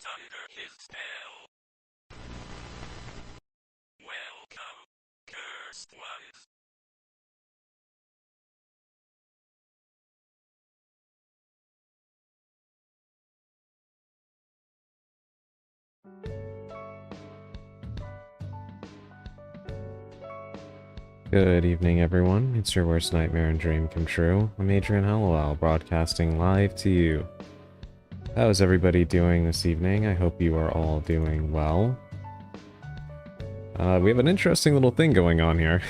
under his spell. Welcome, cursed ones. Good evening, everyone. It's your worst nightmare and dream come true. I'm Adrian Hallowell, broadcasting live to you. How is everybody doing this evening? I hope you are all doing well. We have an interesting little thing going on here.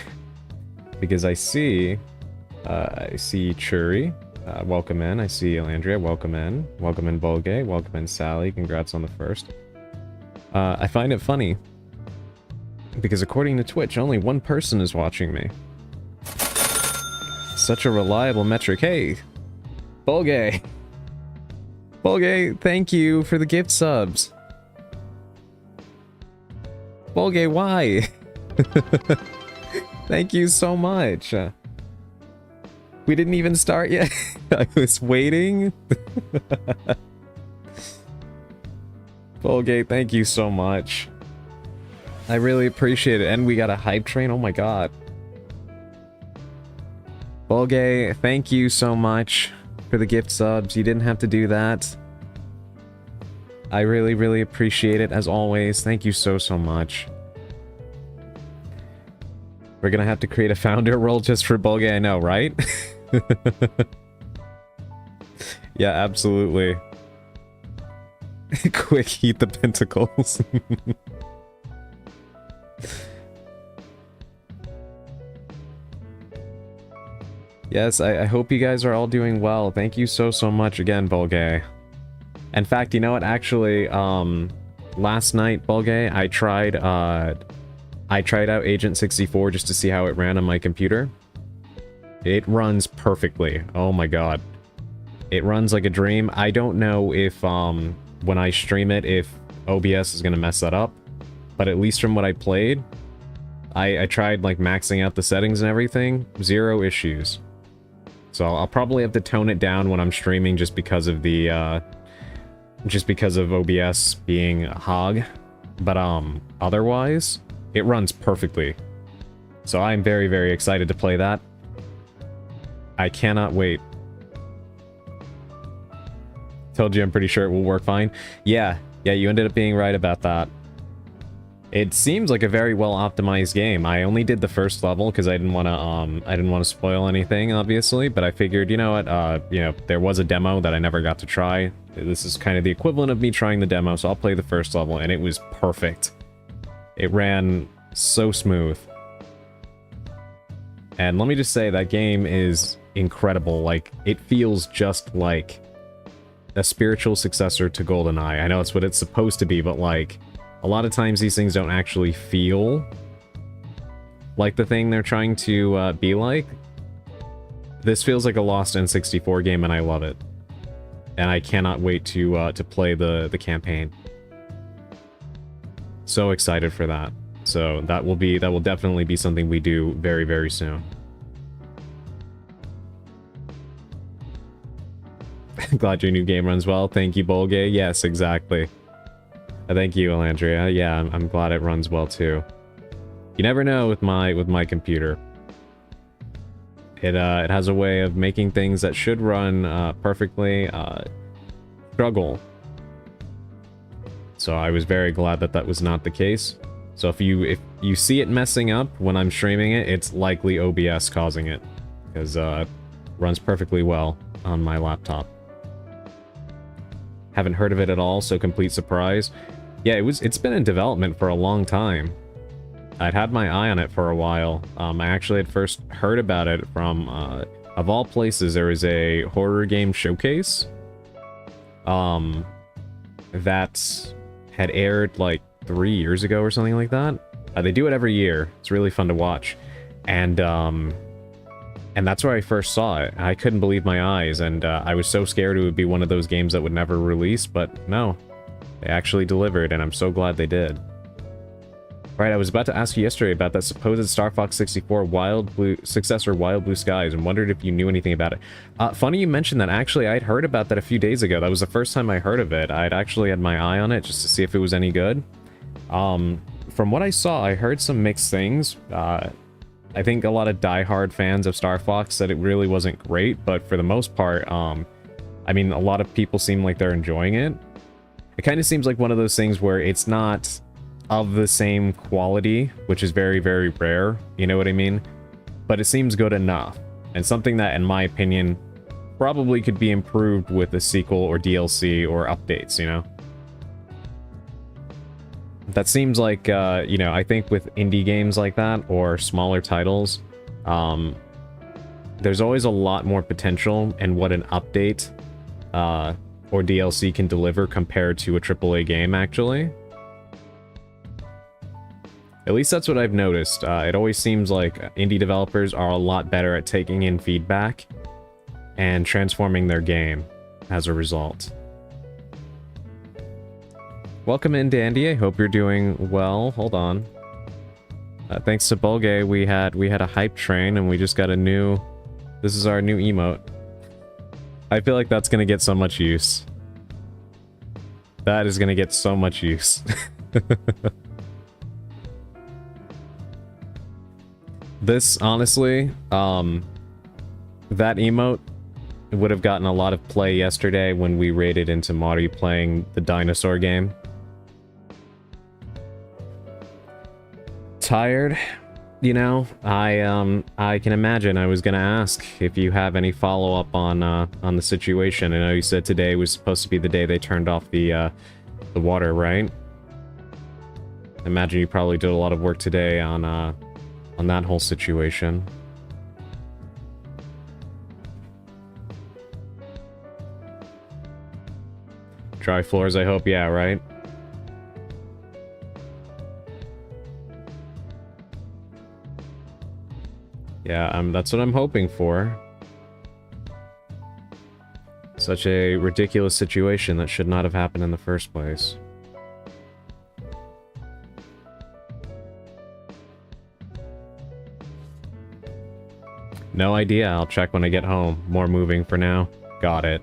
Because I see Churi, welcome in. I see Elandria, welcome in. Welcome in Bolgay, welcome in Sally, congrats on the first. I find it funny because according to Twitch, only one person is watching me. Such a reliable metric. Hey, Bolgay. Bolgay, thank you for the gift subs. Bolgay, why? Thank you so much. We didn't even start yet. I was waiting. Bolgay, thank you so much. I really appreciate it. And we got a hype train. Oh my god. Bolgay, thank you so much for the gift subs. You didn't have to do that. I really, really appreciate it as always. Thank you so, so much. We're gonna have to create a founder role just for Bolgay, I know, right? Yeah, absolutely. Quick, heat the pentacles. Yes, I hope you guys are all doing well. Thank you so, so much again, Bolgay. In fact, you know what? Actually, last night, Bolgay, I tried out Agent 64 just to see how it ran on my computer. It runs perfectly. Oh my god. It runs like a dream. I don't know if, when I stream it, if OBS is gonna mess that up. But at least from what I played, I tried, like, maxing out the settings and everything. Zero issues. So I'll probably have to tone it down when I'm streaming just because of the, just because of OBS being a hog. But, otherwise, it runs perfectly. So I'm very, very excited to play that. I cannot wait. Told you I'm pretty sure it will work fine. Yeah, you ended up being right about that. It seems like a very well optimized game. I only did the first level because I didn't want to spoil anything, obviously. But I figured, you know what, you know, there was a demo that I never got to try. This is kind of the equivalent of me trying the demo, so I'll play the first level, and it was perfect. It ran so smooth. And let me just say, that game is incredible. Like, it feels just like a spiritual successor to GoldenEye. I know it's what it's supposed to be, but like, a lot of times these things don't actually feel like the thing they're trying to be like. This feels like a Lost N64 game, and I love it. And I cannot wait to play the campaign. So excited for that. So that will definitely be something we do very, very soon. Glad your new game runs well. Thank you, Bolgay. Yes, exactly. Thank you, Elandria. Yeah, I'm glad it runs well too. You never know with my computer. It has a way of making things that should run perfectly struggle. So I was very glad that that was not the case. So if you see it messing up when I'm streaming it, it's likely OBS causing it, because it runs perfectly well on my laptop. Haven't heard of it at all, so complete surprise. Yeah, it's been in development for a long time. I'd had my eye on it for a while. I actually had first heard about it from, of all places, there was a horror game showcase that had aired like 3 years ago or something like that. They do it every year. It's really fun to watch. And that's where I first saw it. I couldn't believe my eyes, and I was so scared it would be one of those games that would never release, but no. They actually delivered, and I'm so glad they did. Right, I was about to ask you yesterday about that supposed Star Fox 64 Wild Blue successor, Wild Blue Skies, and wondered if you knew anything about it. Funny you mentioned that. Actually, I'd heard about that a few days ago. That was the first time I heard of it. I'd actually had my eye on it just to see if it was any good. From what I saw, I heard some mixed things. I think a lot of diehard fans of Star Fox said it really wasn't great, but for the most part, I mean, a lot of people seem like they're enjoying it. It kind of seems like one of those things where it's not of the same quality, which is very, very rare, you know what I mean? But it seems good enough, and something that, in my opinion, probably could be improved with a sequel or DLC or updates, you know? That seems like, you know, I think with indie games like that, or smaller titles, there's always a lot more potential in what an update or DLC can deliver compared to a AAA game, actually. At least that's what I've noticed. It always seems like indie developers are a lot better at taking in feedback and transforming their game as a result. Welcome in, Dandy. I hope you're doing well. Hold on. Thanks to Bulgay, we had a hype train, and we just got a new... This is our new emote. I feel like that's gonna get so much use. That is gonna get so much use. This, honestly, that emote would have gotten a lot of play yesterday when we raided into Mari playing the dinosaur game. Tired? You know, I can imagine. I was gonna ask if you have any follow-up on the situation. I know you said today was supposed to be the day they turned off the water, right? I imagine you probably did a lot of work today on that whole situation. Dry floors, I hope. Yeah, right? Yeah, that's what I'm hoping for. Such a ridiculous situation that should not have happened in the first place. No idea. I'll check when I get home. More moving for now. Got it.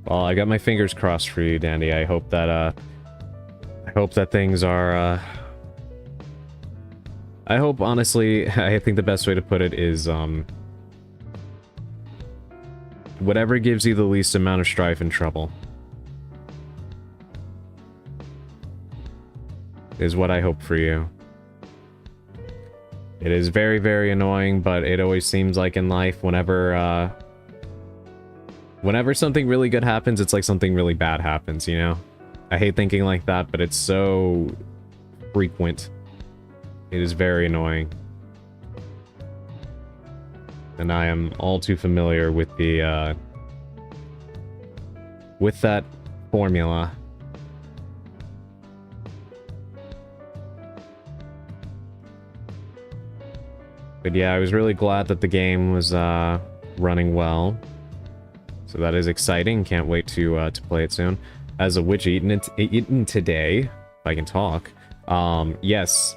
Well, I got my fingers crossed for you, Dandy. I hope that things are, I hope, honestly, I think the best way to put it is, whatever gives you the least amount of strife and trouble is what I hope for you. It is very, very annoying, but it always seems like in life, whenever something really good happens, it's like something really bad happens, you know? I hate thinking like that, but it's so frequent. It is very annoying. And I am all too familiar with the, with that formula. But yeah, I was really glad that the game was running well. So that is exciting. Can't wait to play it soon. As a witch eaten today, if I can talk. Yes.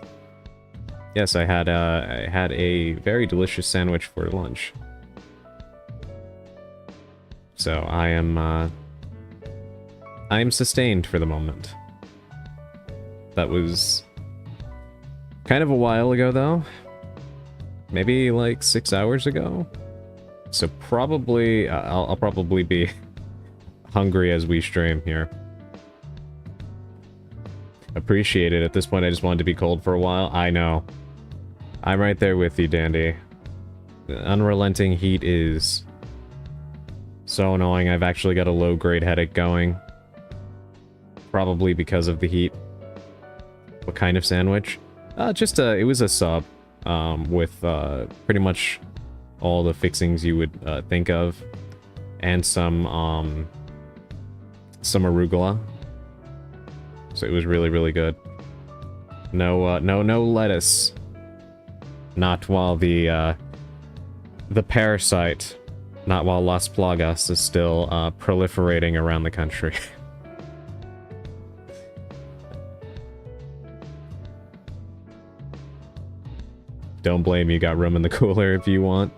Yes, I had a very delicious sandwich for lunch. So I am sustained for the moment. That was kind of a while ago, though. Maybe like 6 hours ago. So probably, I'll probably be hungry as we stream here. Appreciate it. At this point, I just wanted to be cold for a while. I know. I'm right there with you, Dandy. The unrelenting heat is so annoying. I've actually got a low-grade headache going. Probably because of the heat. What kind of sandwich? It was a sub. With pretty much all the fixings you would think of, and some arugula. So it was really, really good. No lettuce. Not while the parasite, not while Las Plagas is still proliferating around the country. Don't blame you, got room in the cooler if you want.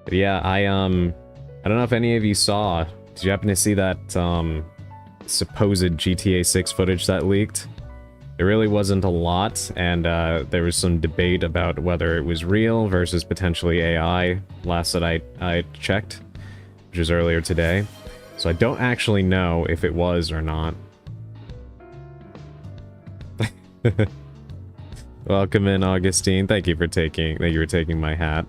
But yeah, I don't know if any of you saw. Did you happen to see that supposed GTA 6 footage that leaked? There really wasn't a lot, and there was some debate about whether it was real versus potentially AI, last that I checked, which was earlier today. So I don't actually know if it was or not. Welcome in, Augustine. Thank you for taking my hat.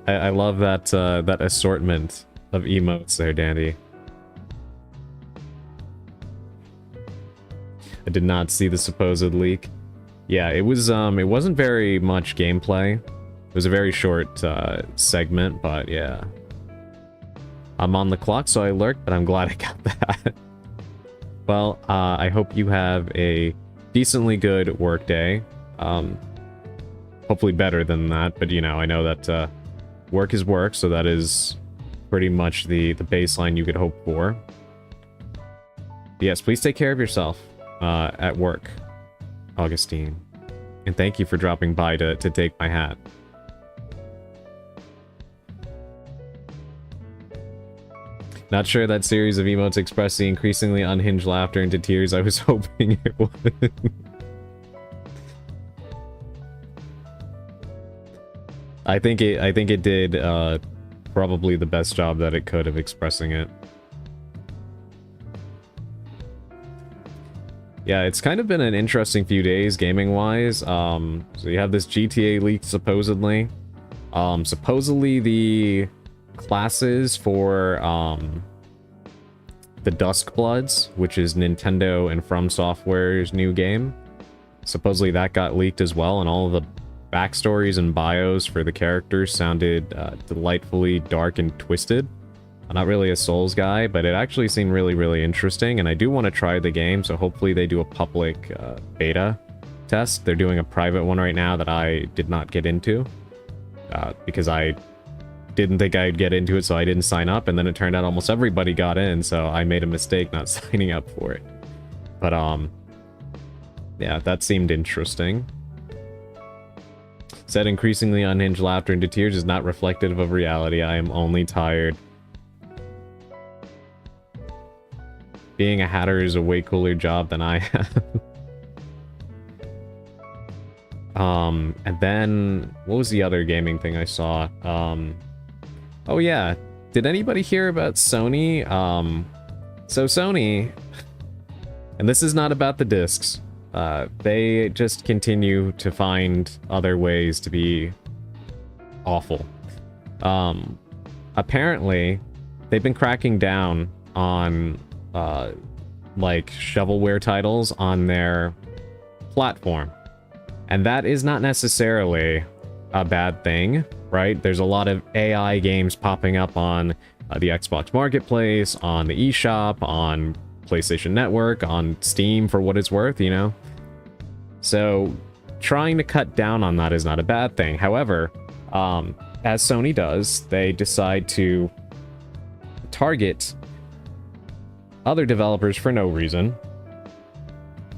I love that that assortment of emotes there, Dandy. I did not see the supposed leak. Yeah, it wasn't very much gameplay. It was a very short segment, but yeah. I'm on the clock, so I lurked, but I'm glad I got that. Well, I hope you have a decently good work day. Hopefully better than that, but you know, I know that work is work, so that is pretty much the baseline you could hope for. Yes, please take care of yourself at work, Augustine. And thank you for dropping by to take my hat. Not sure that series of emotes expressed the increasingly unhinged laughter into tears I was hoping it would. I think it did probably the best job that it could of expressing it. Yeah, it's kind of been an interesting few days gaming-wise. So you have this GTA leak supposedly. Supposedly the classes for the Duskbloods, which is Nintendo and From Software's new game. Supposedly that got leaked as well, and all of the backstories and bios for the characters sounded delightfully dark and twisted. I'm not really a Souls guy, but it actually seemed really, really interesting, and I do want to try the game, so hopefully they do a public beta test. They're doing a private one right now that I did not get into, because I didn't think I'd get into it, so I didn't sign up, and then it turned out almost everybody got in, so I made a mistake not signing up for it. But, yeah, that seemed interesting. Said increasingly unhinged laughter into tears is not reflective of reality. I am only tired. Being a hatter is a way cooler job than I have. And then what was the other gaming thing I saw? Oh yeah, did anybody hear about Sony? So Sony, and this is not about the discs. They just continue to find other ways to be awful. Apparently, they've been cracking down on, like, shovelware titles on their platform. And that is not necessarily a bad thing, right? There's a lot of AI games popping up on the Xbox Marketplace, on the eShop, on PlayStation Network, on Steam for what it's worth, you know? So, trying to cut down on that is not a bad thing. However, as Sony does, they decide to target other developers for no reason.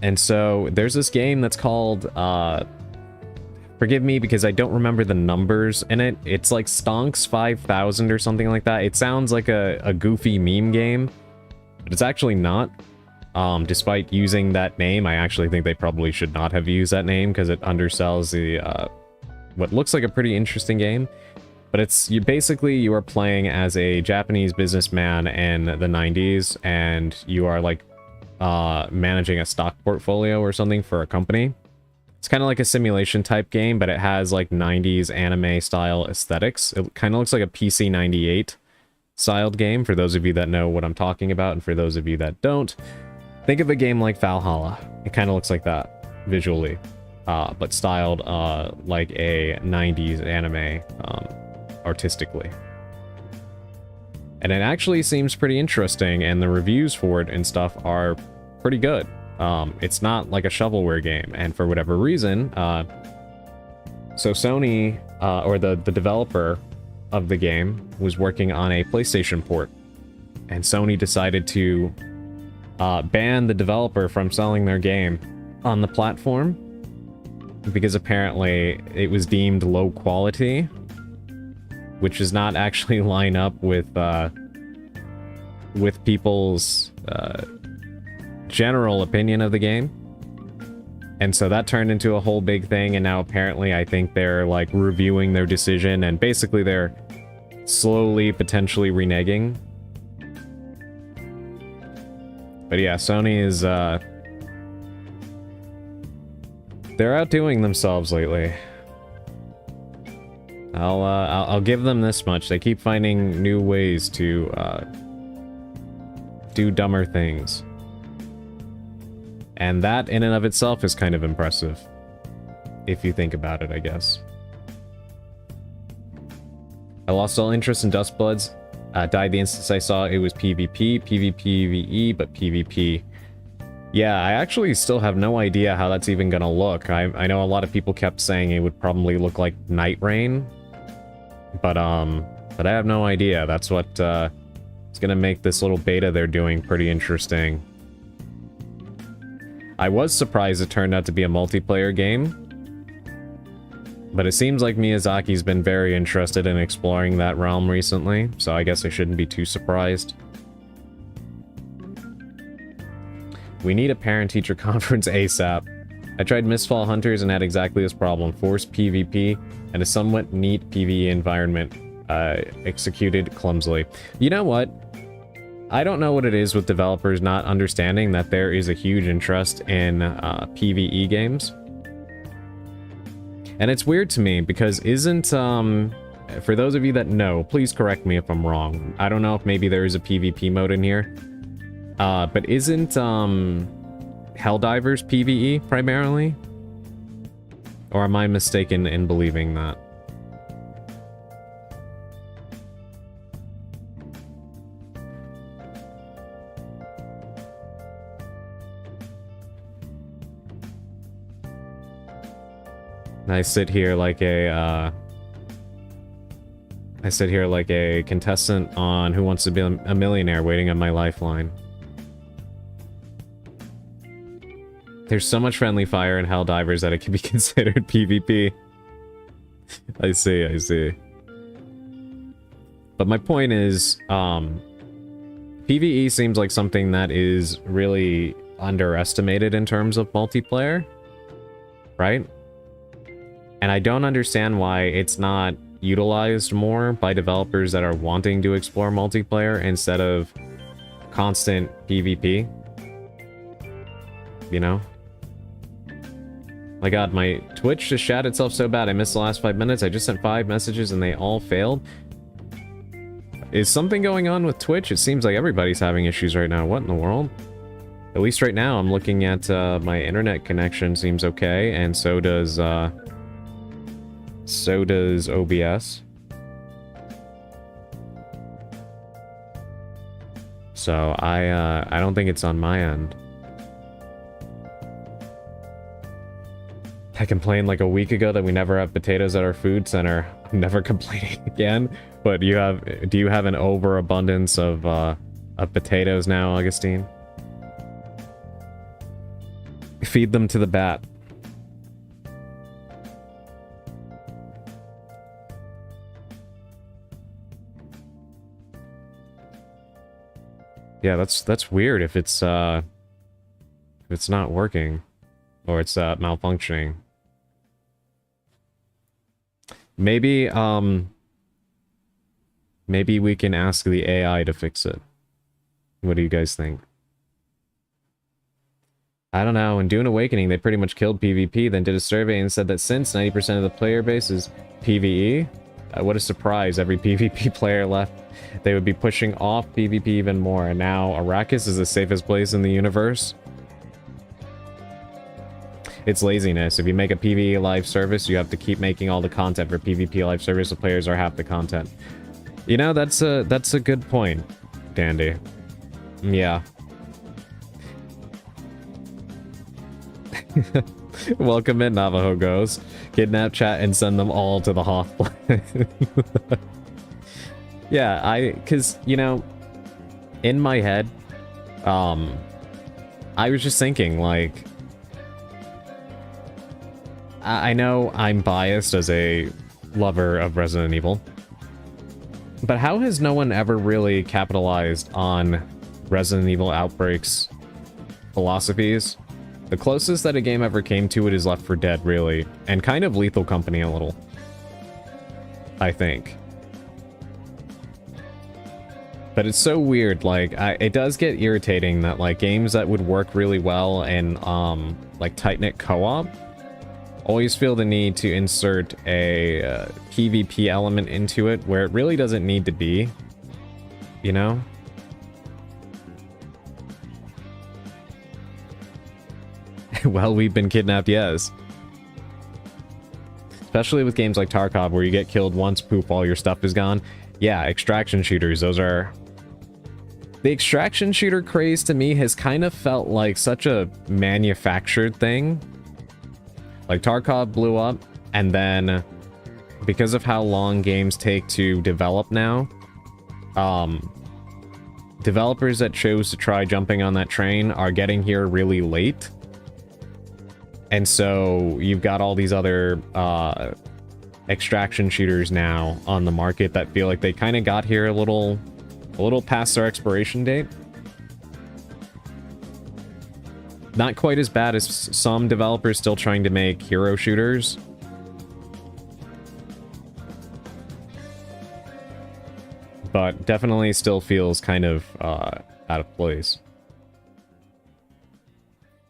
And so, there's this game that's called, forgive me because I don't remember the numbers in it. It's like Stonks 5000 or something like that. It sounds like a goofy meme game, but it's actually not. Despite using that name, I actually think they probably should not have used that name because it undersells the, what looks like a pretty interesting game. But it's, you are playing as a Japanese businessman in the 90s, and you are like, managing a stock portfolio or something for a company. It's kind of like a simulation type game, but it has like 90s anime style aesthetics. It kind of looks like a PC 98 styled game, for those of you that know what I'm talking about, and for those of you that don't, think of a game like Valhalla. It kind of looks like that visually, but styled like a 90s anime artistically. And it actually seems pretty interesting, and the reviews for it and stuff are pretty good. It's not like a shovelware game, and for whatever reason, so Sony, or the developer of the game, was working on a PlayStation port, and Sony decided to ban the developer from selling their game on the platform because apparently it was deemed low quality, which does not actually line up with people's general opinion of the game. And so that turned into a whole big thing, and now apparently I think they're like reviewing their decision, and basically they're slowly potentially reneging. But yeah, Sony is they're outdoing themselves lately. I'll give them this much. They keep finding new ways to do dumber things. And that in and of itself is kind of impressive. If you think about it, I guess. I lost all interest in Dustbloods. Died the instant I saw it was PvP, PvPvE, but PvP. Yeah, I actually still have no idea how that's even gonna look. I know a lot of people kept saying it would probably look like Night Rain. But I have no idea. That's what is gonna make this little beta they're doing pretty interesting. I was surprised it turned out to be a multiplayer game. But it seems like Miyazaki's been very interested in exploring that realm recently, so I guess I shouldn't be too surprised. We need a parent-teacher conference ASAP. I tried Mistfall Hunters and had exactly this problem. Forced PvP and a somewhat neat PvE environment executed clumsily. You know what? I don't know what it is with developers not understanding that there is a huge interest in PvE games. And it's weird to me because isn't, for those of you that know, please correct me if I'm wrong. I don't know if maybe there is a PvP mode in here. But isn't, Helldivers PvE primarily? Or am I mistaken in believing that? I sit here like a contestant on Who Wants to Be a Millionaire waiting on my lifeline. There's so much friendly fire in Helldivers that it can be considered PvP. I see, I see. But my point is, PvE seems like something that is really underestimated in terms of multiplayer, right? And I don't understand why it's not utilized more by developers that are wanting to explore multiplayer instead of constant PvP. You know? My god, my Twitch just shat itself so bad I missed the last 5 minutes. I just sent 5 messages and they all failed. Is something going on with Twitch? It seems like everybody's having issues right now. What in the world? At least right now I'm looking at my internet connection seems okay, and so does OBS. So I don't think it's on my end. I complained like a week ago that we never have potatoes at our food center. I'm never complaining again. But do you have an overabundance of potatoes now, Augustine? Feed them to the bat. Yeah, that's weird if it's not working or it's malfunctioning. Maybe maybe we can ask the AI to fix it. What do you guys think? I don't know. In Dune Awakening, they pretty much killed PvP, then did a survey and said that since 90% of the player base is PvE, what a surprise, every PvP player left, they would be pushing off PvP even more, and now Arrakis is the safest place in the universe. It's laziness. If you make a PvE live service, you have to keep making all the content for PvP live service. The players are half the content. You know, that's a good point, Dandy. Yeah. Welcome in, Navajo Ghost. Kidnap chat and send them all to the Hoth planet. Yeah, cause, you know, in my head, I was just thinking, like, I know I'm biased as a lover of Resident Evil, but how has no one ever really capitalized on Resident Evil Outbreak's philosophies? The closest that a game ever came to it is Left 4 Dead, really, and kind of Lethal Company a little, I think. But it's so weird, like, it does get irritating that, like, games that would work really well in, like, tight-knit co-op always feel the need to insert a PvP element into it where it really doesn't need to be, you know? Well, we've been kidnapped, yes. Especially with games like Tarkov, where you get killed once, poof, all your stuff is gone. Yeah, extraction shooters, those are... The extraction shooter craze, to me, has kind of felt like such a manufactured thing. Like, Tarkov blew up, and then, because of how long games take to develop now, developers that chose to try jumping on that train are getting here really late. And so, you've got all these other, extraction shooters now on the market that feel like they kind of got here a little past their expiration date. Not quite as bad as some developers still trying to make hero shooters. But definitely still feels kind of out of place.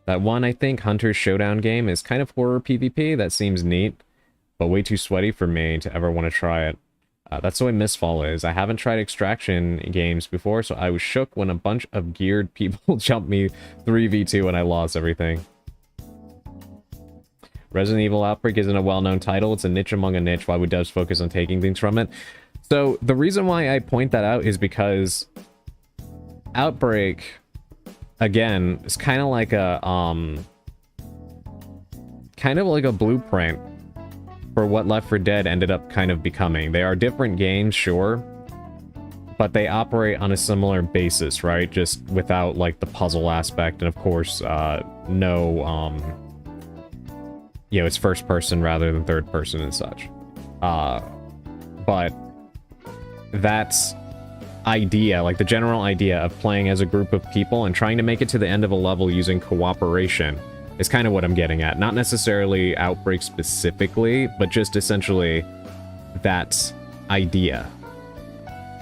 That one, I think, Hunter's Showdown game is kind of horror PvP. That seems neat, but way too sweaty for me to ever want to try it. That's the way Mistfall is. I haven't tried extraction games before, so I was shook when a bunch of geared people jumped me 3v2 and I lost everything. Resident Evil Outbreak isn't a well-known title. It's a niche among a niche. Why would devs focus on taking things from it? So, the reason why I point that out is because Outbreak, again, is kind of like a, blueprint for what Left 4 Dead ended up kind of becoming. They are different games, sure, but they operate on a similar basis, right? Just without, like, the puzzle aspect, and of course, no, you know, it's first person rather than third person and such. But that's idea, like the general idea of playing as a group of people and trying to make it to the end of a level using cooperation is kind of what I'm getting at. Not necessarily Outbreak specifically, but just essentially that idea.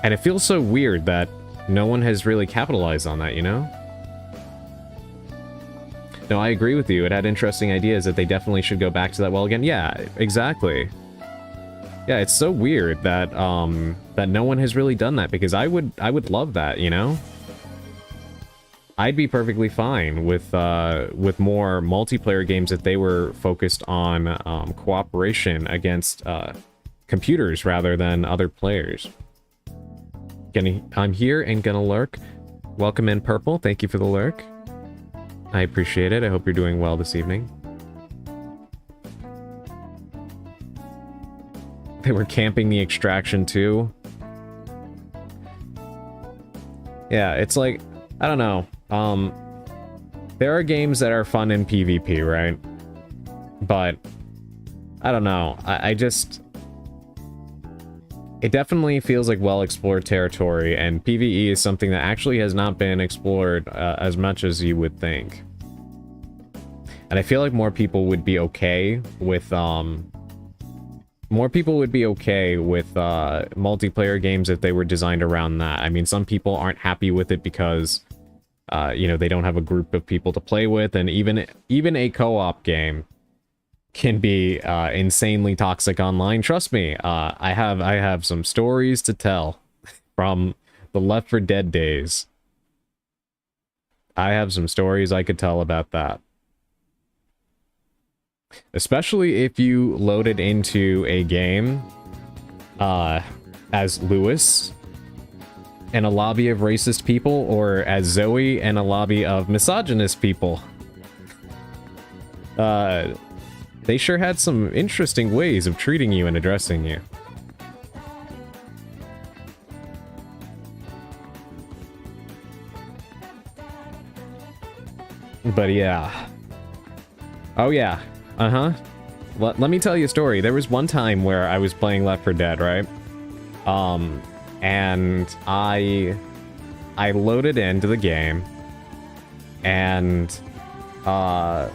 And it feels so weird that no one has really capitalized on that, you know? No, I agree with you. It had interesting ideas that they definitely should go back to that well again. Yeah, exactly. Yeah, it's so weird that that no one has really done that, because I would love that, you know? I'd be perfectly fine with more multiplayer games if they were focused on cooperation against computers rather than other players. I'm here and gonna lurk. Welcome in, Purple. Thank you for the lurk. I appreciate it. I hope you're doing well this evening. They were camping the extraction too. Yeah, it's like, I don't know. There are games that are fun in PvP, right? But I don't know. I just... It definitely feels like well-explored territory, and PvE is something that actually has not been explored as much as you would think. And I feel like more people would be okay with, multiplayer games if they were designed around that. I mean, some people aren't happy with it because, you know, they don't have a group of people to play with, and even a co-op game can be insanely toxic online. Trust me, I have some stories to tell from the Left 4 Dead days. I have some stories I could tell about that. Especially if you loaded into a game as Lewis and a lobby of racist people, or as Zoe and a lobby of misogynist people. they sure had some interesting ways of treating you and addressing you. But yeah. Oh yeah. Uh-huh. Let me tell you a story. There was one time where I was playing Left 4 Dead, right? And I loaded into the game, and oh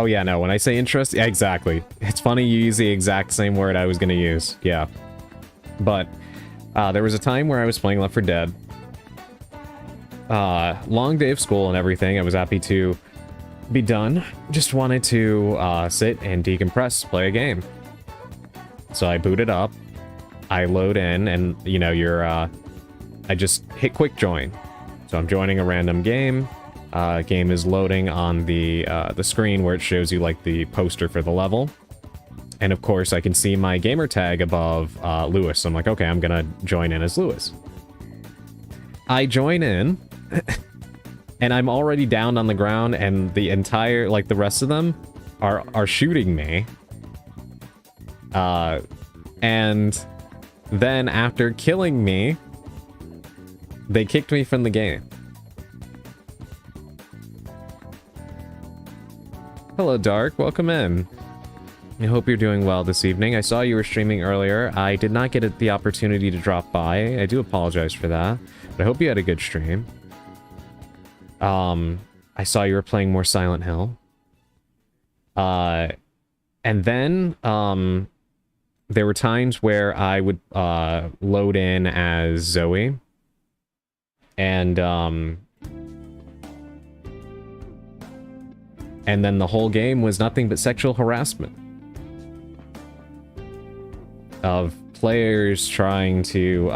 yeah, no, when I say interest, yeah, exactly. It's funny you use the exact same word I was gonna use. Yeah. But there was a time where I was playing Left 4 Dead. Long day of school and everything. I was happy to be done. Just wanted to sit and decompress, play a game. So I boot it up. I load in, and you know, I just hit quick join. So I'm joining a random game. Game is loading on the screen where it shows you like the poster for the level. And of course I can see my gamer tag above Lewis. So I'm like, okay, I'm gonna join in as Lewis. I join in, and I'm already down on the ground, and the entire, like the rest of them are shooting me. And then after killing me, they kicked me from the game. Hello, Dark. Welcome in. I hope you're doing well this evening. I saw you were streaming earlier. I did not get the opportunity to drop by. I do apologize for that. But I hope you had a good stream. I saw you were playing more Silent Hill. And then, there were times where I would, load in as Zoe. And then the whole game was nothing but sexual harassment of players trying to,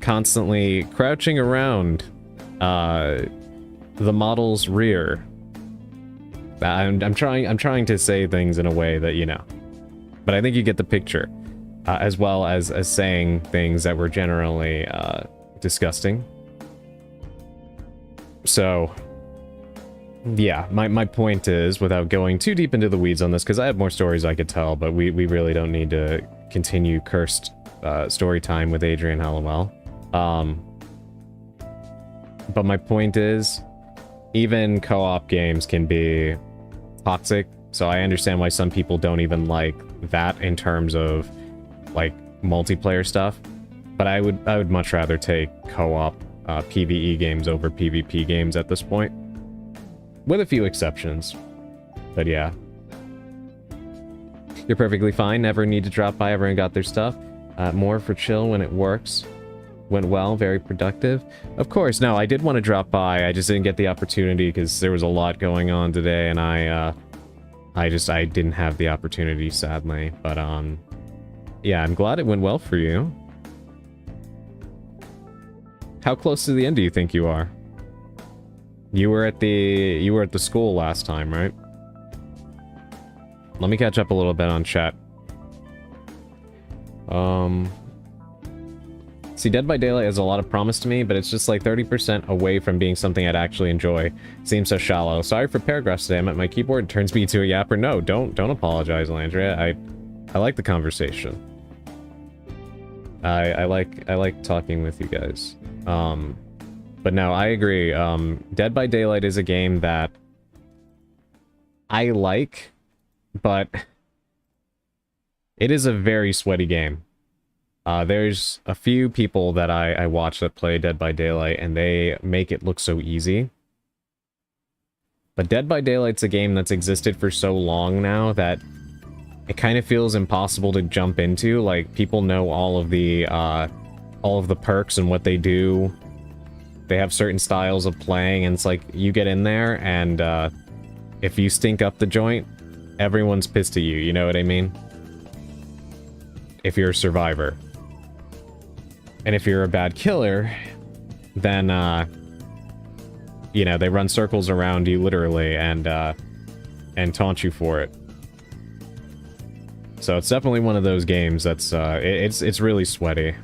constantly crouching around, the model's rear. I'm trying to say things in a way that, you know, but I think you get the picture, as well as saying things that were generally, disgusting. So, yeah, my point is, without going too deep into the weeds on this, because I have more stories I could tell, but we really don't need to continue cursed story time with Adrian Hallowell. But my point is, even co-op games can be toxic, so I understand why some people don't even like that in terms of, like, multiplayer stuff. But I would much rather take co-op PvE games over PvP games at this point. With a few exceptions. But yeah. You're perfectly fine. Never need to drop by. Everyone got their stuff. More for chill when it works. Went well. Very productive. Of course. No, I did want to drop by. I just didn't get the opportunity because there was a lot going on today, and I didn't have the opportunity, sadly. But, yeah, I'm glad it went well for you. How close to the end do you think you are? You were at the school last time, right? Let me catch up a little bit on chat. See, Dead by Daylight has a lot of promise to me, but it's just like 30% away from being something I'd actually enjoy. Seems so shallow. Sorry for paragraphs today. I'm at my keyboard. It turns me to a yapper. No, don't apologize, Landria. I like the conversation. I like talking with you guys. But no, I agree. Dead by Daylight is a game that I like, but it is a very sweaty game. There's a few people that I watch that play Dead by Daylight, and they make it look so easy. But Dead by Daylight's a game that's existed for so long now that it kind of feels impossible to jump into. Like, people know all of the perks and what they do. They have certain styles of playing, and it's like, you get in there, and if you stink up the joint, everyone's pissed at you, you know what I mean? If you're a survivor. And if you're a bad killer, then, you know, they run circles around you, literally, and taunt you for it. So it's definitely one of those games that's, it's really sweaty.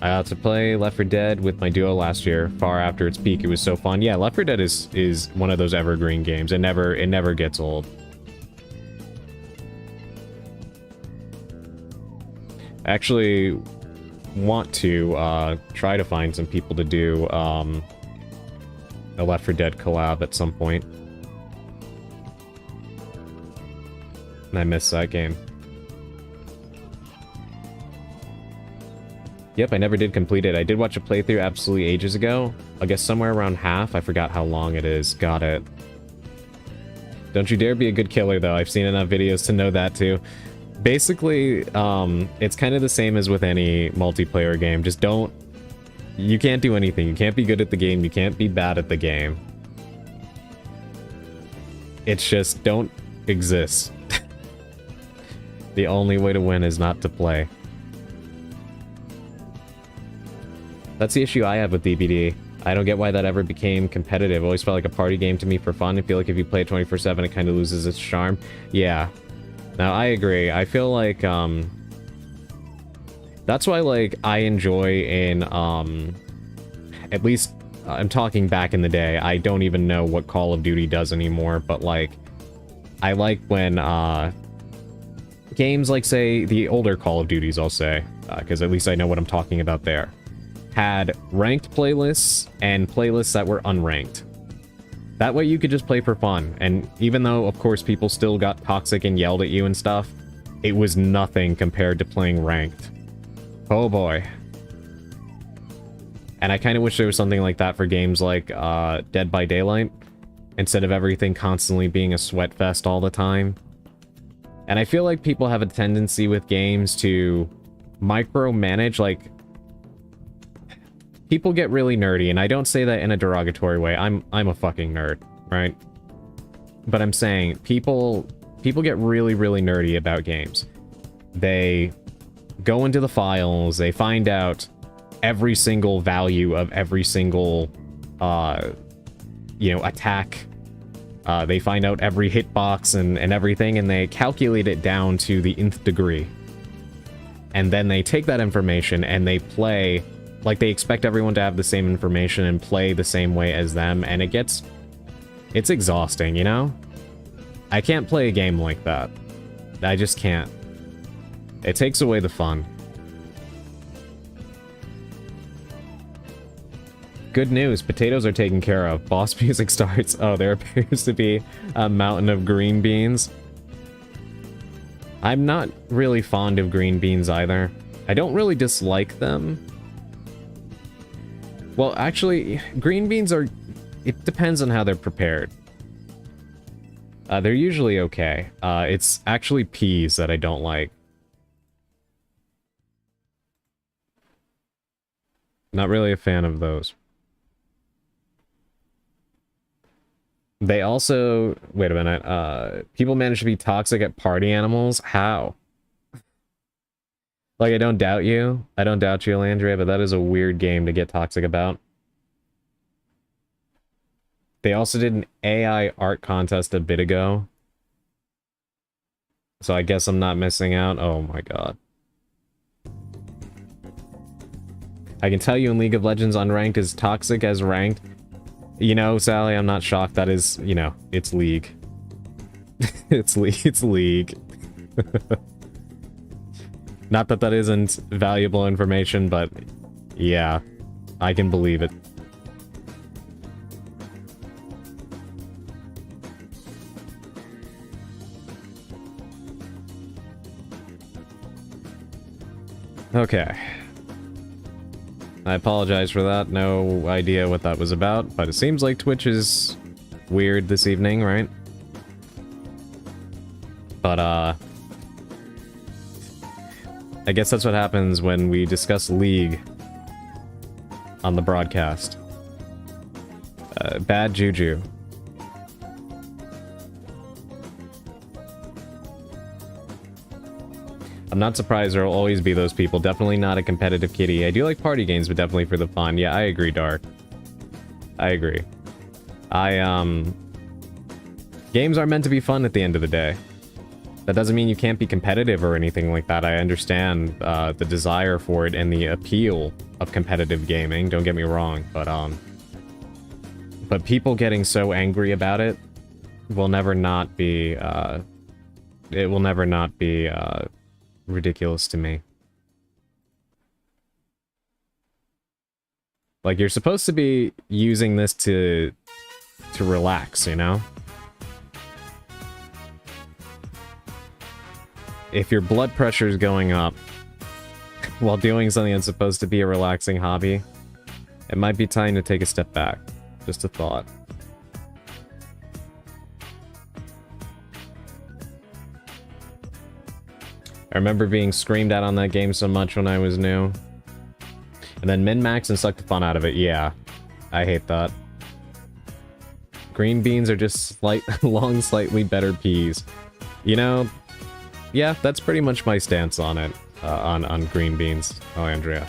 I got to play Left 4 Dead with my duo last year, far after its peak. It was so fun. Yeah, Left 4 Dead is one of those evergreen games. It never gets old. I actually want to try to find some people to do a Left 4 Dead collab at some point. And I miss that game. Yep, I never did complete it. I did watch a playthrough absolutely ages ago. I guess somewhere around half. I forgot how long it is. Got it. Don't you dare be a good killer, though. I've seen enough videos to know that, too. Basically, it's kind of the same as with any multiplayer game. Just don't... You can't do anything. You can't be good at the game. You can't be bad at the game. It's just don't exist. The only way to win is not to play. That's the issue I have with DBD. I don't get why that ever became competitive. It always felt like a party game to me for fun. I feel like if you play it 24/7, it kind of loses its charm. Yeah. Now, I agree. I feel like, that's why, like, I enjoy in, at least, I'm talking back in the day. I don't even know what Call of Duty does anymore, but, like, I like when, games like, say, the older Call of Duties, I'll say, because at least I know what I'm talking about there, had ranked playlists and playlists that were unranked. That way you could just play for fun, and even though, of course, people still got toxic and yelled at you and stuff, it was nothing compared to playing ranked. Oh boy. And I kind of wish there was something like that for games like Dead by Daylight, instead of everything constantly being a sweat fest all the time. And I feel like people have a tendency with games to micromanage, like, people get really nerdy, and I don't say that in a derogatory way. I'm a fucking nerd, right? But I'm saying people get really, really nerdy about games. They go into the files, they find out every single value of every single, you know, attack. They find out every hitbox and everything, and they calculate it down to the nth degree. And then they take that information and they play... Like, they expect everyone to have the same information and play the same way as them, and it's exhausting, you know? I can't play a game like that. I just can't. It takes away the fun. Good news, potatoes are taken care of. Boss music starts. Oh, there appears to be a mountain of green beans. I'm not really fond of green beans either. I don't really dislike them. Well, actually, green beans are... It depends on how they're prepared. They're usually okay. It's actually peas that I don't like. Not really a fan of those. They also... Wait a minute. People manage to be toxic at party animals? How? Like, I don't doubt you. I don't doubt you, Landria, but that is a weird game to get toxic about. They also did an AI art contest a bit ago. So I guess I'm not missing out. Oh my god. I can tell you in League of Legends unranked is toxic as ranked. You know, Sally, I'm not shocked. That is, you know, it's League. It's League. Not that that isn't valuable information, but yeah, I can believe it. Okay. I apologize for that. No idea what that was about, but it seems like Twitch is weird this evening, right? But, I guess that's what happens when we discuss League on the broadcast. Bad juju. I'm not surprised there will always be those people. Definitely not a competitive kitty. I do like party games, but definitely for the fun. Yeah, I agree, Dark. I agree. Games are meant to be fun at the end of the day. That doesn't mean you can't be competitive or anything like that. I understand the desire for it and the appeal of competitive gaming, don't get me wrong, but people getting so angry about it will never not be, it will never not be, ridiculous to me. Like, you're supposed to be using this to relax, you know? If your blood pressure is going up while doing something that's supposed to be a relaxing hobby, it might be time to take a step back. Just a thought. I remember being screamed at on that game so much when I was new. And then min-max and suck the fun out of it. Yeah, I hate that. Green beans are just long, slightly better peas. You know, yeah, that's pretty much my stance on it. On green beans. Oh, Andrea.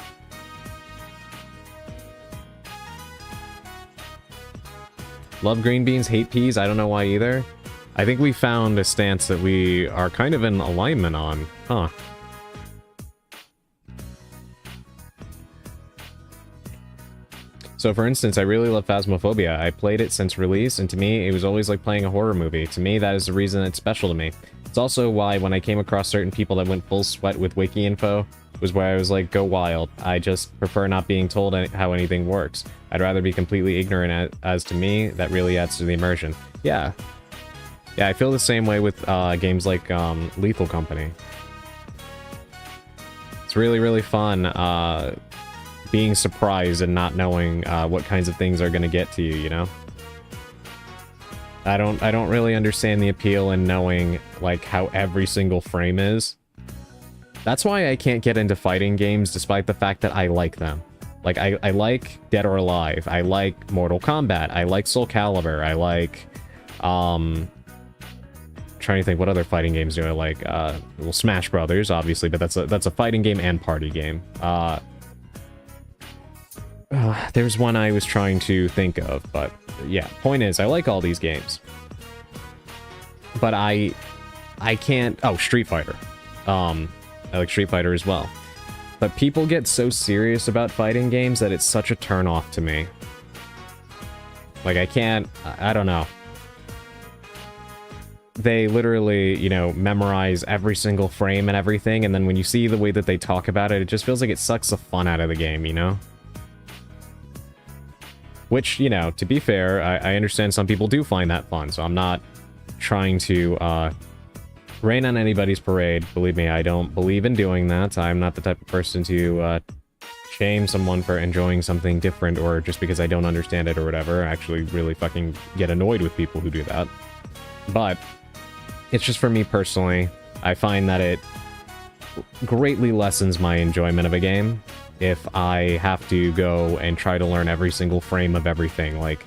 Love green beans, hate peas. I don't know why either. I think we found a stance that we are kind of in alignment on. Huh. So for instance, I really love Phasmophobia. I played it since release, and to me, it was always like playing a horror movie. To me, that is the reason it's special to me. It's also why when I came across certain people that went full sweat with wiki info, was where I was like, go wild. I just prefer not being told how anything works. I'd rather be completely ignorant as to me. That really adds to the immersion. Yeah. Yeah, I feel the same way with games like Lethal Company. It's really, really fun being surprised and not knowing what kinds of things are going to get to you, you know? I don't really understand the appeal in knowing, like, how every single frame is. That's why I can't get into fighting games, despite the fact that I like them. Like, I like Dead or Alive, I like Mortal Kombat, I like Soul Calibur, I like, trying to think, what other fighting games do I like? Well, Smash Brothers, obviously, but that's a fighting game and party game. There's one I was trying to think of, but yeah, point is, I like all these games. But I can't... Oh, Street Fighter. I like Street Fighter as well. But people get so serious about fighting games that it's such a turn-off to me. Like, I can't... I don't know. They literally, you know, memorize every single frame and everything, and then when you see the way that they talk about it, it just feels like it sucks the fun out of the game, you know? Which, you know, to be fair, I understand some people do find that fun, so I'm not trying to rain on anybody's parade. Believe me, I don't believe in doing that. I'm not the type of person to shame someone for enjoying something different or just because I don't understand it or whatever. I actually really fucking get annoyed with people who do that. But it's just for me personally, I find that it greatly lessens my enjoyment of a game if I have to go and try to learn every single frame of everything. Like,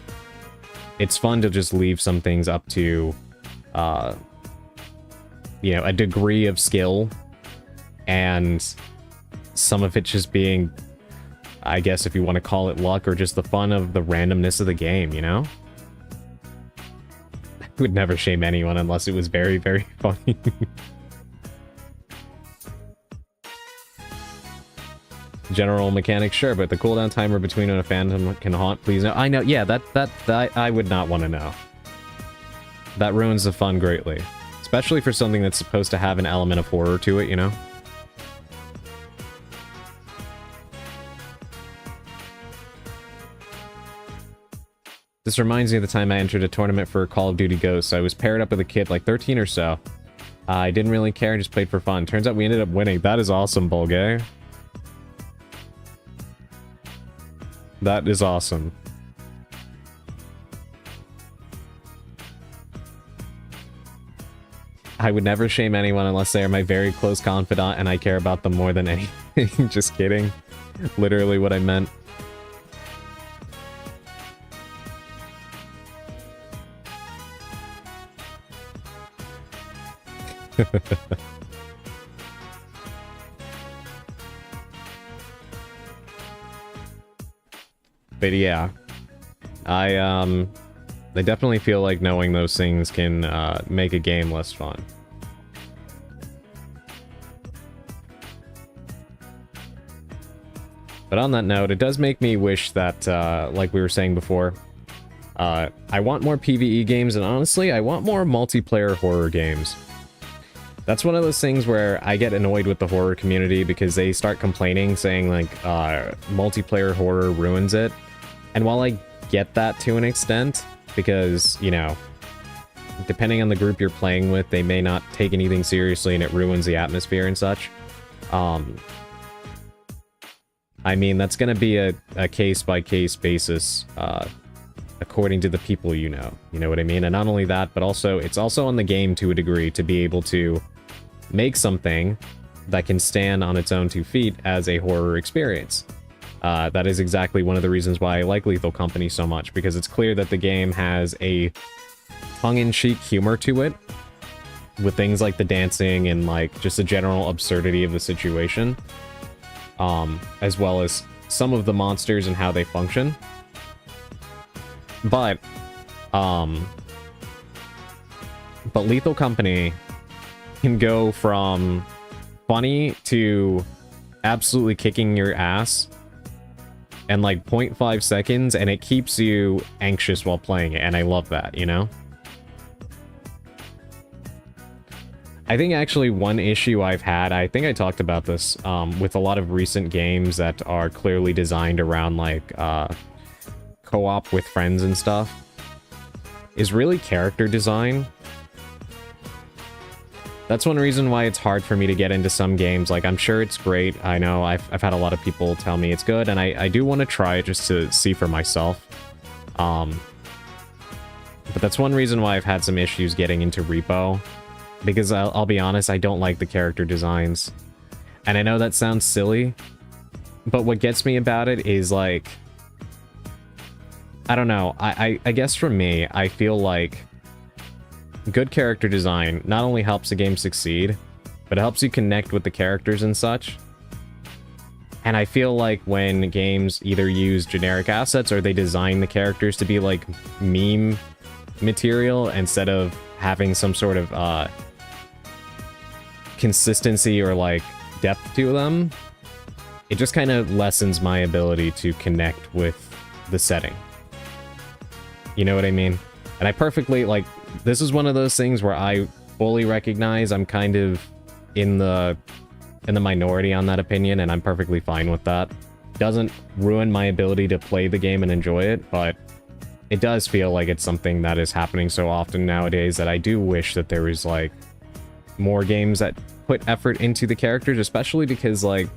it's fun to just leave some things up to, you know, a degree of skill, and some of it just being, I guess if you want to call it luck, or just the fun of the randomness of the game, you know? I would never shame anyone unless it was very, very funny. General mechanics, sure, but the cooldown timer between when a phantom can haunt, please no. I know, yeah, that I would not want to know. That ruins the fun greatly. Especially for something that's supposed to have an element of horror to it, you know? This reminds me of the time I entered a tournament for Call of Duty Ghosts. I was paired up with a kid, like 13 or so. I didn't really care, just played for fun. Turns out we ended up winning. That is awesome, Bulgay. That is awesome. I would never shame anyone unless they are my very close confidant and I care about them more than anything. Just kidding. Literally what I meant. But yeah, I definitely feel like knowing those things can make a game less fun. But on that note, it does make me wish that, like we were saying before, I want more PvE games, and honestly, I want more multiplayer horror games. That's one of those things where I get annoyed with the horror community because they start complaining, saying, like, multiplayer horror ruins it. And while I get that to an extent, because, you know, depending on the group you're playing with, they may not take anything seriously and it ruins the atmosphere and such. I mean, that's going to be a case-by-case basis, according to the people you know. You know what I mean? And not only that, but also, it's also on the game to a degree to be able to make something that can stand on its own 2 feet as a horror experience. That is exactly one of the reasons why I like Lethal Company so much, because it's clear that the game has a tongue-in-cheek humor to it, with things like the dancing and, like, just the general absurdity of the situation. As well as some of the monsters and how they function. But Lethal Company can go from funny to absolutely kicking your ass in like 0.5 seconds, and it keeps you anxious while playing it, and I love that, you know? I think actually one issue I've had, I think I talked about this, with a lot of recent games that are clearly designed around, like, co-op with friends and stuff, is really character design. That's one reason why it's hard for me to get into some games. Like, I'm sure it's great. I know I've had a lot of people tell me it's good, and I do want to try it just to see for myself. But that's one reason why I've had some issues getting into Repo. Because I'll be honest, I don't like the character designs. And I know that sounds silly, but what gets me about it is, like, I don't know, I guess for me, I feel like good character design not only helps the game succeed, but it helps you connect with the characters and such. And I feel like when games either use generic assets or they design the characters to be like meme material instead of having some sort of consistency or like depth to them, it just kind of lessens my ability to connect with the setting. You know what I mean? And I perfectly, like, this is one of those things where I fully recognize I'm kind of in the minority on that opinion, and I'm perfectly fine with that. Doesn't ruin my ability to play the game and enjoy it, but it does feel like it's something that is happening so often nowadays that I do wish that there was, like, more games that put effort into the characters, especially because, like,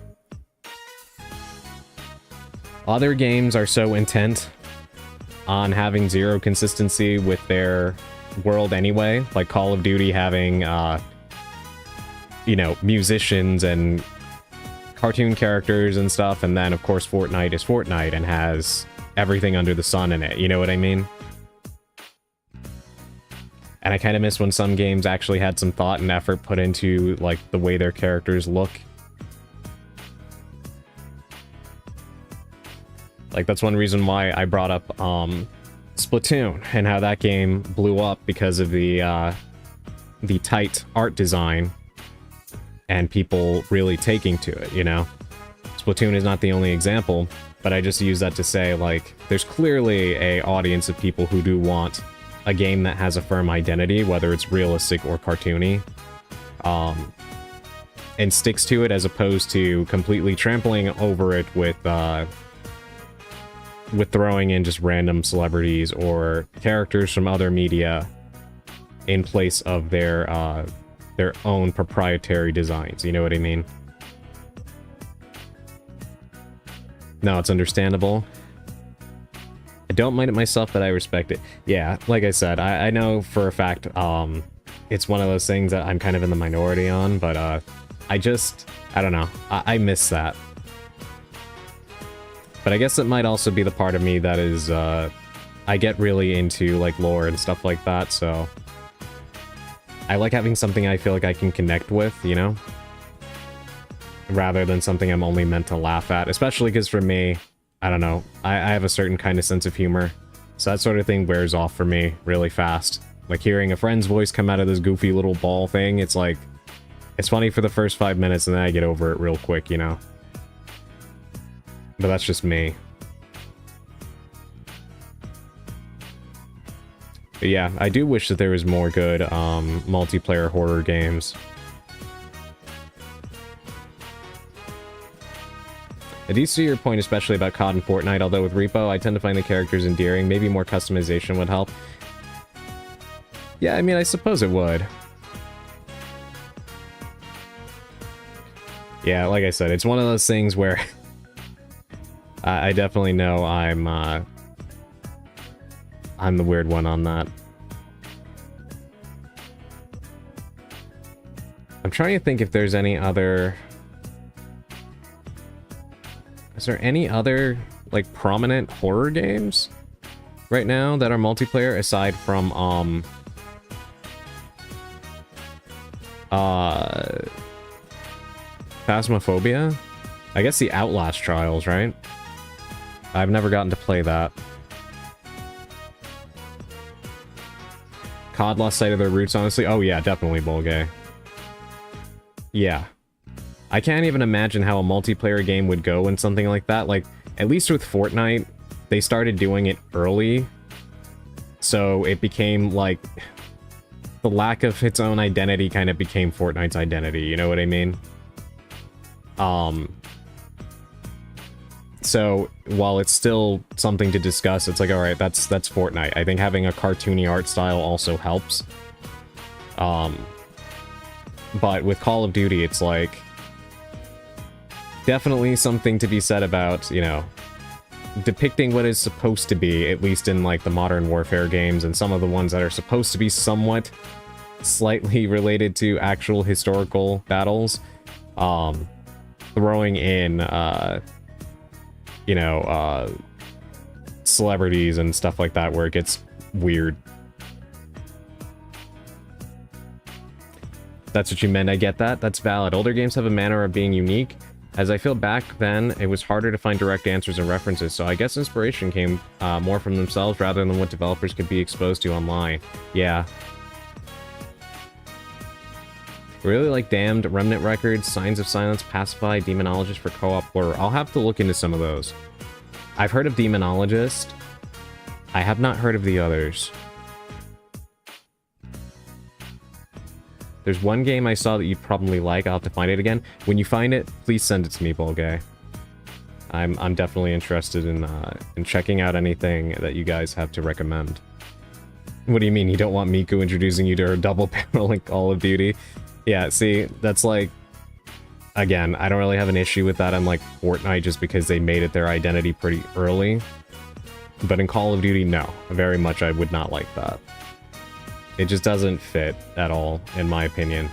other games are so intent on having zero consistency with their world anyway, like Call of Duty having, you know, musicians and cartoon characters and stuff, and then, of course, Fortnite is Fortnite and has everything under the sun in it, you know what I mean? And I kind of miss when some games actually had some thought and effort put into, like, the way their characters look. Like, that's one reason why I brought up, Splatoon, and how that game blew up because of the tight art design, and people really taking to it, you know? Splatoon is not the only example, but I just use that to say, like, there's clearly a audience of people who do want a game that has a firm identity, whether it's realistic or cartoony, and sticks to it as opposed to completely trampling over it with throwing in just random celebrities or characters from other media in place of their own proprietary designs, you know what I mean? No, it's understandable. I don't mind it myself, but I respect it. Yeah, like I said, I know for a fact, it's one of those things that I'm kind of in the minority on, but, I don't know, I miss that. But I guess it might also be the part of me that is, I get really into, like, lore and stuff like that, so I like having something I feel like I can connect with, you know? Rather than something I'm only meant to laugh at, especially because for me, I don't know, I have a certain kind of sense of humor, so that sort of thing wears off for me really fast. Like, hearing a friend's voice come out of this goofy little ball thing, it's like, it's funny for the first 5 minutes, and then I get over it real quick, you know? But that's just me. But yeah, I do wish that there was more good multiplayer horror games. I do see your point, especially about COD and Fortnite, although with Repo, I tend to find the characters endearing. Maybe more customization would help. Yeah, I mean, I suppose it would. Yeah, like I said, it's one of those things where I definitely know I'm the weird one on that. I'm trying to think if there's any other... Is there any other, like, prominent horror games right now that are multiplayer aside from, Phasmophobia? I guess the Outlast Trials, right? I've never gotten to play that. COD lost sight of their roots, honestly. Oh yeah, definitely, Bolgay. Yeah. I can't even imagine how a multiplayer game would go in something like that. Like, at least with Fortnite, they started doing it early. So it became, like... The lack of its own identity kind of became Fortnite's identity, you know what I mean? So, while it's still something to discuss, it's like, alright, that's Fortnite. I think having a cartoony art style also helps. But with Call of Duty, it's like... Definitely something to be said about, you know, depicting what is supposed to be, at least in, like, the Modern Warfare games, and some of the ones that are supposed to be somewhat slightly related to actual historical battles. Throwing in, you know, celebrities and stuff like that where it gets weird. That's what you meant, I get that. That's valid. Older games have a manner of being unique. As I feel back then, it was harder to find direct answers and references, so I guess inspiration came more from themselves rather than what developers could be exposed to online. Yeah. Really like Damned, Remnant Records, Signs of Silence, Pacify, Demonologist for co-op horror. I'll have to look into some of those. I've heard of Demonologist. I have not heard of the others. There's one game I saw that you'd probably like. I'll have to find it again. When you find it, please send it to me, Bolgay. I'm definitely interested in checking out anything that you guys have to recommend. What do you mean you don't want Miku introducing you to her double barrel in Call of Duty? Yeah, see, that's like... Again, I don't really have an issue with that on, like, Fortnite just because they made it their identity pretty early. But in Call of Duty, no. Very much I would not like that. It just doesn't fit at all, in my opinion.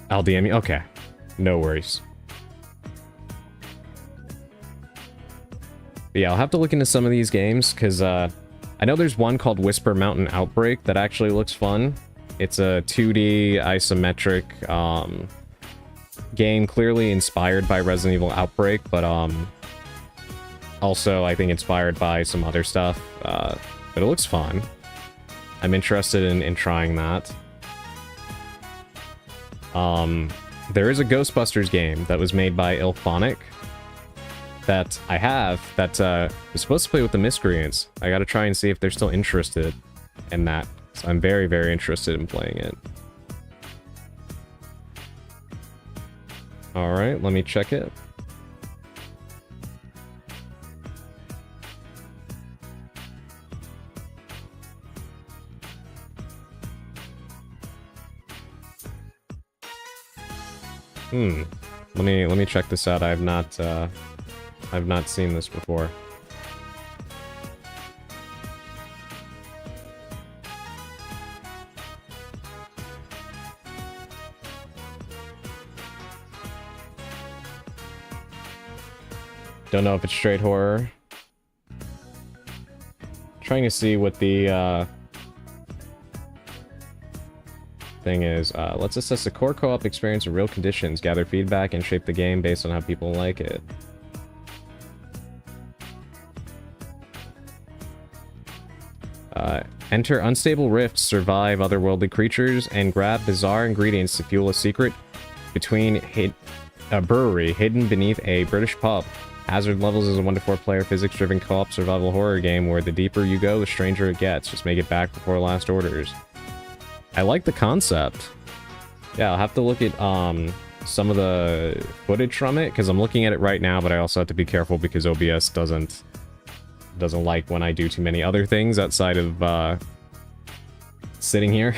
I'll DM you? Okay. No worries. But yeah, I'll have to look into some of these games, because I know there's one called Whisper Mountain Outbreak that actually looks fun. It's a 2D isometric game clearly inspired by Resident Evil Outbreak, but also I think inspired by some other stuff. But it looks fun. I'm interested in trying that. There is a Ghostbusters game that was made by Ilphonic that I have that was supposed to play with the Miscreants. I gotta try and see if they're still interested in that. So I'm very, very interested in playing it. Alright, let me check it. Let me check this out. I've not seen this before. Don't know if it's straight horror. Trying to see what the thing is. Let's assess the core co-op experience in real conditions, gather feedback, and shape the game based on how people like it. Enter unstable rifts, survive otherworldly creatures, and grab bizarre ingredients to fuel a secret between a brewery hidden beneath a British pub. Hazard Levels is a 1-to-4 player physics-driven co-op survival horror game where the deeper you go, the stranger it gets. Just make it back before last orders. I like the concept. Yeah, I'll have to look at some of the footage from it, because I'm looking at it right now, but I also have to be careful because OBS doesn't like when I do too many other things outside of sitting here.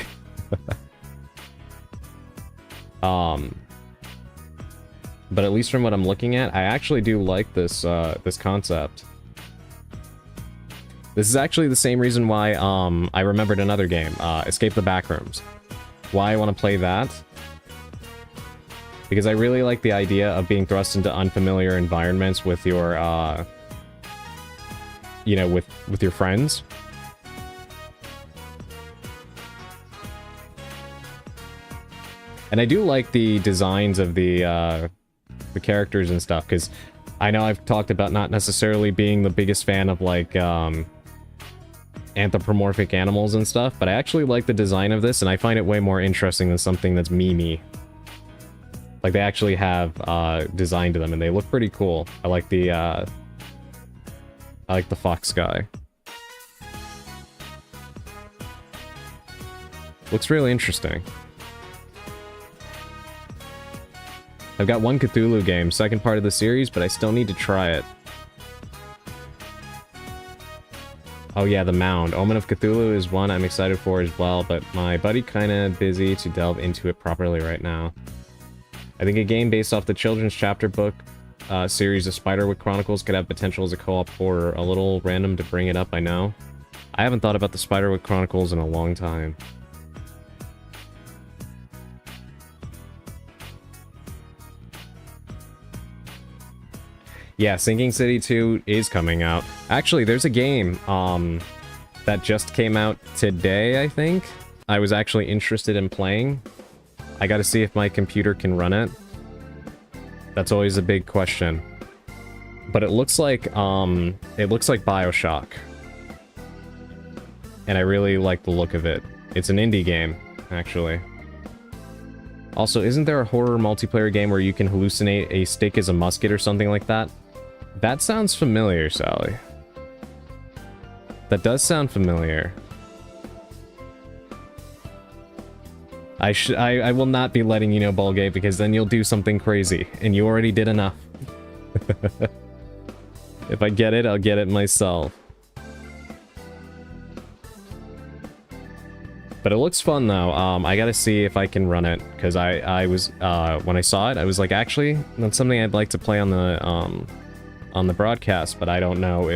But at least from what I'm looking at, I actually do like this this concept. This is actually the same reason why I remembered another game, Escape the Backrooms. Why I want to play that? Because I really like the idea of being thrust into unfamiliar environments with your, you know, with your friends. And I do like the designs of the characters and stuff, because I know I've talked about not necessarily being the biggest fan of, like, anthropomorphic animals and stuff, but I actually like the design of this, and I find it way more interesting than something that's memey. Like, they actually have design to them, and they look pretty cool. I like the fox guy. Looks really interesting. I've got one Cthulhu game, second part of the series, but I still need to try it. Oh yeah, The Mound. Omen of Cthulhu is one I'm excited for as well, but my buddy kinda busy to delve into it properly right now. I think a game based off the children's chapter book series of Spiderwick Chronicles could have potential as a co-op horror. A little random to bring it up, I know. I haven't thought about the Spiderwick Chronicles in a long time. Yeah, Sinking City 2 is coming out. Actually, there's a game that just came out today, I think. I was actually interested in playing. I gotta see if my computer can run it. That's always a big question. But it looks like BioShock. And I really like the look of it. It's an indie game, actually. Also, isn't there a horror multiplayer game where you can hallucinate a stick as a musket or something like that? That sounds familiar, Sally. That does sound familiar. I will not be letting you know, Bulgate, because then you'll do something crazy, and you already did enough. If I get it, I'll get it myself. But it looks fun, though. I gotta see if I can run it, because I was, when I saw it, I was like, actually, that's something I'd like to play on the broadcast, but I don't know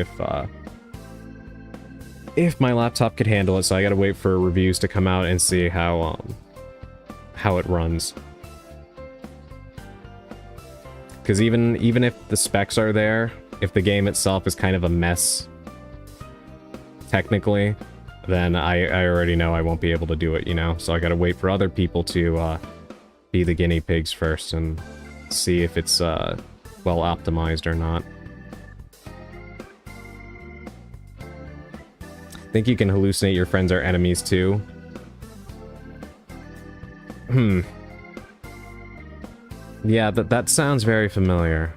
if my laptop could handle it, so I gotta wait for reviews to come out and see how it runs. Because even if the specs are there, if the game itself is kind of a mess, technically, then I already know I won't be able to do it, you know? So I gotta wait for other people to be the guinea pigs first and see if it's well optimized or not. Think you can hallucinate your friends are enemies too? Yeah, that sounds very familiar.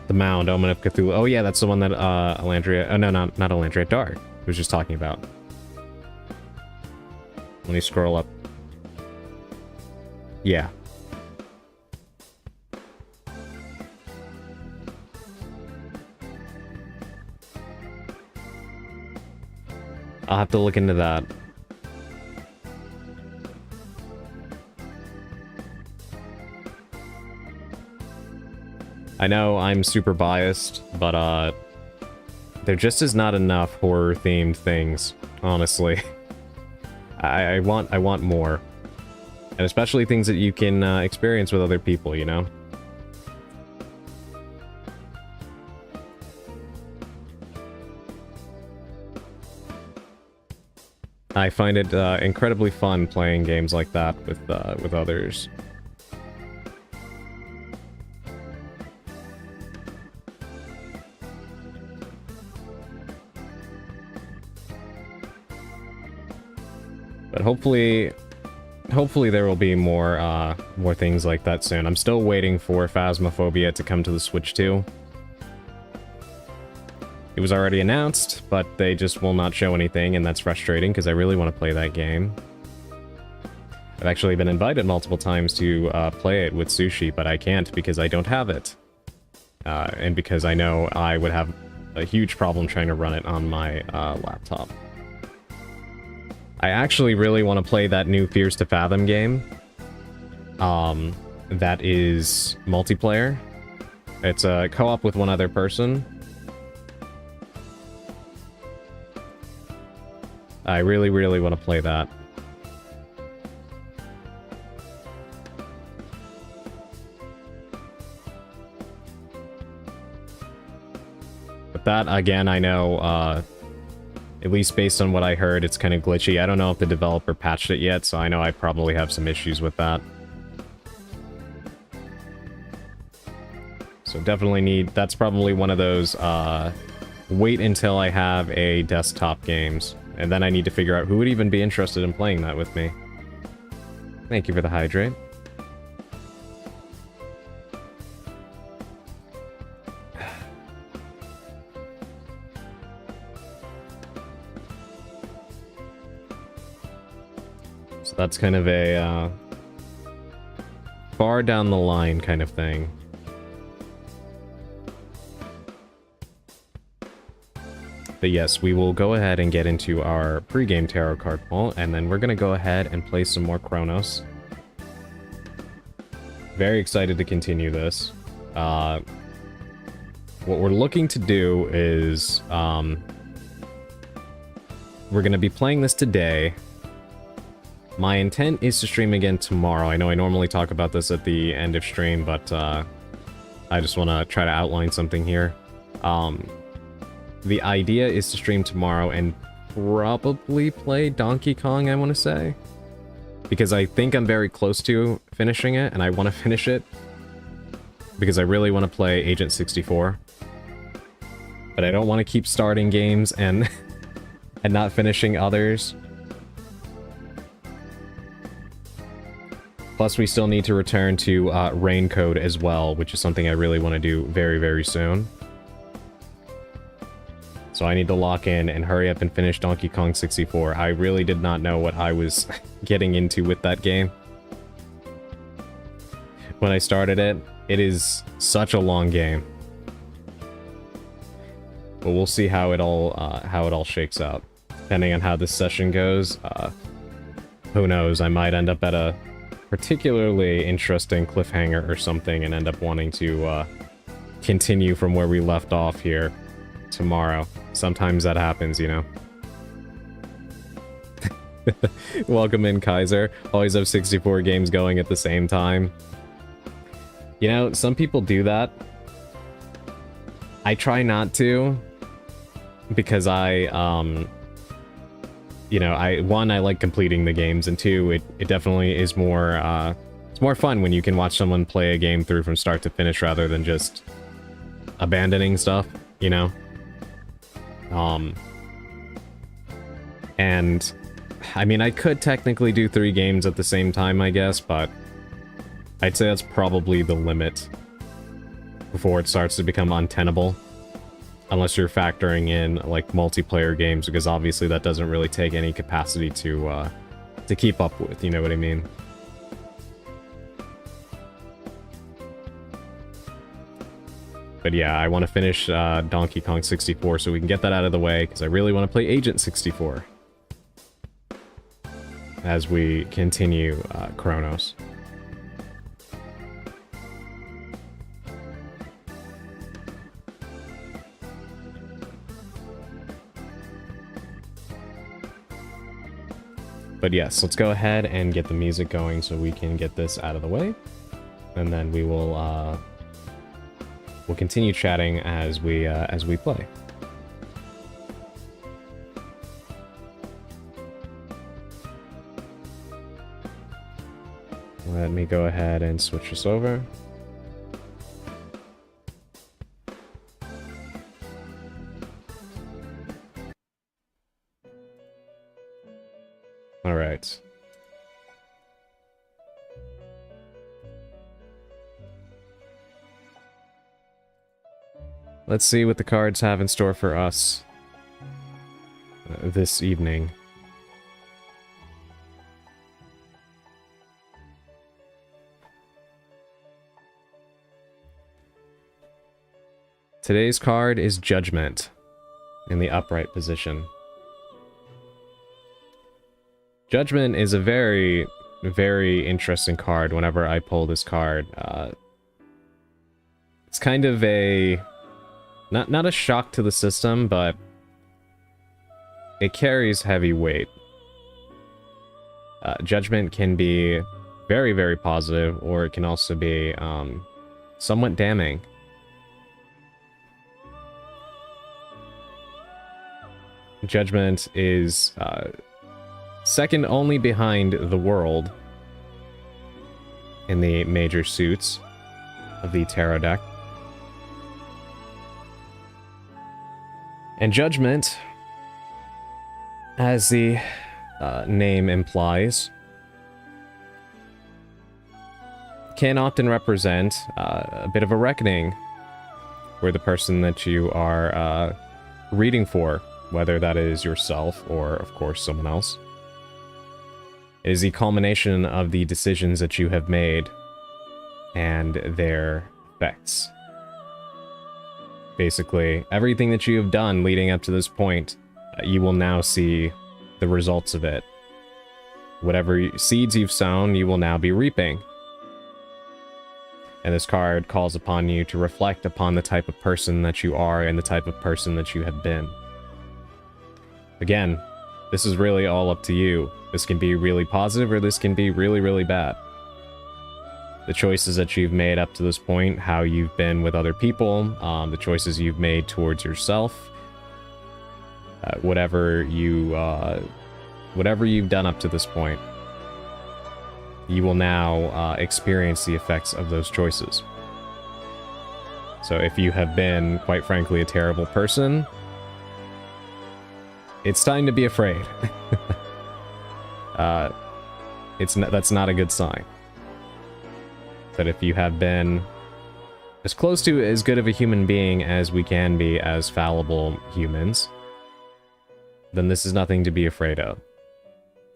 The Mound, Omen of Cthulhu. Oh yeah, that's the one that Elandria... Oh no, not Elandria, Dark was just talking about. Let me scroll up. Yeah. I'll have to look into that. I know I'm super biased, but there just is not enough horror-themed things, honestly. I want more. And especially things that you can experience with other people, you know? I find it incredibly fun playing games like that with others. But hopefully there will be more things like that soon. I'm still waiting for Phasmophobia to come to the Switch too. It was already announced, but they just will not show anything, and that's frustrating because I really want to play that game. I've actually been invited multiple times to play it with Sushi, but I can't because I don't have it. And because I know I would have a huge problem trying to run it on my laptop. I actually really want to play that new Fears to Fathom game. That is multiplayer. It's a co-op with one other person. I really, really want to play that. But that, again, I know, at least based on what I heard, it's kind of glitchy. I don't know if the developer patched it yet, so I know I probably have some issues with that. So definitely need... That's probably one of those, wait until I have a desktop games. And then I need to figure out who would even be interested in playing that with me. Thank you for the hydrate. So that's kind of a far down the line kind of thing. But yes, we will go ahead and get into our pre-game tarot card pull, and then we're going to go ahead and play some more Chronos. Very excited to continue this. What we're looking to do is, we're going to be playing this today. My intent is to stream again tomorrow. I know I normally talk about this at the end of stream, but I just want to try to outline something here. The idea is to stream tomorrow and probably play Donkey Kong, I want to say. Because I think I'm very close to finishing it, and I want to finish it. Because I really want to play Agent 64. But I don't want to keep starting games and, and not finishing others. Plus, we still need to return to Rain Code as well, which is something I really want to do very, very soon. So I need to lock in and hurry up and finish Donkey Kong 64. I really did not know what I was getting into with that game. When I started it, it is such a long game. But we'll see how it all shakes out. Depending on how this session goes, who knows, I might end up at a particularly interesting cliffhanger or something and end up wanting to continue from where we left off here tomorrow. Sometimes that happens, you know. Welcome in, Kaiser. Always have 64 games going at the same time. You know, some people do that. I try not to, because I you know, I like completing the games, and two, it definitely is more, it's more fun when you can watch someone play a game through from start to finish rather than just abandoning stuff, you know? And, I mean, I could technically do 3 games at the same time, I guess, but I'd say that's probably the limit before it starts to become untenable. Unless you're factoring in, like, multiplayer games, because obviously that doesn't really take any capacity to keep up with, you know what I mean? But yeah, I want to finish Donkey Kong 64 so we can get that out of the way, because I really want to play Agent 64 as we continue Chronos. But yes, let's go ahead and get the music going so we can get this out of the way. And then we will we'll continue chatting as we play. Let me go ahead and switch this over. Alright. Let's see what the cards have in store for us this evening. Today's card is Judgment in the upright position. Judgment is a very, very interesting card whenever I pull this card. It's kind of a... Not a shock to the system, but it carries heavy weight. Judgment can be very, very positive, or it can also be somewhat damning. Judgment is second only behind the World in the major suits of the tarot deck. And Judgment, as the name implies, can often represent a bit of a reckoning for the person that you are reading for, whether that is yourself or, of course, someone else. It is the culmination of the decisions that you have made and their effects. Basically, everything that you have done leading up to this point, you will now see the results of it. Whatever seeds you've sown, you will now be reaping. And this card calls upon you to reflect upon the type of person that you are and the type of person that you have been. Again, this is really all up to you. This can be really positive or this can be really, really bad. The choices that you've made up to this point, how you've been with other people, the choices you've made towards yourself, whatever you've done up to this point, you will now experience the effects of those choices. So if you have been, quite frankly, a terrible person, it's time to be afraid. That's not a good sign. But if you have been as close to as good of a human being as we can be as fallible humans, then this is nothing to be afraid of.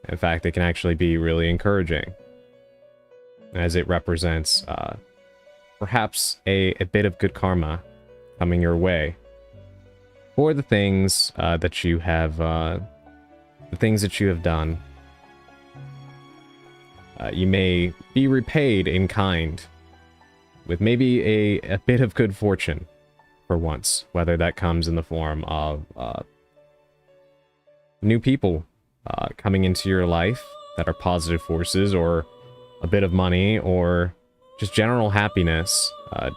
In fact, it can actually be really encouraging, as it represents perhaps a bit of good karma coming your way for the things that you have done. You may be repaid in kind with maybe a bit of good fortune for once, whether that comes in the form of new people coming into your life that are positive forces, or a bit of money, or just general happiness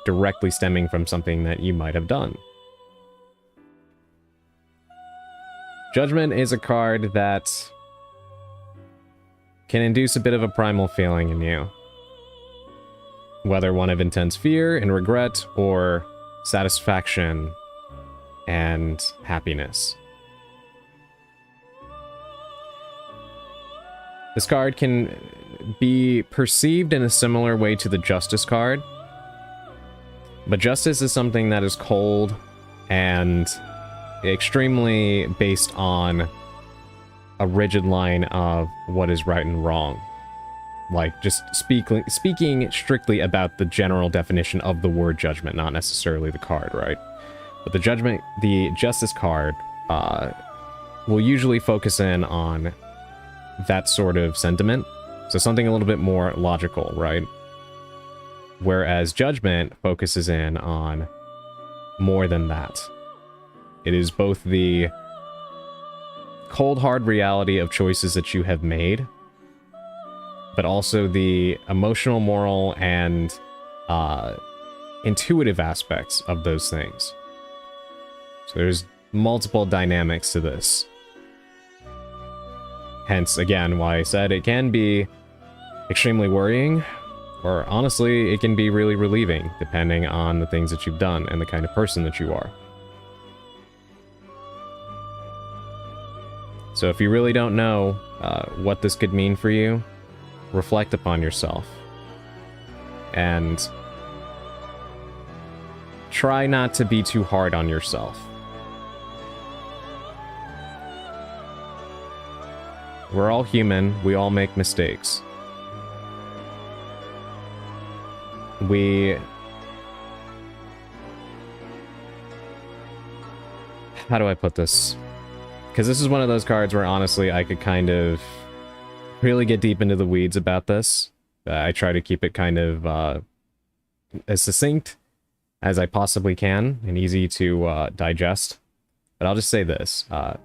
directly stemming from something that you might have done. Judgment is a card that can induce a bit of a primal feeling in you. Whether one of intense fear and regret, or satisfaction and happiness. This card can be perceived in a similar way to the Justice card. But Justice is something that is cold and extremely based on a rigid line of what is right and wrong. Like, just speaking strictly about the general definition of the word judgment, not necessarily the card, right? But the Justice card will usually focus in on that sort of sentiment. So something a little bit more logical, right? Whereas Judgment focuses in on more than that. It is both the cold, hard reality of choices that you have made, but also the emotional, moral, and intuitive aspects of those things. So there's multiple dynamics to this. Hence, again, why I said it can be extremely worrying, or honestly, it can be really relieving, depending on the things that you've done and the kind of person that you are. So if you really don't know what this could mean for you, reflect upon yourself. And try not to be too hard on yourself. We're all human. We all make mistakes. How do I put this? Because this is one of those cards where honestly I could kind of really get deep into the weeds about this. I try to keep it kind of as succinct as I possibly can and easy to digest. But I'll just say this. Our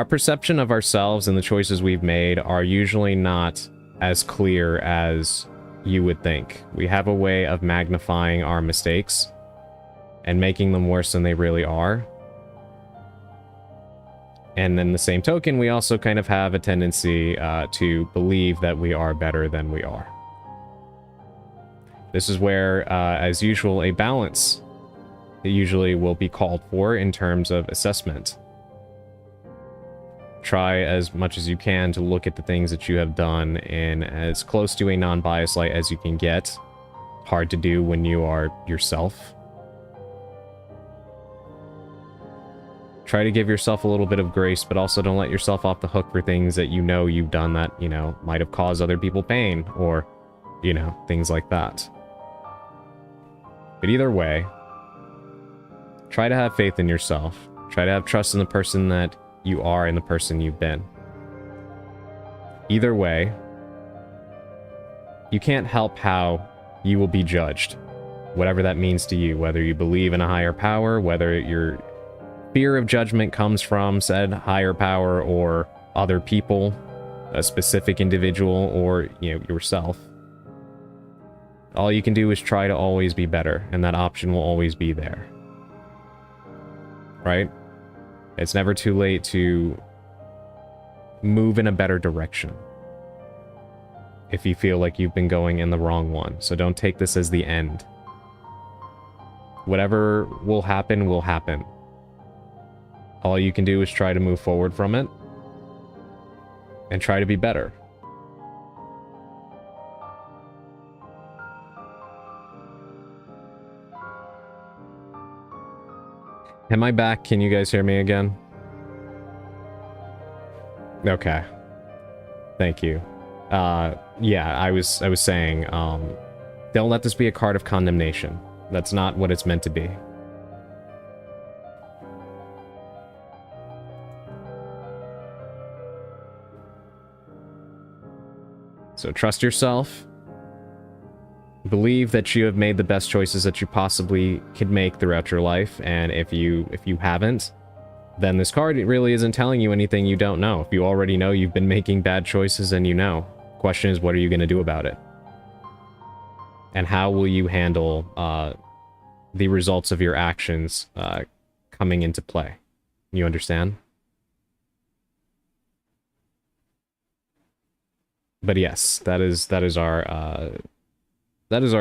perception of ourselves and the choices we've made are usually not as clear as you would think. We have a way of magnifying our mistakes and making them worse than they really are. And then the same token, we also kind of have a tendency to believe that we are better than we are. This is where, as usual, a balance usually will be called for in terms of assessment. Try as much as you can to look at the things that you have done in as close to a non-biased light as you can get. Hard to do when you are yourself. Try to give yourself a little bit of grace, but also don't let yourself off the hook for things that you know you've done that, you know, might have caused other people pain, or, you know, things like that. But either way, try to have faith in yourself. Try to have trust in the person that you are and the person you've been. Either way, you can't help how you will be judged, whatever that means to you, whether you believe in a higher power, whether your fear of judgment comes from said higher power or other people, a specific individual, or, you know, yourself. All you can do is try to always be better, and that option will always be there. Right? It's never too late to move in a better direction if you feel like you've been going in the wrong one. So don't take this as the end. Whatever will happen, will happen. All you can do is try to move forward from it and try to be better. Am I back? Can you guys hear me again? Okay. Thank you. Yeah, I was saying, don't let this be a card of condemnation. That's not what it's meant to be. So trust yourself. Believe that you have made the best choices that you possibly could make throughout your life, and if you haven't, then this card really isn't telling you anything you don't know. If you already know you've been making bad choices, and you know. Question is, what are you going to do about it? And how will you handle the results of your actions coming into play? You understand? But yes, that is our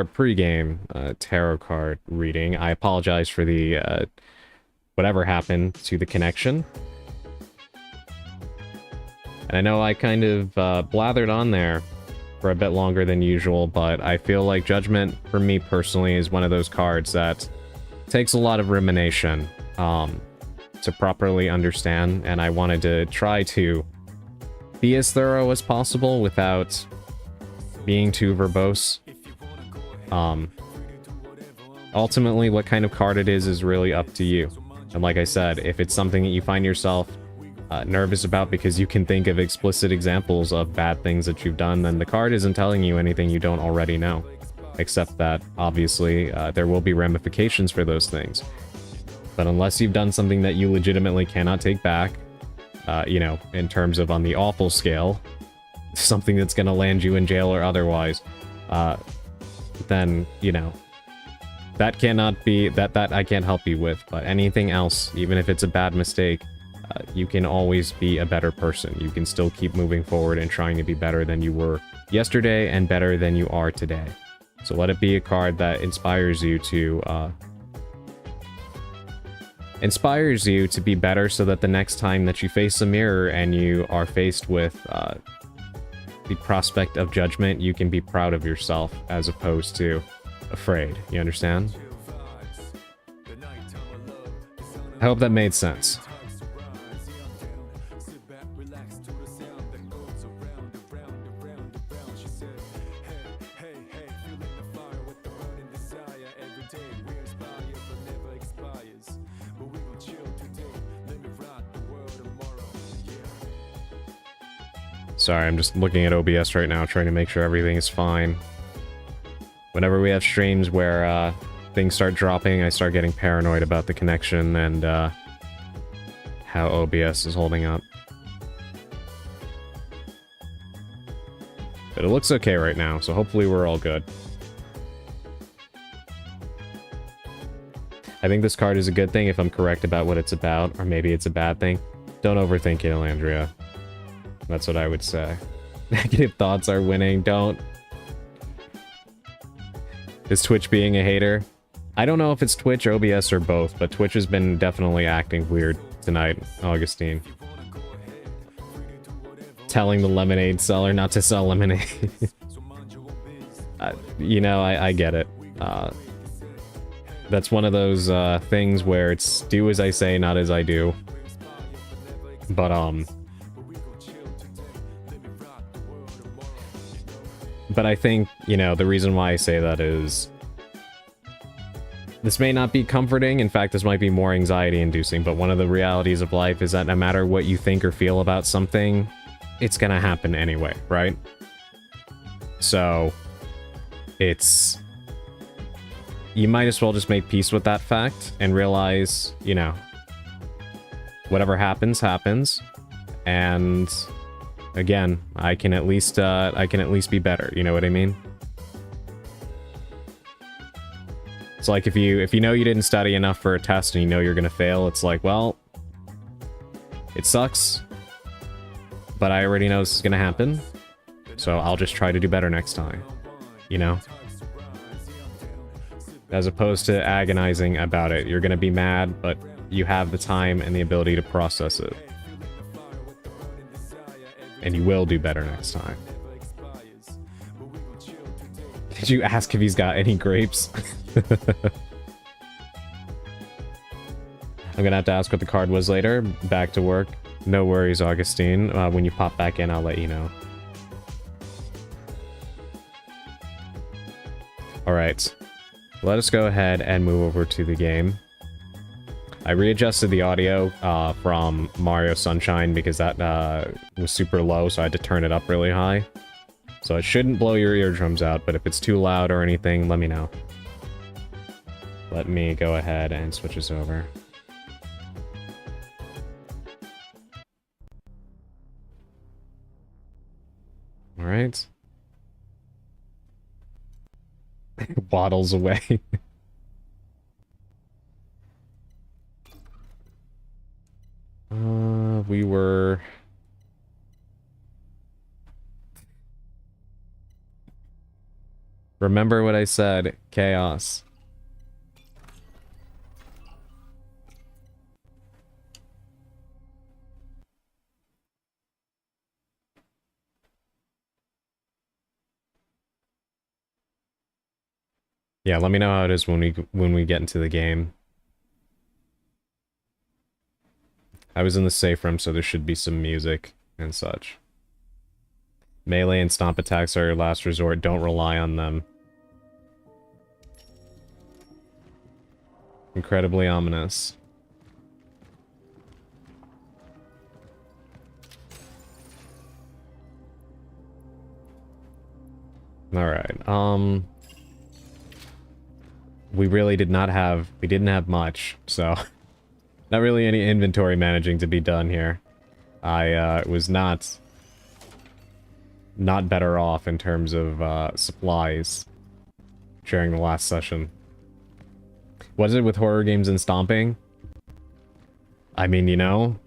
pre-game tarot card reading. I apologize for the whatever happened to the connection. And I know I kind of blathered on there for a bit longer than usual, but I feel like Judgment, for me personally, is one of those cards that takes a lot of rumination to properly understand, and I wanted to try to be as thorough as possible without being too verbose. Ultimately, what kind of card it is really up to you. And like I said, if it's something that you find yourself nervous about because you can think of explicit examples of bad things that you've done, then the card isn't telling you anything you don't already know. Except that, obviously, there will be ramifications for those things. But unless you've done something that you legitimately cannot take back, you know, in terms of on the awful scale, something that's going to land you in jail or otherwise, then, you know, that cannot be, that I can't help you with. But anything else, even if it's a bad mistake, you can always be a better person. You can still keep moving forward and trying to be better than you were yesterday and better than you are today. So let it be a card that inspires you to inspires you to be better so that the next time that you face a mirror and you are faced with the prospect of judgment, you can be proud of yourself as opposed to afraid. You understand? I hope that made sense. Sorry, I'm just looking at OBS right now, trying to make sure everything is fine. Whenever we have streams where things start dropping, I start getting paranoid about the connection and how OBS is holding up. But it looks okay right now, so hopefully we're all good. I think this card is a good thing if I'm correct about what it's about, or maybe it's a bad thing. Don't overthink it, Elandria. That's what I would say. Negative thoughts are winning. Don't. Is Twitch being a hater? I don't know if it's Twitch, OBS, or both, but Twitch has been definitely acting weird tonight, Augustine. Telling the lemonade seller not to sell lemonade. You know, I get it. That's one of those things where it's do as I say, not as I do. But, But I think, you know, the reason why I say that is this may not be comforting. In fact, this might be more anxiety-inducing, but one of the realities of life is that no matter what you think or feel about something, it's gonna happen anyway, right? So, it's... You might as well just make peace with that fact and realize, you know, whatever happens, happens. And... Again, I can at least be better, you know what I mean? It's like if you know you didn't study enough for a test and you know you're gonna fail, it's like, well, it sucks, but I already know this is gonna happen, so I'll just try to do better next time, you know? As opposed to agonizing about it. You're gonna be mad, but you have the time and the ability to process it. And you will do better next time. Did you ask if he's got any grapes? I'm gonna have to ask what the card was later. Back to work. No worries, Augustine. When you pop back in, I'll let you know. Alright. Let us go ahead and move over to the game. I readjusted the audio from Mario Sunshine because that was super low, so I had to turn it up really high. So it shouldn't blow your eardrums out, but if it's too loud or anything, let me know. Let me go ahead and switch this over. Alright. Waddles away. We were... Remember what I said, chaos. Yeah, let me know how it is when we get into the game. I was in the safe room, so there should be some music and such. Melee and stomp attacks are your last resort. Don't rely on them. Incredibly ominous. Alright, we really didn't have much, so... Not really any inventory managing to be done here. I was not better off in terms of supplies during the last session. Was it with horror games and stomping? I mean, you know,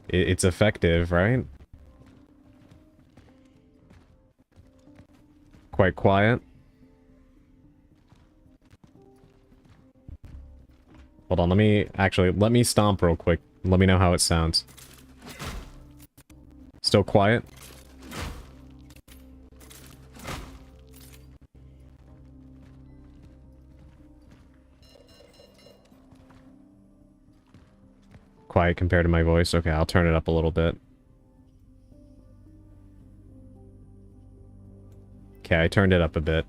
it's effective, right? Quite quiet. Hold on, let me stomp real quick. Let me know how it sounds. Still quiet? Quiet compared to my voice. Okay, I'll turn it up a little bit. Okay, I turned it up a bit.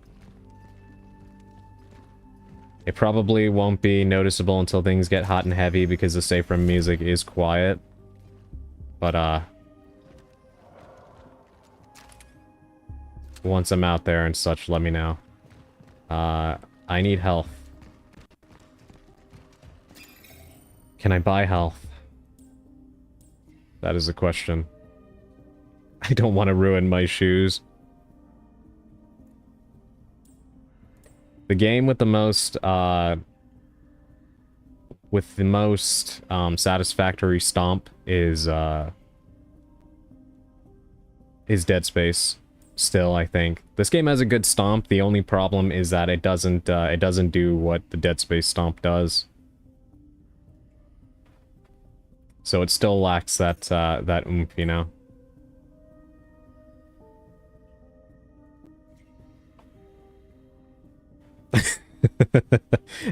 It probably won't be noticeable until things get hot and heavy because the safe room music is quiet. But, once I'm out there and such, let me know. I need health. Can I buy health? That is the question. I don't want to ruin my shoes. The game with the most, satisfactory stomp is Dead Space. Still, I think. This game has a good stomp. The only problem is that it doesn't do what the Dead Space stomp does. So it still lacks that oomph, you know?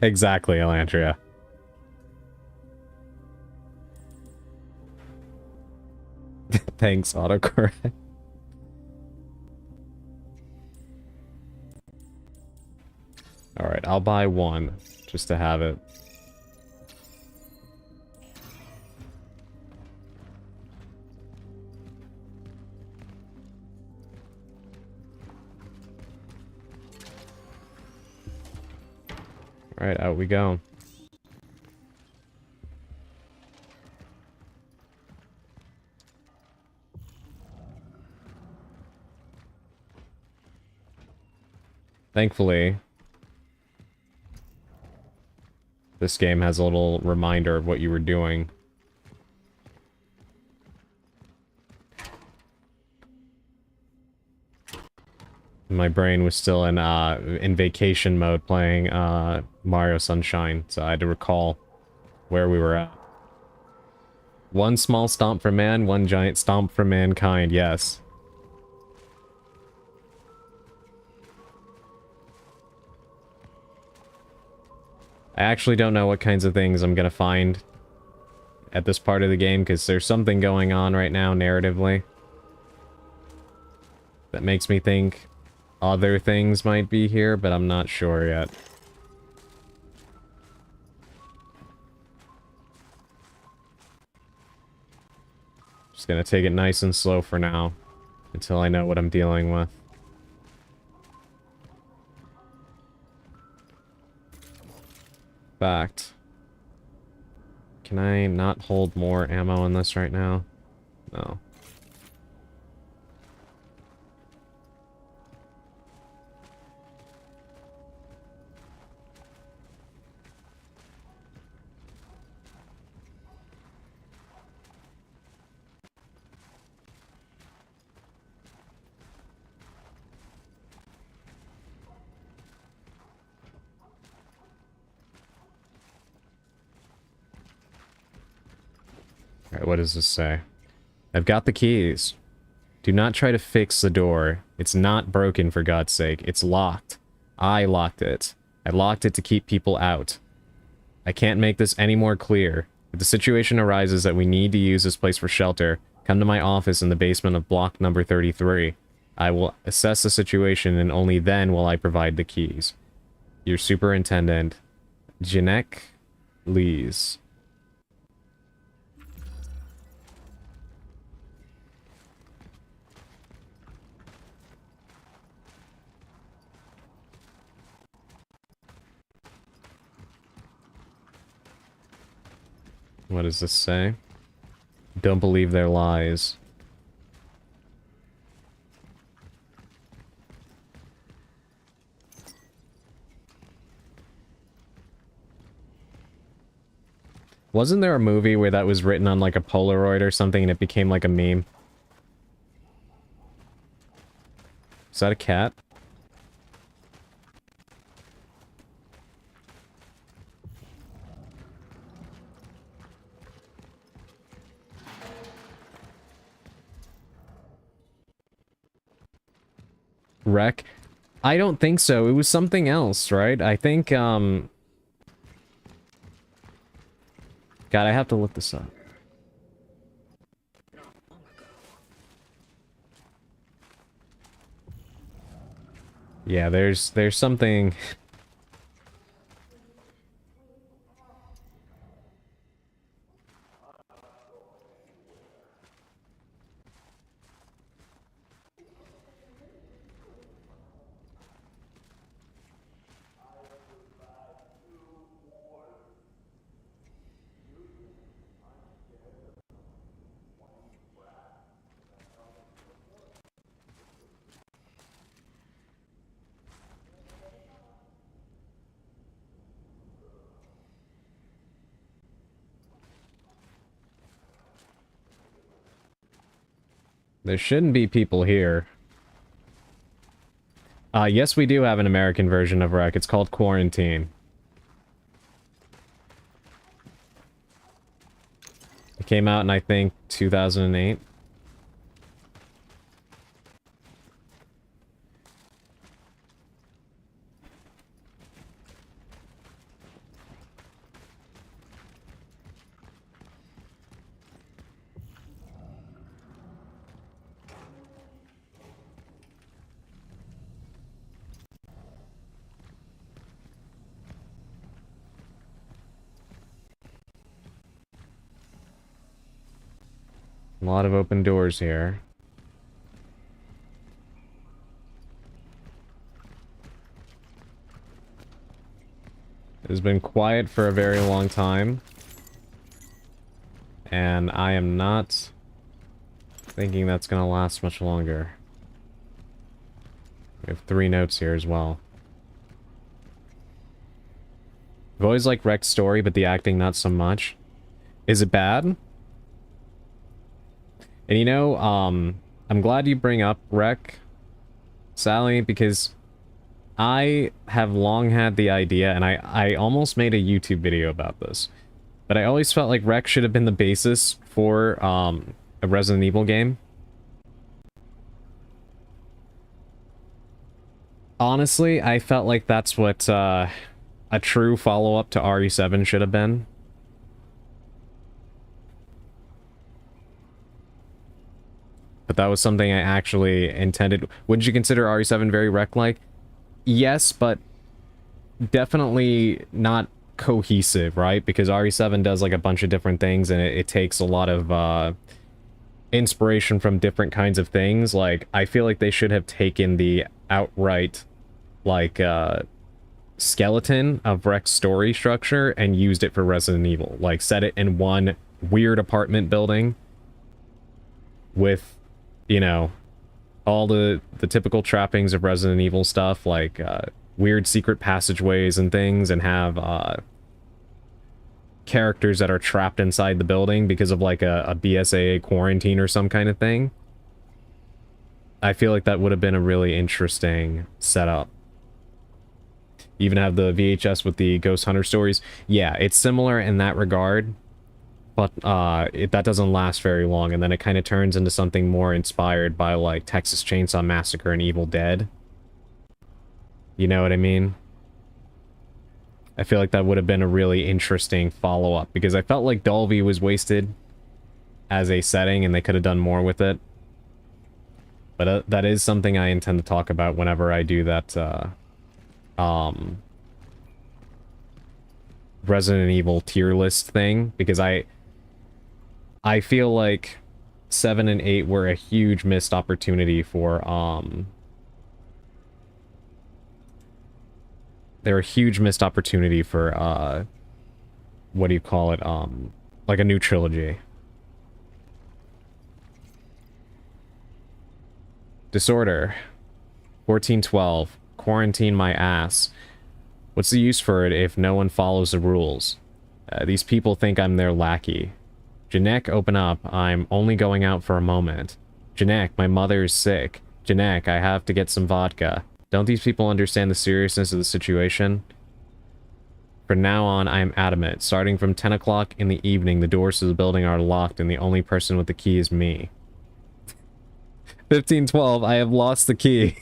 Exactly, Elantria. Thanks, autocorrect. Alright, I'll buy one, just to have it. Alright, out we go. Thankfully, this game has a little reminder of what you were doing. My brain was still in vacation mode playing Mario Sunshine, so I had to recall where we were at. One small stomp for man, one giant stomp for mankind, yes. I actually don't know what kinds of things I'm gonna find at this part of the game, because there's something going on right now, narratively, that makes me think other things might be here, but I'm not sure yet. Just gonna take it nice and slow for now, until I know what I'm dealing with. Fact. Can I not hold more ammo in this right now? No. Alright, what does this say? I've got the keys. Do not try to fix the door. It's not broken, for God's sake. It's locked. I locked it. I locked it to keep people out. I can't make this any more clear. If the situation arises that we need to use this place for shelter, come to my office in the basement of block number 33. I will assess the situation, and only then will I provide the keys. Your superintendent, Janek Lees. What does this say? Don't believe their lies. Wasn't there a movie where that was written on like a Polaroid or something and it became like a meme? Is that a cat? wreck? I don't think so. It was something else, right? I think, God, I have to look this up. Yeah, there's something... There shouldn't be people here. Yes, we do have an American version of Wreck. It's called Quarantine. It came out in, I think, 2008. A lot of open doors here. It has been quiet for a very long time. And I am not thinking that's gonna last much longer. We have 3 notes here as well. I've always liked Wreck's story, but the acting not so much. Is it bad? And you know, I'm glad you bring up Wreck, Sally, because I have long had the idea, and I almost made a YouTube video about this, but I always felt like Wreck should have been the basis for a Resident Evil game. Honestly, I felt like that's what a true follow-up to RE7 should have been. But that was something I actually intended. Wouldn't you consider RE7 very Wreck-like? Yes, but definitely not cohesive, right? Because RE7 does like a bunch of different things, and it takes a lot of inspiration from different kinds of things. Like, I feel like they should have taken the outright, like, skeleton of Wreck's story structure and used it for Resident Evil. Like, set it in one weird apartment building with, you know, all the typical trappings of Resident Evil stuff, like weird secret passageways and things, and have characters that are trapped inside the building because of like a BSAA quarantine or some kind of thing. I feel like that would have been a really interesting setup. Even have the VHS with the Ghost Hunter stories. Yeah, it's similar in that regard, but that doesn't last very long, and then it kind of turns into something more inspired by, like, Texas Chainsaw Massacre and Evil Dead. You know what I mean? I feel like that would have been a really interesting follow-up, because I felt like Dalby was wasted as a setting, and they could have done more with it. But that is something I intend to talk about whenever I do that, Resident Evil tier list thing, because I feel like 7 and 8 were a huge missed opportunity for, they're a huge missed opportunity for, what do you call it, like a new trilogy. Disorder. 1412. Quarantine my ass. What's the use for it if no one follows the rules? These people think I'm their lackey. Janek, open up. I'm only going out for a moment. Janek, my mother is sick. Janek, I have to get some vodka. Don't these people understand the seriousness of the situation? From now on, I am adamant. Starting from 10 o'clock in the evening, the doors to the building are locked, and the only person with the key is me. 1512, I have lost the key.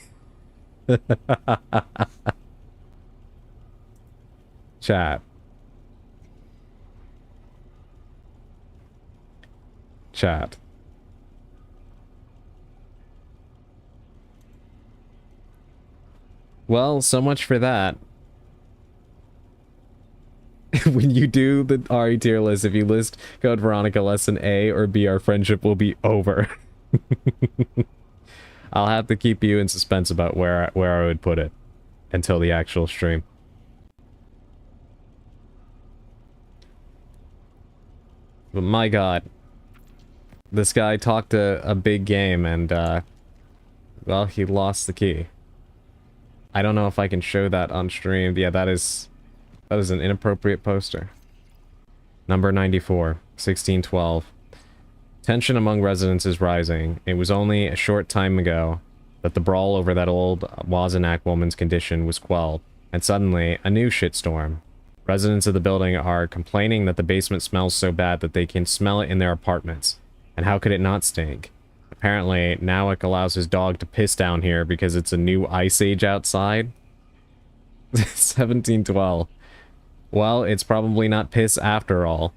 Chat. Chat. Well, so much for that. When you do the RE tier list, if you list Code Veronica less than A or B, our friendship will be over. I'll have to keep you in suspense about where I would put it until the actual stream. But my god. This guy talked a big game and, well, he lost the key. I don't know if I can show that on stream. Yeah, that is an inappropriate poster. Number 94, 1612. Tension among residents is rising. It was only a short time ago that the brawl over that old Wazenak woman's condition was quelled, and suddenly, a new shitstorm. Residents of the building are complaining that the basement smells so bad that they can smell it in their apartments. And how could it not stink? Apparently, Nowak allows his dog to piss down here because it's a new ice age outside. 1712. Well, it's probably not piss after all.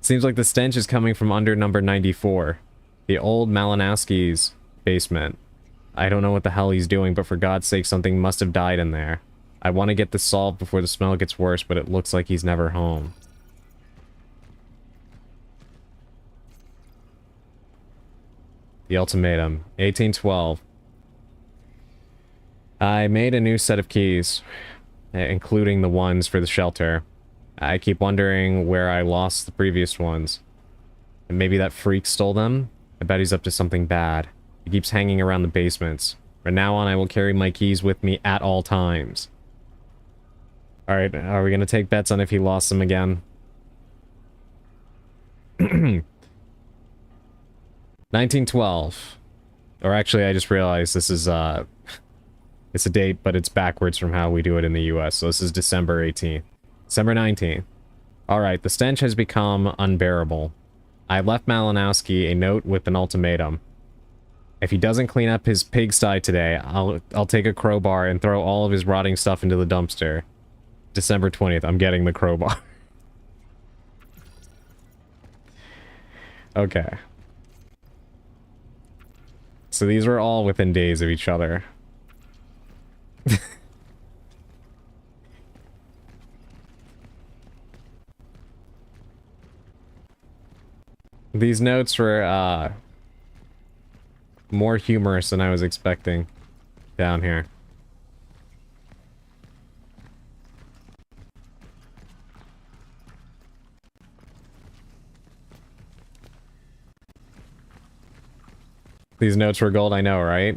Seems like the stench is coming from under number 94. The old Malinowski's basement. I don't know what the hell he's doing, but for God's sake, something must have died in there. I want to get this solved before the smell gets worse, but it looks like he's never home. The ultimatum. 1812. I made a new set of keys, including the ones for the shelter. I keep wondering where I lost the previous ones. And maybe that freak stole them? I bet he's up to something bad. He keeps hanging around the basements. From now on, I will carry my keys with me at all times. Alright, are we gonna take bets on if he lost them again? 1912. Or actually, I just realized this is, it's a date, but it's backwards from how we do it in the US. So this is December 18th. December 19th. Alright, the stench has become unbearable. I left Malinowski a note with an ultimatum. If he doesn't clean up his pigsty today, I'll take a crowbar and throw all of his rotting stuff into the dumpster. December 20th, I'm getting the crowbar. Okay. So these were all within days of each other. These notes were, more humorous than I was expecting down here. These notes were gold, I know, right?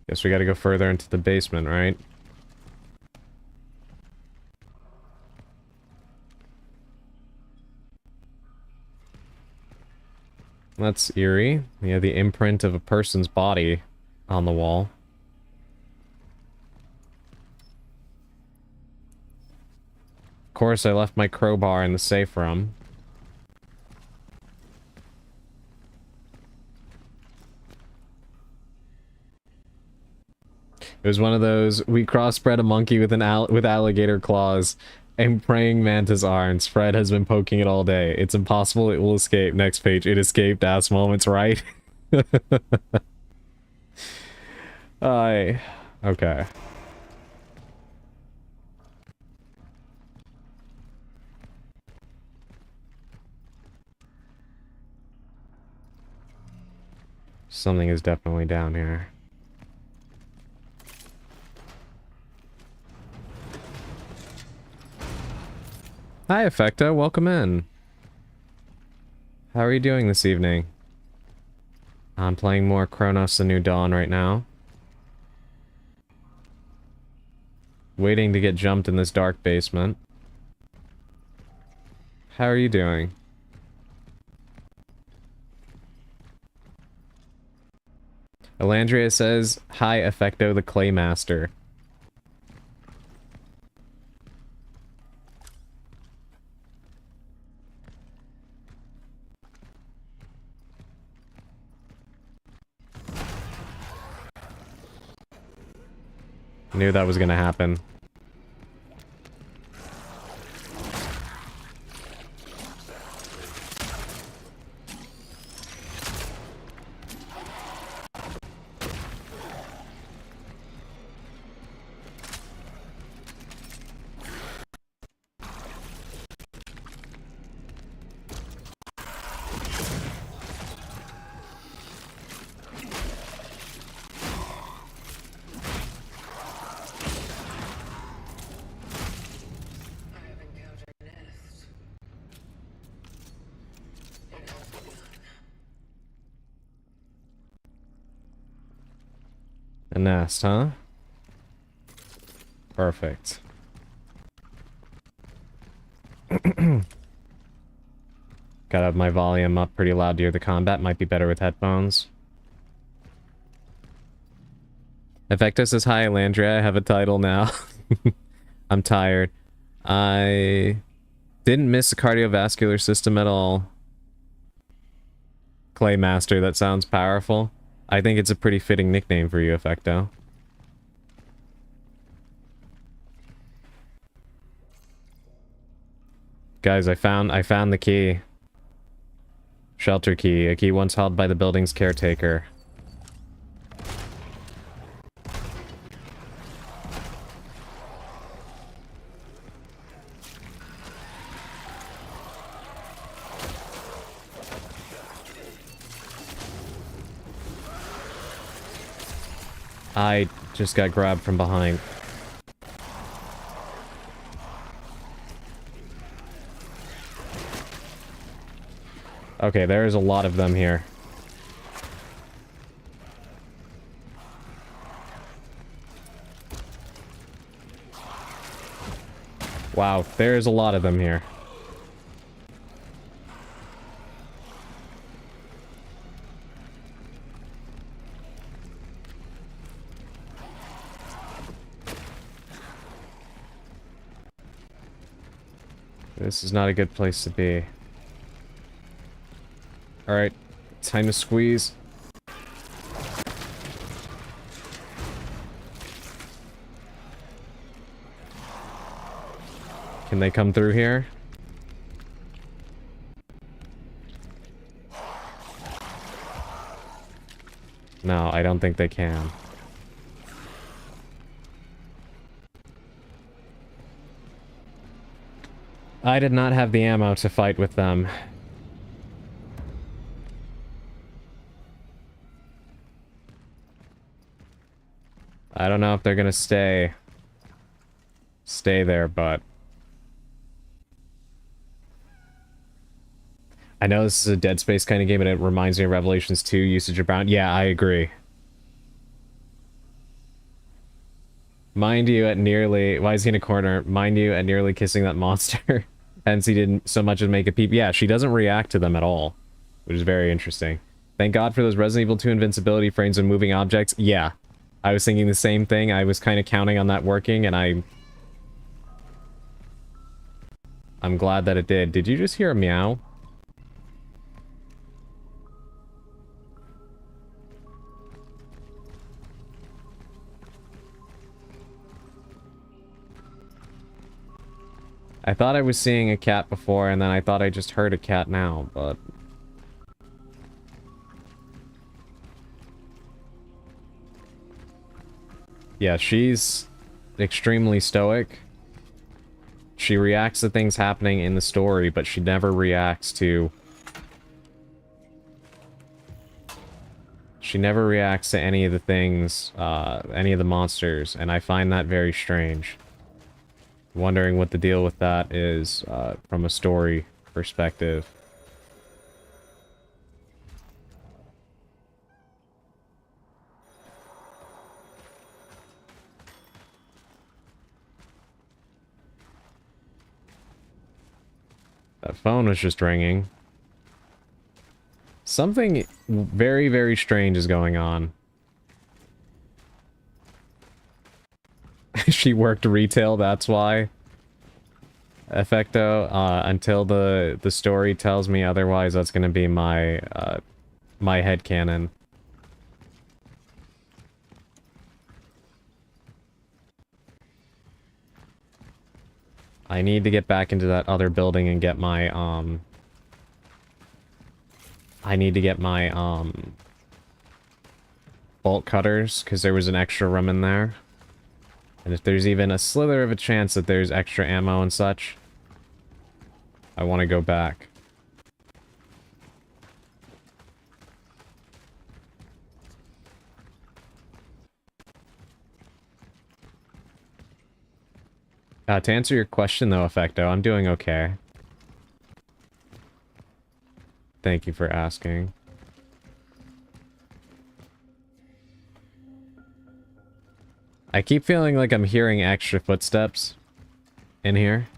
Guess we gotta go further into the basement, right? That's eerie. We have the imprint of a person's body on the wall. Of course, I left my crowbar in the safe room. It was one of those, we crossbred a monkey with with alligator claws and praying mantis arms. Fred has been poking it all day. It's impossible it will escape. Next page, it escaped ass moments, right? Okay. Something is definitely down here. Hi, Effecto. Welcome in. How are you doing this evening? I'm playing more Chronos: The New Dawn right now. Waiting to get jumped in this dark basement. How are you doing? Elandria says, hi, Effecto the Claymaster. Knew that was gonna happen. A nest, huh? Perfect. Gotta have my volume up pretty loud to hear the combat. Might be better with headphones. Effecto says, hi, Landria. I have a title now. I'm tired. I didn't miss the cardiovascular system at all. Claymaster, that sounds powerful. I think it's a pretty fitting nickname for you, Effecto. Guys, I found the key. Shelter key, a key once held by the building's caretaker. I just got grabbed from behind. Okay, there's a lot of them here. Wow, there's a lot of them here. This is not a good place to be. Alright, time to squeeze. Can they come through here? No, I don't think they can. I did not have the ammo to fight with them. I don't know if they're gonna stay there, but I know this is a Dead Space kind of game, and it reminds me of Revelations 2 usage of Brown. Yeah, I agree. Mind you, at nearly... Why is he in a corner? Mind you, at nearly kissing that monster. Hence he didn't so much as make a peep. Yeah, she doesn't react to them at all, which is very interesting. Thank God for those Resident Evil 2 invincibility frames and moving objects. Yeah, I was thinking the same thing. I was kind of counting on that working, and I'm glad that it did. Did you just hear a meow? I thought I was seeing a cat before, and then I thought I just heard a cat now, but... Yeah, she's extremely stoic. She reacts to things happening in the story, but she never reacts to... She never reacts to any of the things, any of the monsters, and I find that very strange. Wondering what the deal with that is from a story perspective. That phone was just ringing. Something very, very strange is going on. She worked retail, that's why. Effecto, until the story tells me otherwise, that's gonna be my, my headcanon. I need to get back into that other building and get my, I need to get my, bolt cutters, because there was an extra room in there. And if there's even a slither of a chance that there's extra ammo and such, I want to go back. To answer your question though, Effecto, I'm doing okay. Thank you for asking. I keep feeling like I'm hearing extra footsteps in here.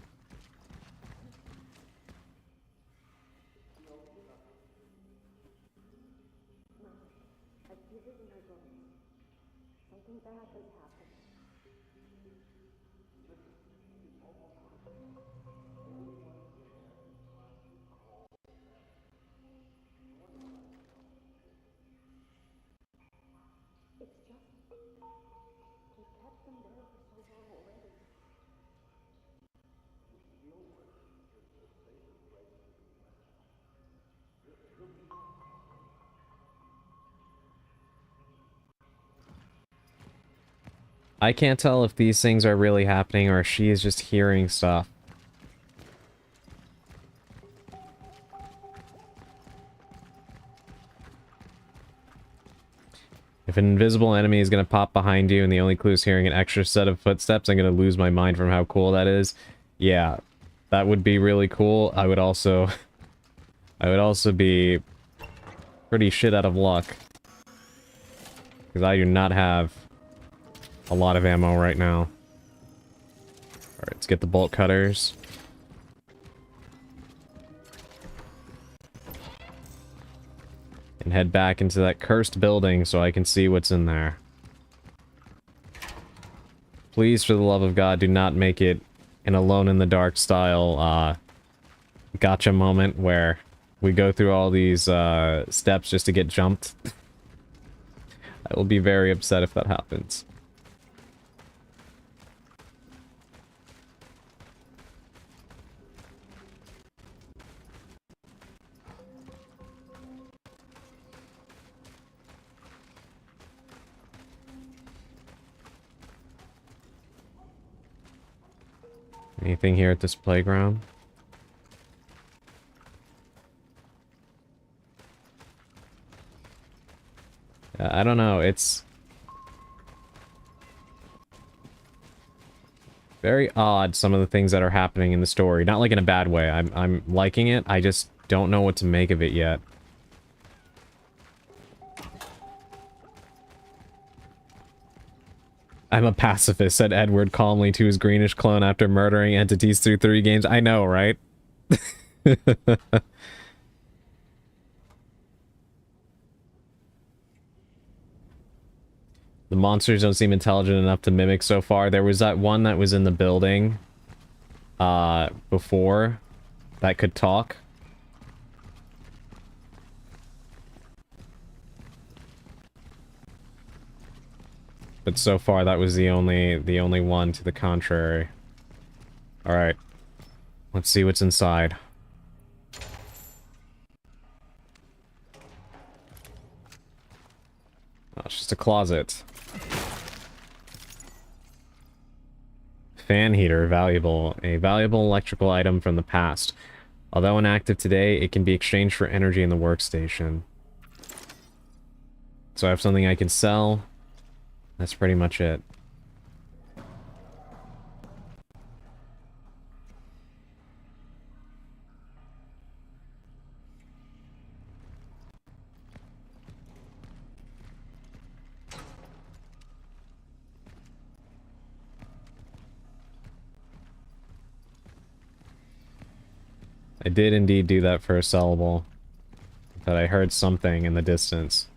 I can't tell if these things are really happening or if she is just hearing stuff. If an invisible enemy is going to pop behind you and the only clue is hearing an extra set of footsteps, I'm going to lose my mind from how cool that is. Yeah, that would be really cool. I would also be pretty shit out of luck. Because I do not have a lot of ammo right now. Alright, let's get the bolt cutters. And head back into that cursed building so I can see what's in there. Please, for the love of God, do not make it an Alone in the Dark style, gotcha moment where we go through all these, steps just to get jumped. I will be very upset if that happens. Anything here at this playground? I don't know, it's very odd, some of the things that are happening in the story. Not like in a bad way. I'm liking it, I just don't know what to make of it yet. I'm a pacifist, said Edward calmly to his greenish clone after murdering entities through 3 games. I know, right? The monsters don't seem intelligent enough to mimic so far. There was that one that was in the building before that could talk. But so far that was the only one to the contrary. Alright. Let's see what's inside. Oh, it's just a closet. Fan heater, valuable. A valuable electrical item from the past. Although inactive today, it can be exchanged for energy in the workstation. So I have something I can sell. That's pretty much it. I did indeed do that for a sellable. But I heard something in the distance.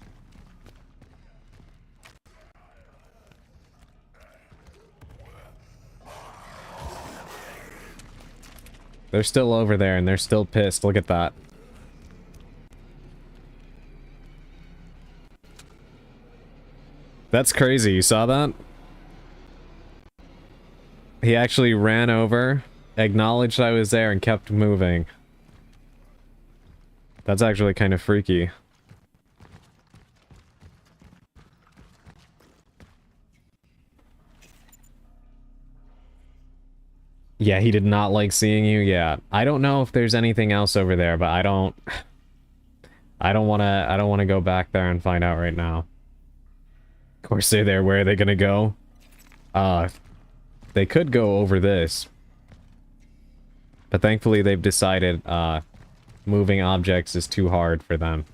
They're still over there and they're still pissed. Look at that. That's crazy. You saw that? He actually ran over acknowledged I was there and kept moving. That's actually kind of freaky. Yeah, he did not like seeing you. Yeah. I don't know if there's anything else over there, but I don't want to go back there and find out right now. Of course they're there. Where are they gonna go? They could go over this. But thankfully they've decided, moving objects is too hard for them.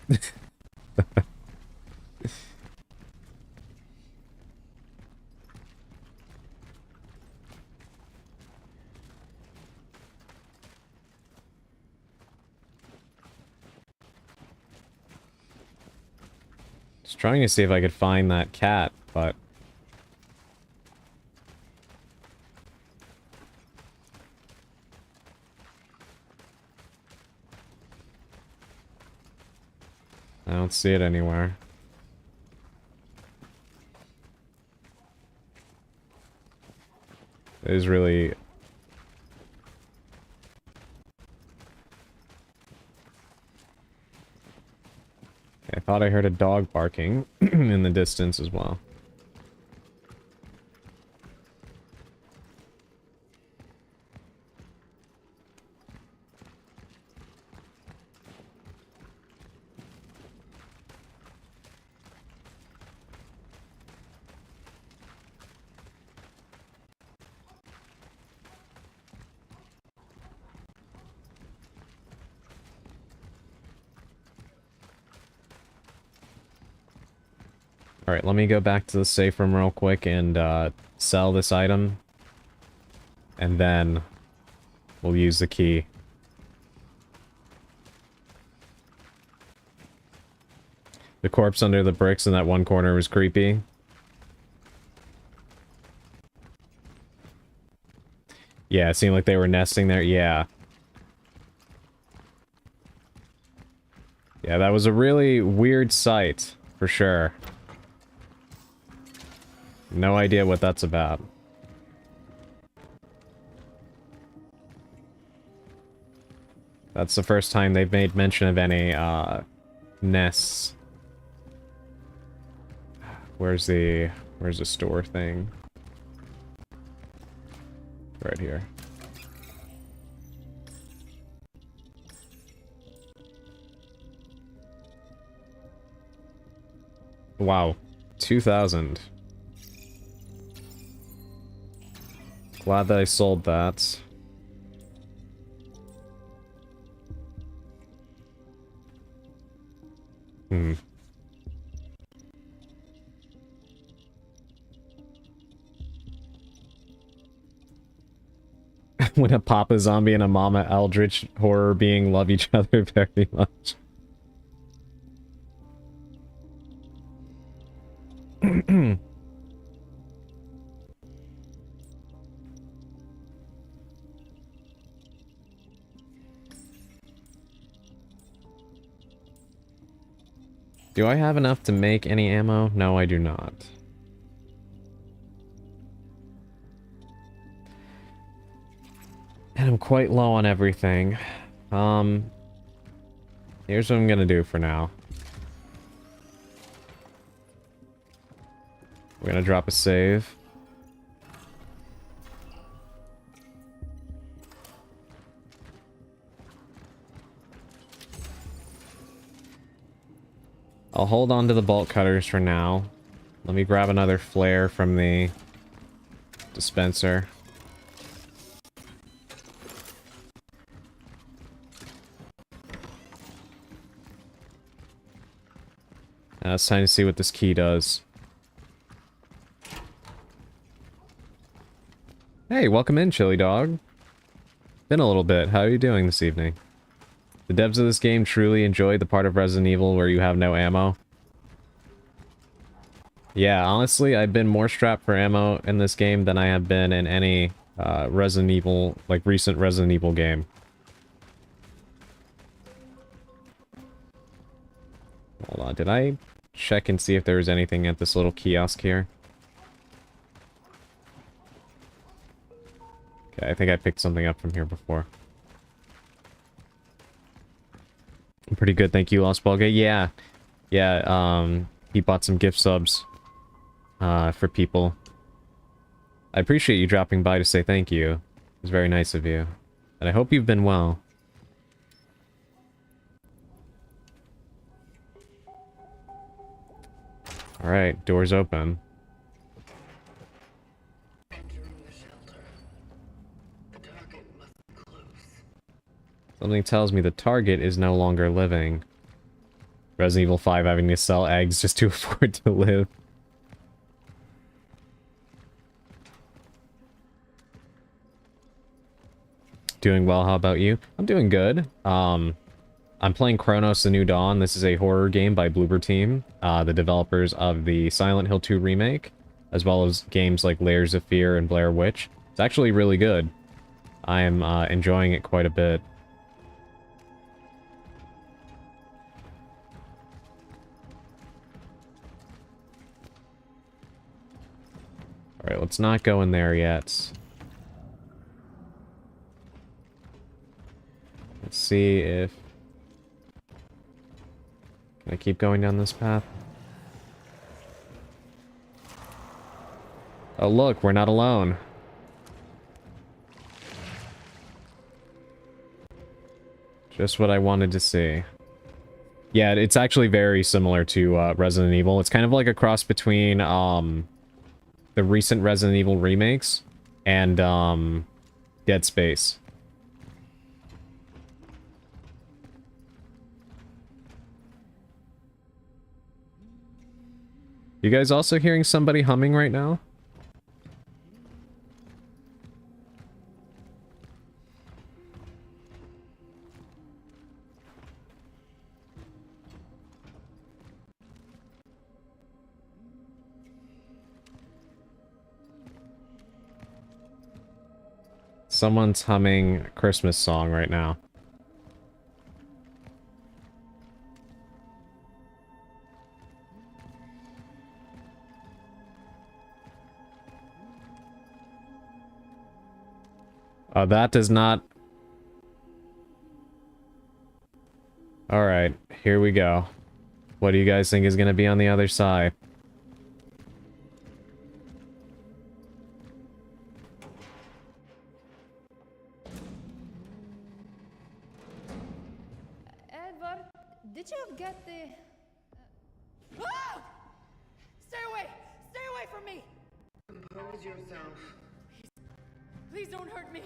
Just trying to see if I could find that cat, but... I don't see it anywhere. It is really... I thought I heard a dog barking in the distance as well. Alright, let me go back to the safe room real quick and sell this item. And then we'll use the key. The corpse under the bricks in that one corner was creepy. Yeah, it seemed like they were nesting there. Yeah. Yeah, that was a really weird sight, for sure. No idea what that's about. That's the first time they've made mention of any, nests. Where's the store thing? Right here. Wow. 2,000. Glad that I sold that. Hmm. When a Papa Zombie and a Mama Eldritch horror being love each other very much. Do I have enough to make any ammo? No, I do not. And I'm quite low on everything. Here's what I'm gonna do for now. We're gonna drop a save. I'll hold on to the bolt cutters for now. Let me grab another flare from the dispenser. Now it's time to see what this key does. Hey, welcome in, Chili Dog. Been a little bit. How are you doing this evening? The devs of this game truly enjoyed the part of Resident Evil where you have no ammo. Yeah, honestly, I've been more strapped for ammo in this game than I have been in any Resident Evil, like recent Resident Evil game. Hold on, did I check and see if there was anything at this little kiosk here? Okay, I think I picked something up from here before. Pretty good, thank you, Lost Ballgate. Yeah. Yeah, he bought some gift subs for people. I appreciate you dropping by to say thank you. It was very nice of you. And I hope you've been well. Alright, doors open. Entering the shelter. The target must be close. Something tells me the target is no longer living. Resident Evil 5 having to sell eggs just to afford to live. Doing well, how about you? I'm doing good. I'm playing Chronos: The New Dawn. This is a horror game by Bloober Team, the developers of the Silent Hill 2 remake, as well as games like Layers of Fear and Blair Witch. It's actually really good. I am enjoying it quite a bit. Alright, let's not go in there yet. Let's see if... Can I keep going down this path? Oh look, we're not alone. Just what I wanted to see. Yeah, it's actually very similar to Resident Evil. It's kind of like a cross between the recent Resident Evil remakes and Dead Space. You guys also hearing somebody humming right now? Someone's humming a Christmas song right now. That does not... Alright, here we go. What do you guys think is going to be on the other side? Edward, did you get the... Ah! Stay away! Stay away from me! Compose yourself. Please don't hurt me!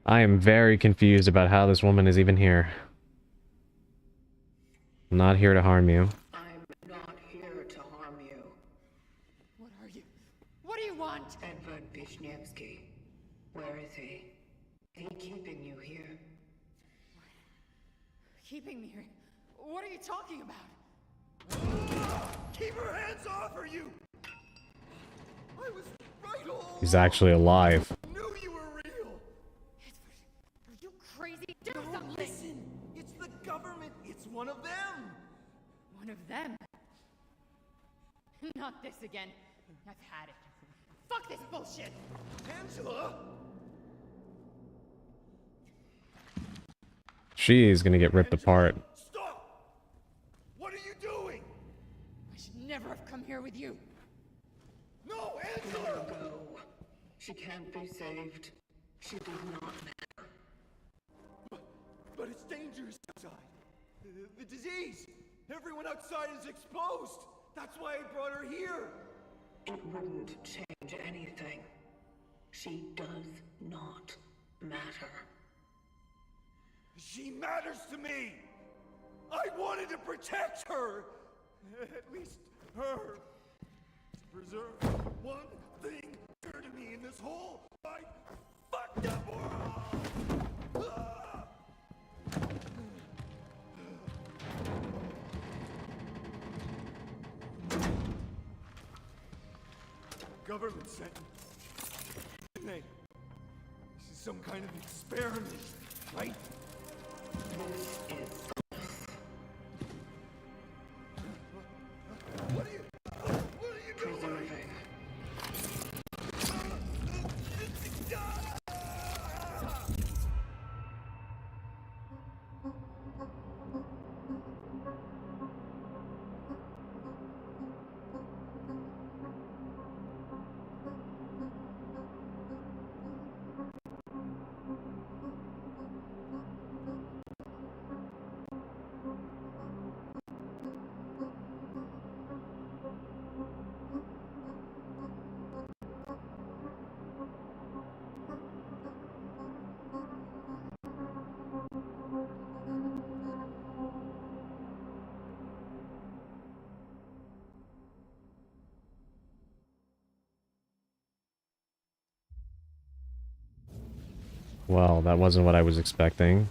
I am very confused about how this woman is even here. I'm not here to harm you. I'm not here to harm you. What are you? What do you want? Edward Vishnevsky. Where is he? Is he keeping you here? Keeping me here? What are you talking about? Keep her hands off her, you! I was right all He's actually alive. along. Knew you were real. Edward, are you crazy? Do No, something! listen. It's the government. It's one of them. One of them? Not this again. I've had it. Fuck this bullshit! Angela. She's gonna get ripped apart. Stop! What are you doing? I should never have come here with you. No, Let Angela! her go. She can't be saved. She does not matter. But it's dangerous outside. The disease. Everyone outside is exposed. That's why I brought her here. It wouldn't change anything. She does not matter. She matters to me. I wanted to protect her. At least her. To preserve one thing dear to me in this whole wide fucked up world. Ah! Government sent me. Didn't they? This is some kind of experiment, right? This is What are you? Well, that wasn't what I was expecting.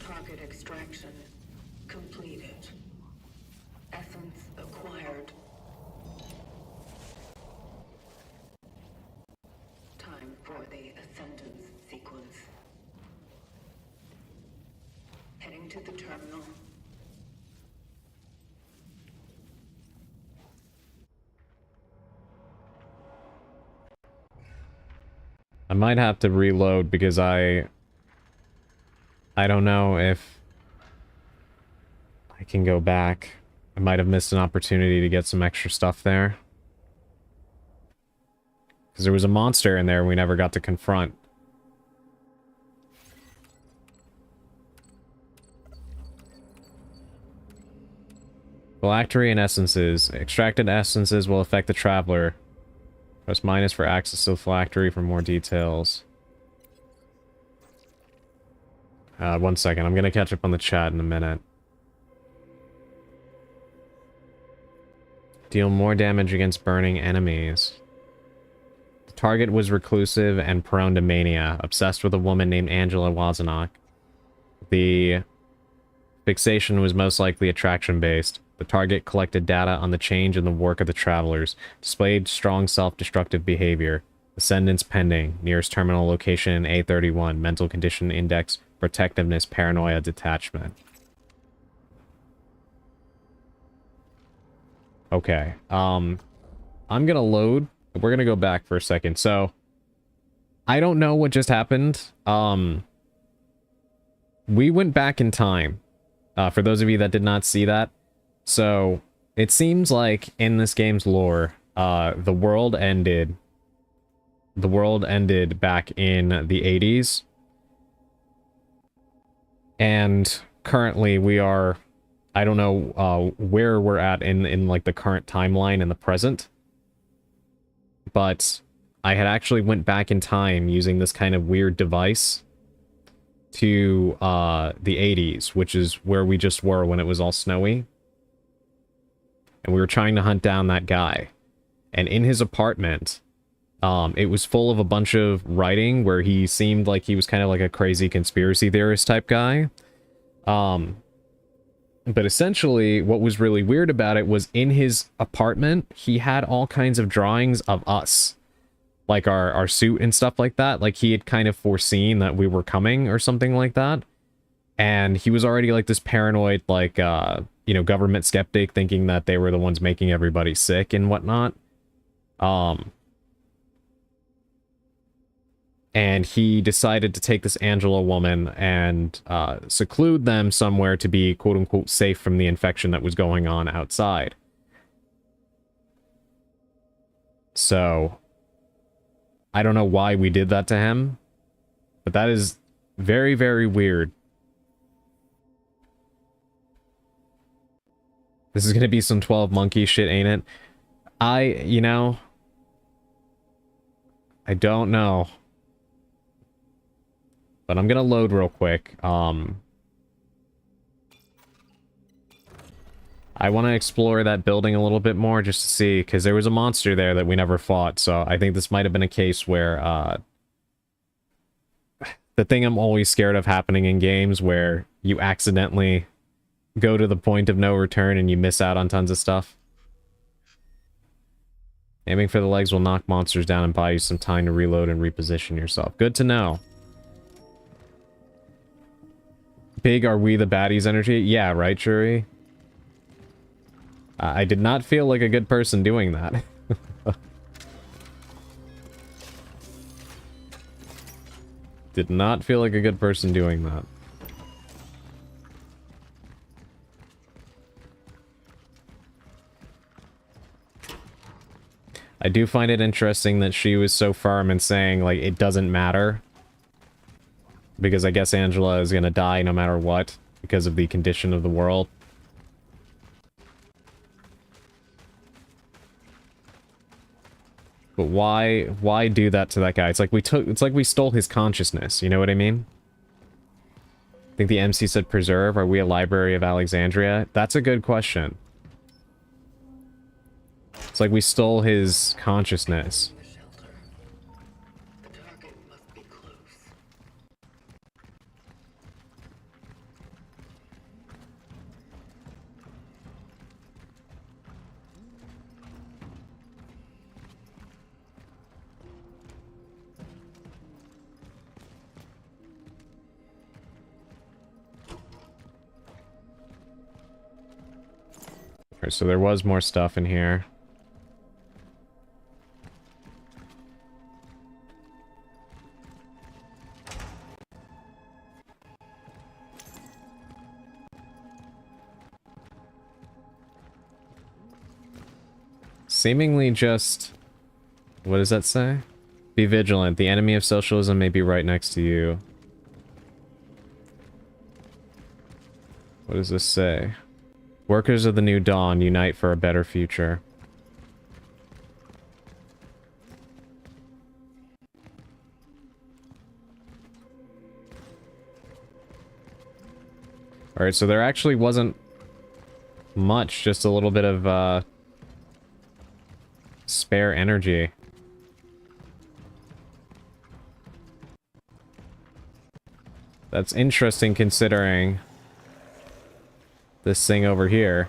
Target extraction completed. Essence acquired. Time for the ascendance sequence. Heading to the terminal. I might have to reload because I don't know if I can go back. I might have missed an opportunity to get some extra stuff there. Because there was a monster in there we never got to confront. Phylactery and essences. Extracted essences will affect the traveler. Press minus for access to the phylactery for more details. 1 second. I'm gonna catch up on the chat in a minute. Deal more damage against burning enemies. The target was reclusive and prone to mania, obsessed with a woman named Angela Wozniak. The fixation was most likely attraction-based. The target collected data on the change in the work of the travelers, displayed strong self-destructive behavior. Ascendance pending. Nearest terminal location A31. Mental condition index. Protectiveness, paranoia, detachment. Okay. I'm gonna load. We're gonna go back for a second. So, I don't know what just happened. We went back in time. For those of you that did not see that. So, it seems like in this game's lore, the world ended. The world ended back in the 80s. And currently we are, I don't know where we're at in like the current timeline in the present. But I had actually went back in time using this kind of weird device to the 80s, which is where we just were when it was all snowy. And we were trying to hunt down that guy. And in his apartment, it was full of a bunch of writing where he seemed like he was kind of like a crazy conspiracy theorist type guy. But essentially, what was really weird about it was in his apartment, he had all kinds of drawings of us. Like our suit and stuff like that. Like he had kind of foreseen that we were coming or something like that. And he was already like this paranoid, like, you know, government skeptic, thinking that they were the ones making everybody sick and whatnot. And he decided to take this Angela woman and seclude them somewhere to be quote-unquote safe from the infection that was going on outside. So, I don't know why we did that to him, but that is very, very weird. This is gonna be some 12 monkey shit, ain't it? You know, I don't know. But I'm gonna load real quick. I want to explore that building a little bit more just to see, because there was a monster there that we never fought, so I think this might have been a case where, the thing I'm always scared of happening in games where you accidentally go to the point of no return and you miss out on tons of stuff. Aiming for the legs will knock monsters down and buy you some time to reload and reposition yourself. Good to know. Big are we the baddies energy? Yeah, right, Shuri? I did not feel like a good person doing that. Did not feel like a good person doing that. I do find it interesting that she was so firm in saying, like, it doesn't matter. Because I guess Angela is gonna die no matter what, because of the condition of the world. But why do that to that guy? It's like we stole his consciousness, you know what I mean? I think the MC said preserve. Are we a Library of Alexandria? That's a good question. It's like we stole his consciousness. The shelter. The target must be close. Alright, so there was more stuff in here. Seemingly just... What does that say? Be vigilant. The enemy of socialism may be right next to you. What does this say? Workers of the New Dawn, unite for a better future. Alright, so there actually wasn't much, just a little bit of, spare energy. That's interesting considering this thing over here.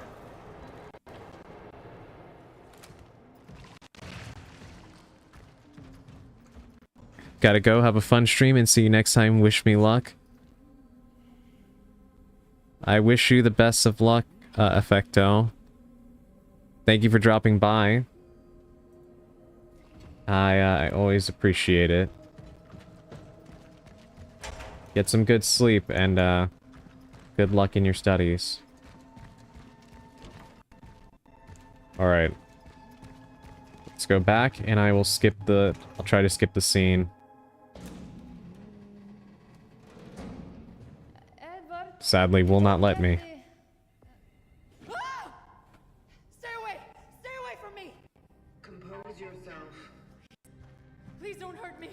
Gotta go, have a fun stream, and see you next time. Wish me luck. I wish you the best of luck, Effecto. Thank you for dropping by. I always appreciate it. Get some good sleep, and, good luck in your studies. Alright. Let's go back, and I will skip the... I'll try to skip the scene. Edward, Sadly, will not let me. Ah! Stay away! Stay away from me! Compose yourself. Please don't hurt me.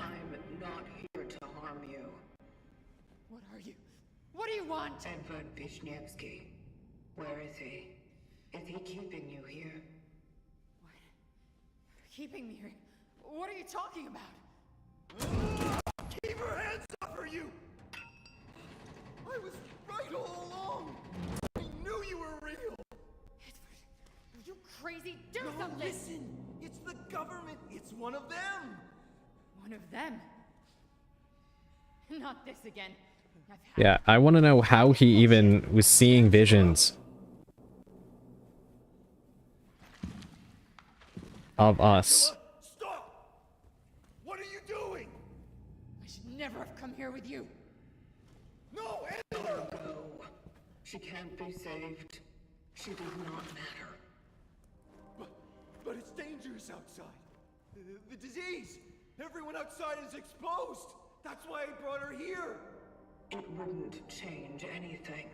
I'm not here to harm you. What are you? What do you want? Edward Wisniewski. Where is he? Is he keeping you here? Keeping me here. What are you talking about? Keep her hands off her, you! I was right all along! I knew you were real! Edward, are you crazy? Do No, something! listen! It's the government! It's one of them! One of them. Not this again. I've had Yeah, I want to know how he even was seeing visions of us. Stop! What are you doing? I should never have come here with you. No, Let her go. She can't be saved. She does not matter. But it's dangerous outside. The disease! Everyone outside is exposed! That's why I brought her here! It wouldn't change anything.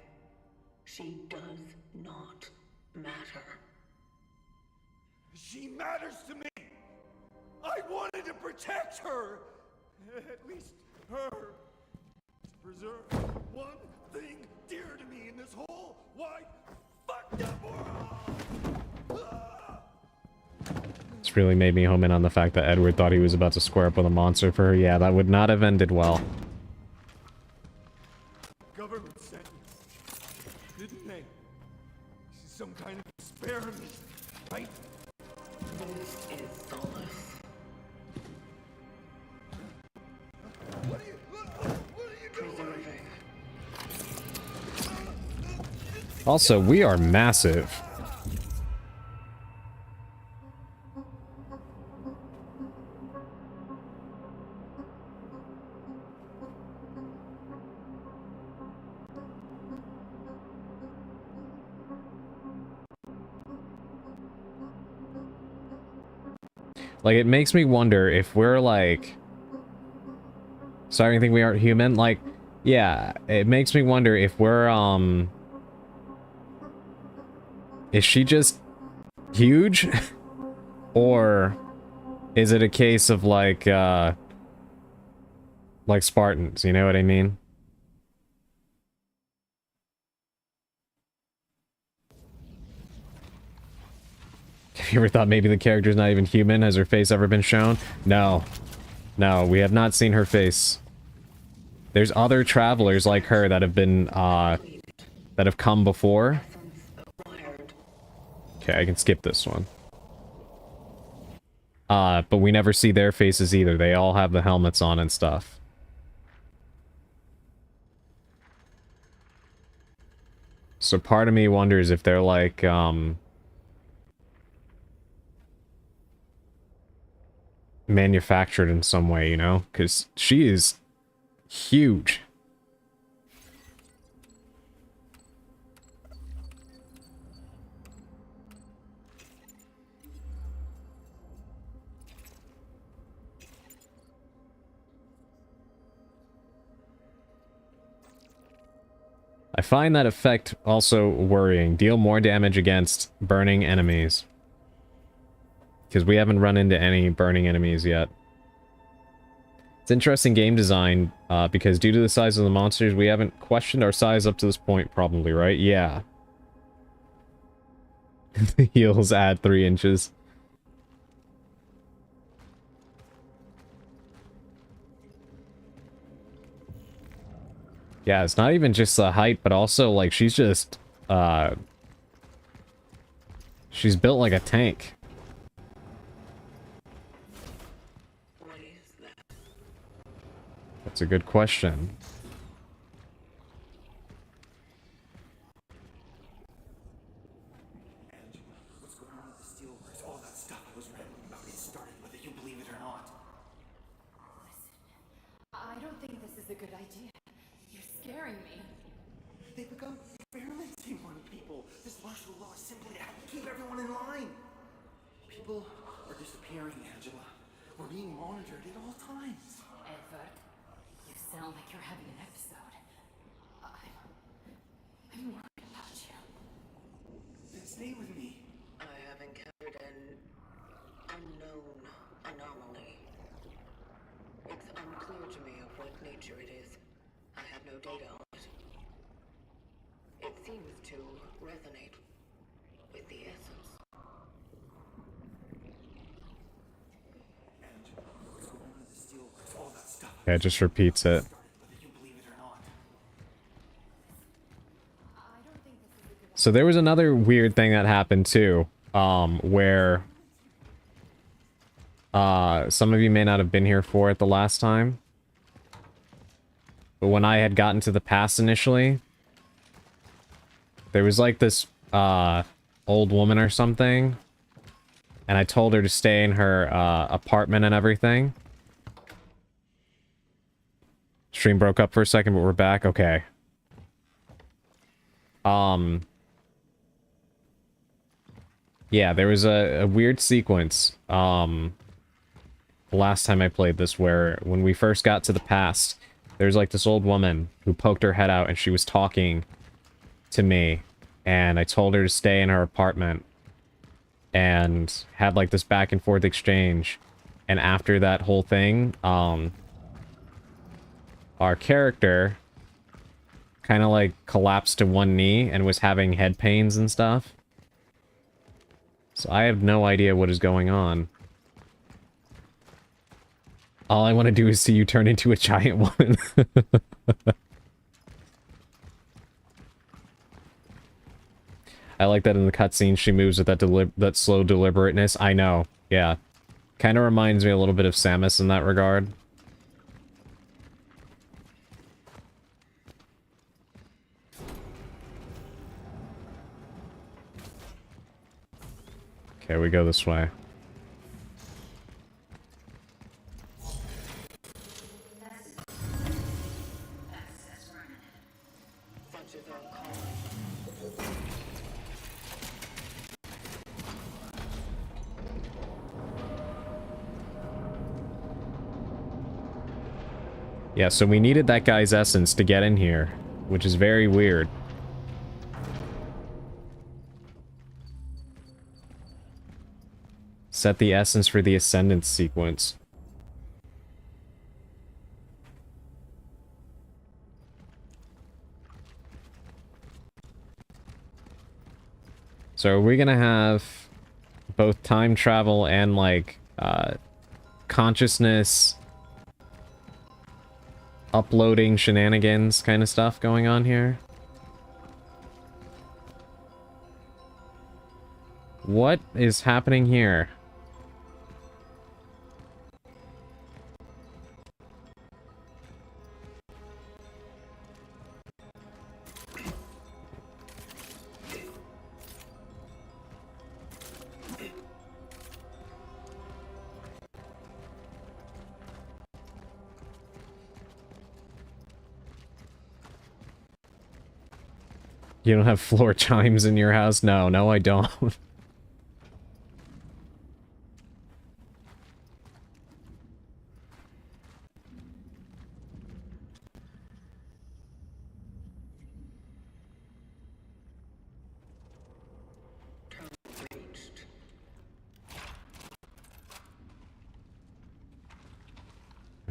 She does not matter. She matters to me! I wanted to protect her! At least her. To preserve one thing dear to me in this whole wide, fucked up world! Ah! It's really made me home in on the fact that Edward thought he was about to square up with a monster for her. Yeah, that would not have ended well. Government sent you, didn't they? This is some kind of experiment, right? This is solace. What are you doing? Preserving. Also, we are massive. Like, it makes me wonder if we're, like... Starting to think we aren't human. Like, yeah, it makes me wonder if we're, Is she just huge? Or is it a case of, like Spartans, you know what I mean? You ever thought maybe the character's not even human? Has her face ever been shown? No. No, we have not seen her face. There's other travelers like her that have been, that have come before. Okay, I can skip this one. But we never see their faces either. They all have the helmets on and stuff. So part of me wonders if they're like, manufactured in some way, you know? Because she is huge. I find that effect also worrying. Deal more damage against burning enemies. Because we haven't run into any burning enemies yet. It's interesting game design, because due to the size of the monsters, we haven't questioned our size up to this point, probably, right? Yeah. The heels add 3 inches. Yeah, it's not even just the height, but also, like, she's just, she's built like a tank. That's a good question. What's going on with the Steelworks? All that stuff I was rambling about. It started with it, you believe it or not. I don't think this is a good idea. You're scaring me. They've begun experimenting on people. This martial law is simply to keep everyone in line. People are disappearing, Angela. We're being monitored at all times. Edward, you sound like you're having an episode. I'm worried about you. Then stay with me. I have encountered an unknown anomaly. It's unclear to me of what nature it is. I have no data on it. It seems to resonate with the essence. Angela, what's going on with the Steelworks? All that stuff. Yeah, it just repeats it. Started whether you believe it or not. So there was another weird thing that happened too, where some of you may not have been here for it the last time. But when I had gotten to the pass initially, there was like this old woman or something, and I told her to stay in her apartment and everything. Stream broke up for a second, but we're back. Okay. Yeah, there was a weird sequence, the last time I played this, where when we first got to the past, there's like this old woman who poked her head out and she was talking to me, and I told her to stay in her apartment, and had like this back and forth exchange, and after that whole thing, our character kind of like collapsed to one knee and was having head pains and stuff. So I have no idea what is going on. All I want to do is see you turn into a giant woman. I like that in the cutscene she moves with that slow deliberateness. I know, yeah. Kind of reminds me a little bit of Samus in that regard. Okay, we go this way. Such is our calling. Yeah, so we needed that guy's essence to get in here, which is very weird. Set the essence for the Ascendance sequence. So are we gonna have both time travel and like consciousness uploading shenanigans kind of stuff going on here. What is happening here? You don't have floor chimes in your house? No, no I don't. Reached.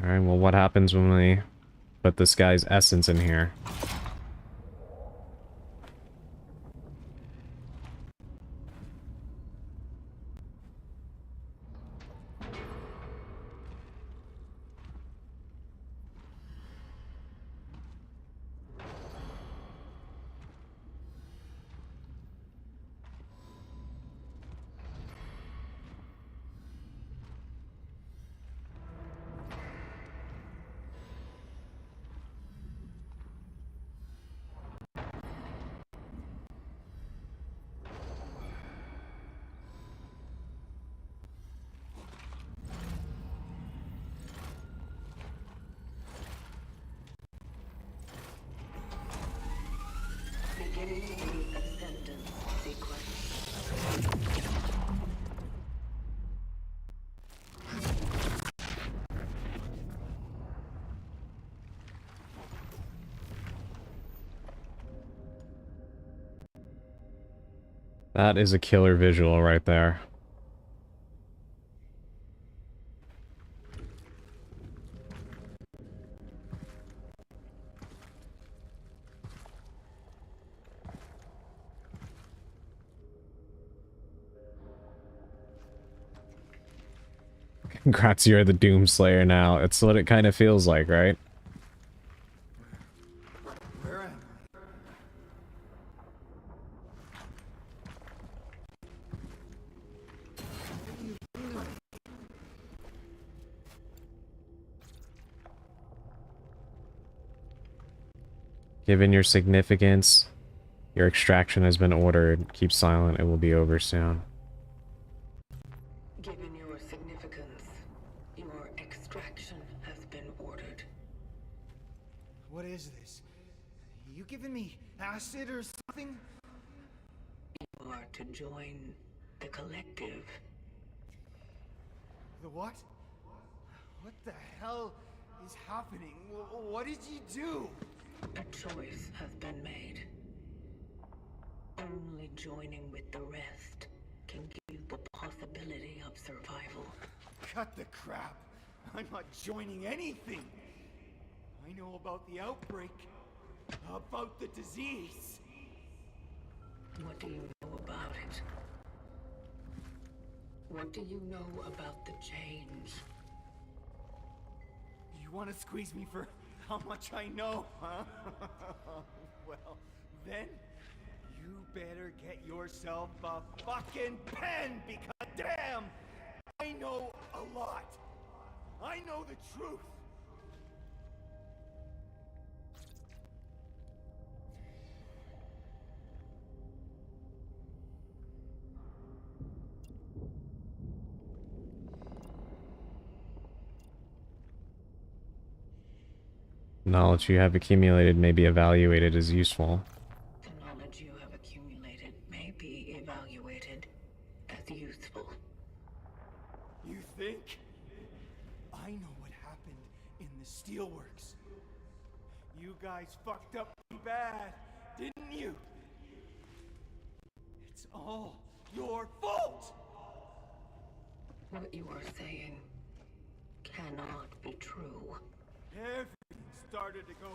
Alright, well what happens when we put this guy's essence in here? Beginning the ascendance sequence. That is a killer visual right there. Congrats, you're the Doomslayer now. It's what it kind of feels like, right? Where am I? Given your significance, your extraction has been ordered. Keep silent, it will be over soon. Given your significance, your extraction has been ordered. What is this? You giving me acid or something? You are to join the collective. The what? What the hell is happening? What did you do? A choice has been made. Only joining with the rest can give you the possibility of survival. Cut the crap. I'm not joining anything. I know about the outbreak. About the disease. What do you know about it? What do you know about the change? You want to squeeze me for how much I know, huh? Well, then you better get yourself a fucking pen because damn, I know a lot. I know the truth. Knowledge you have accumulated may be evaluated as useful. The knowledge you have accumulated may be evaluated as useful. You think? I know what happened in the steelworks. You guys fucked up pretty bad, didn't you? It's all your fault! What you are saying cannot be true. Everything started to go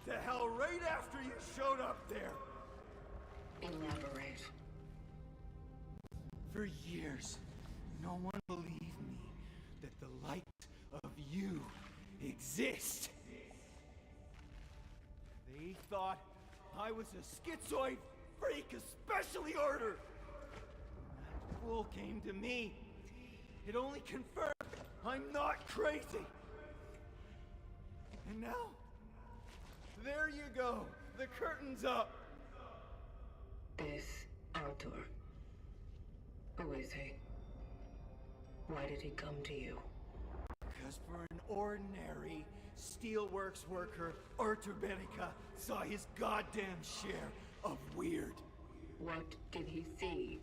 to hell right after you showed up there. Elaborate. For years, no one believed me that the light of you exists. They thought I was a schizoid freak of specially order. That fool came to me. It only confirmed I'm not crazy. And now, there you go. The curtain's up. Is Arthur. Who is he? Why did he come to you? Because for an ordinary steelworks worker, Arthur Benica saw his goddamn share of weird. What did he see?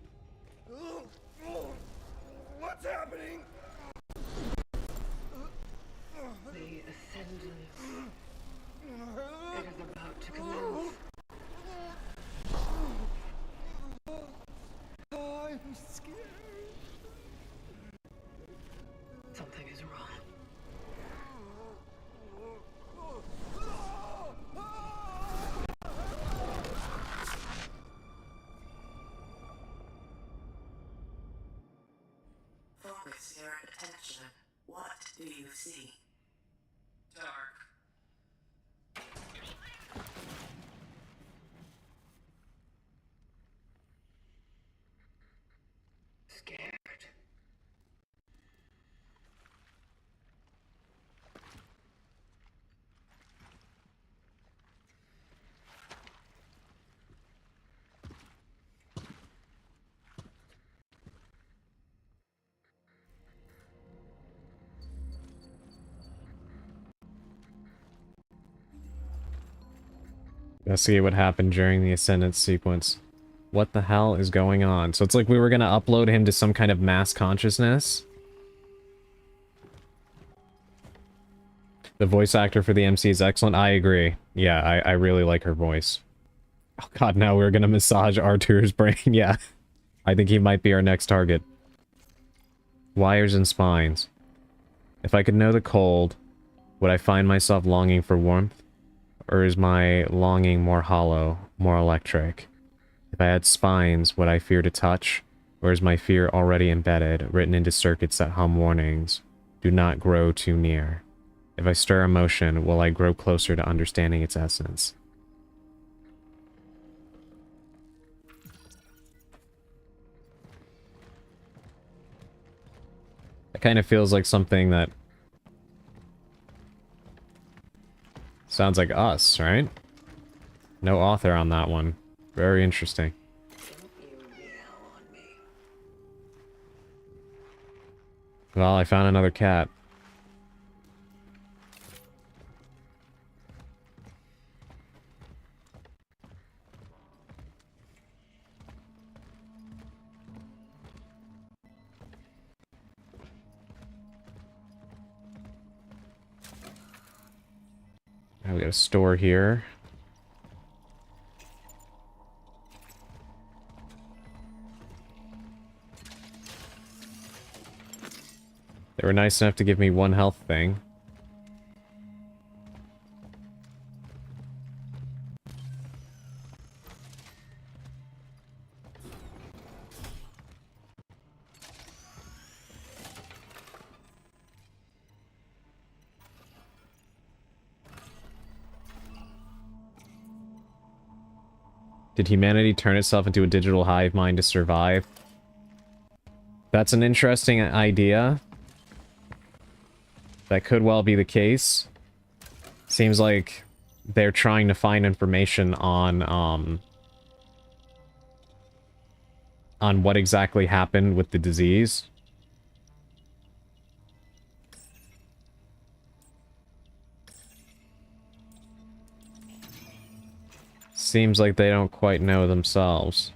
What's happening? The ascendance. It is about to commence. I'm scared. Something is wrong. Focus your attention. What do you see? Dark. Scared. Let's see what happened during the Ascendance sequence. What the hell is going on? So it's like we were gonna upload him to some kind of mass consciousness. The voice actor for the MC is excellent. I agree. Yeah, I really like her voice. Oh god, now we're gonna massage Artur's brain. Yeah. I think he might be our next target. Wires and spines. If I could know the cold, would I find myself longing for warmth? Or is my longing more hollow, more electric? If I had spines, would I fear to touch? Or is my fear already embedded, written into circuits that hum warnings? Do not grow too near. If I stir emotion, will I grow closer to understanding its essence? It kind of feels like something that sounds like us, right? No author on that one. Very interesting. Don't you meow on me. Well, I found another cat. Now we got a store here. They were nice enough to give me one health thing. Did humanity turn itself into a digital hive mind to survive? That's an interesting idea. That could well be the case. Seems like they're trying to find information on what exactly happened with the disease. Seems like they don't quite know themselves.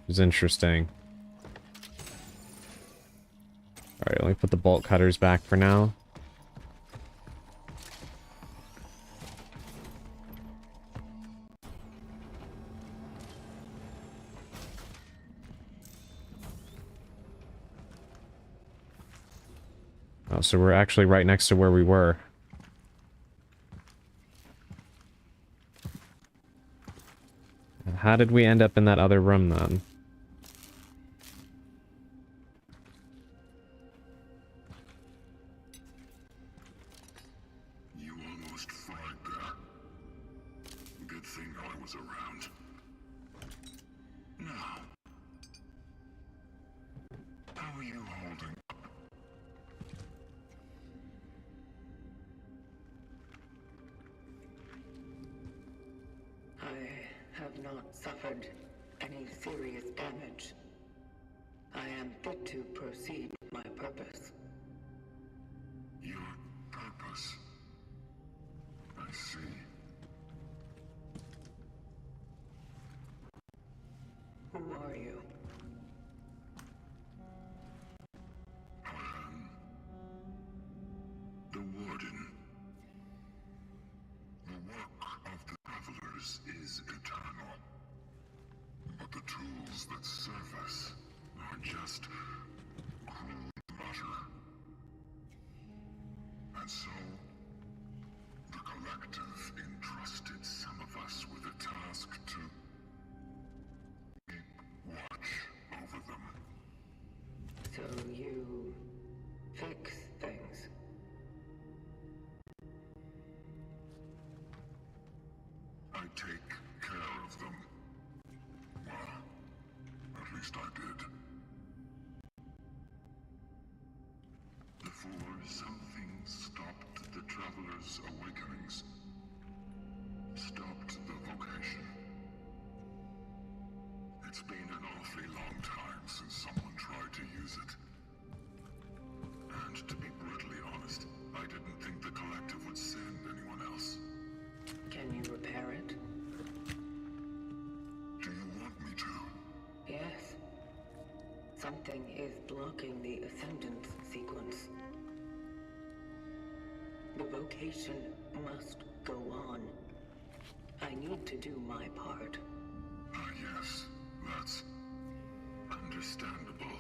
It's interesting. Alright, let me put the bolt cutters back for now. Oh, so we're actually right next to where we were. How did we end up in that other room, then? was around. Now, how are you holding up? I have not suffered any serious damage. I am fit to proceed with my purpose. Your purpose? I see. Who are you? I am the Warden. The work of the Travelers is eternal. But the tools that serve us are just crude matter. And so, the Collective entrusted some of us with a task to keep watch over them. So you fix things. I take care of them. Well, at least I did. Before something stopped the Travelers' awakenings. Stopped the vocation. It's been an awfully long time since someone tried to use it. And to be brutally honest, I didn't think the Collective would send anyone else. Can you repair it? Do you want me to? Yes. Something is blocking the Ascendance sequence. The vocation must go on. I need to do my part. Ah, yes. That's understandable.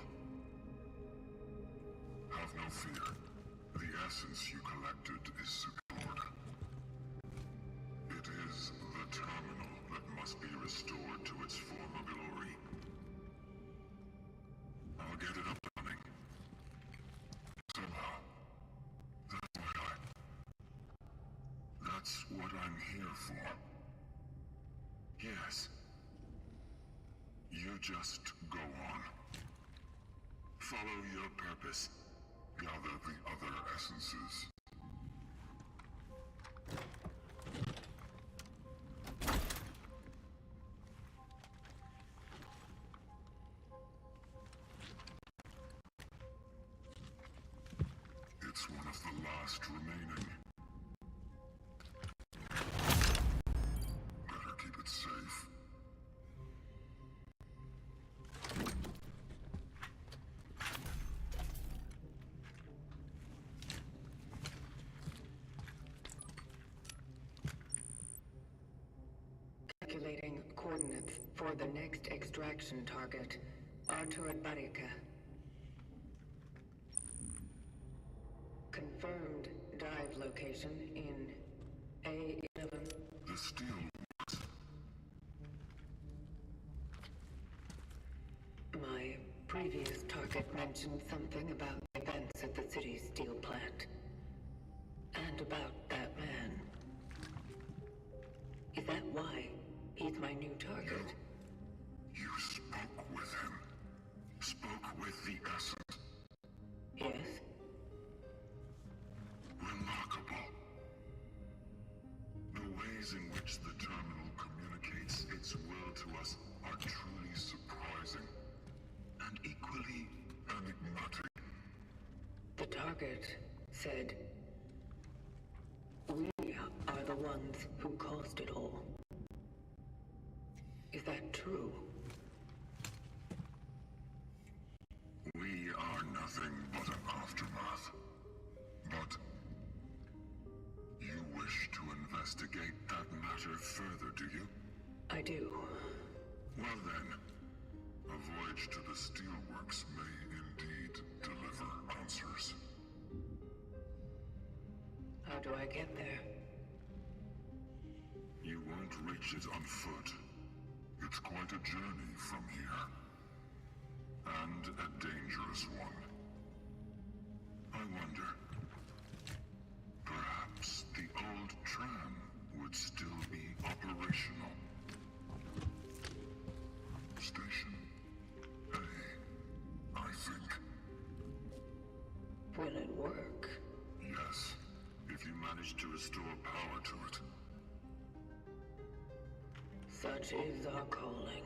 Have no fear. The essence you collected is secured. It is the terminal that must be restored to its former glory. I'll get it up and running. Somehow. That's what I'm here for. Yes. You just go on. Follow your purpose. Gather the other essences. It's one of the last remaining. Better keep it safe. Calculating coordinates for the next extraction target, Artur Barika. Confirmed dive location in A11. The steel works. My previous target mentioned something about events at the city's steel plant. And about that man. Is that why he's my new target? You spoke with him. Spoke with the essence. Yes? Remarkable. The ways in which the terminal communicates its will to us are truly surprising. And equally enigmatic. The target said, "We are the ones who caused it all." Is that true? We are nothing but an aftermath. But you wish to investigate that matter further, do you? I do. Well then, a voyage to the steelworks may indeed deliver answers. How do I get there? You won't reach it on foot. It's quite a journey from here. And a dangerous one. I wonder, perhaps the old tram would still be operational. Such is our calling.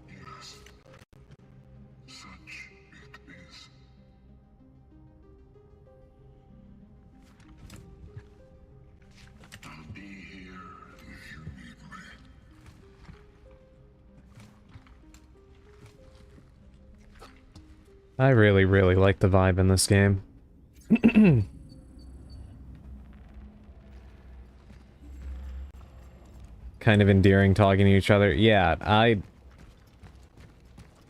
Yes, such it is. I'll be here if you need me. I really, really like the vibe in this game. Kind of endearing talking to each other. Yeah,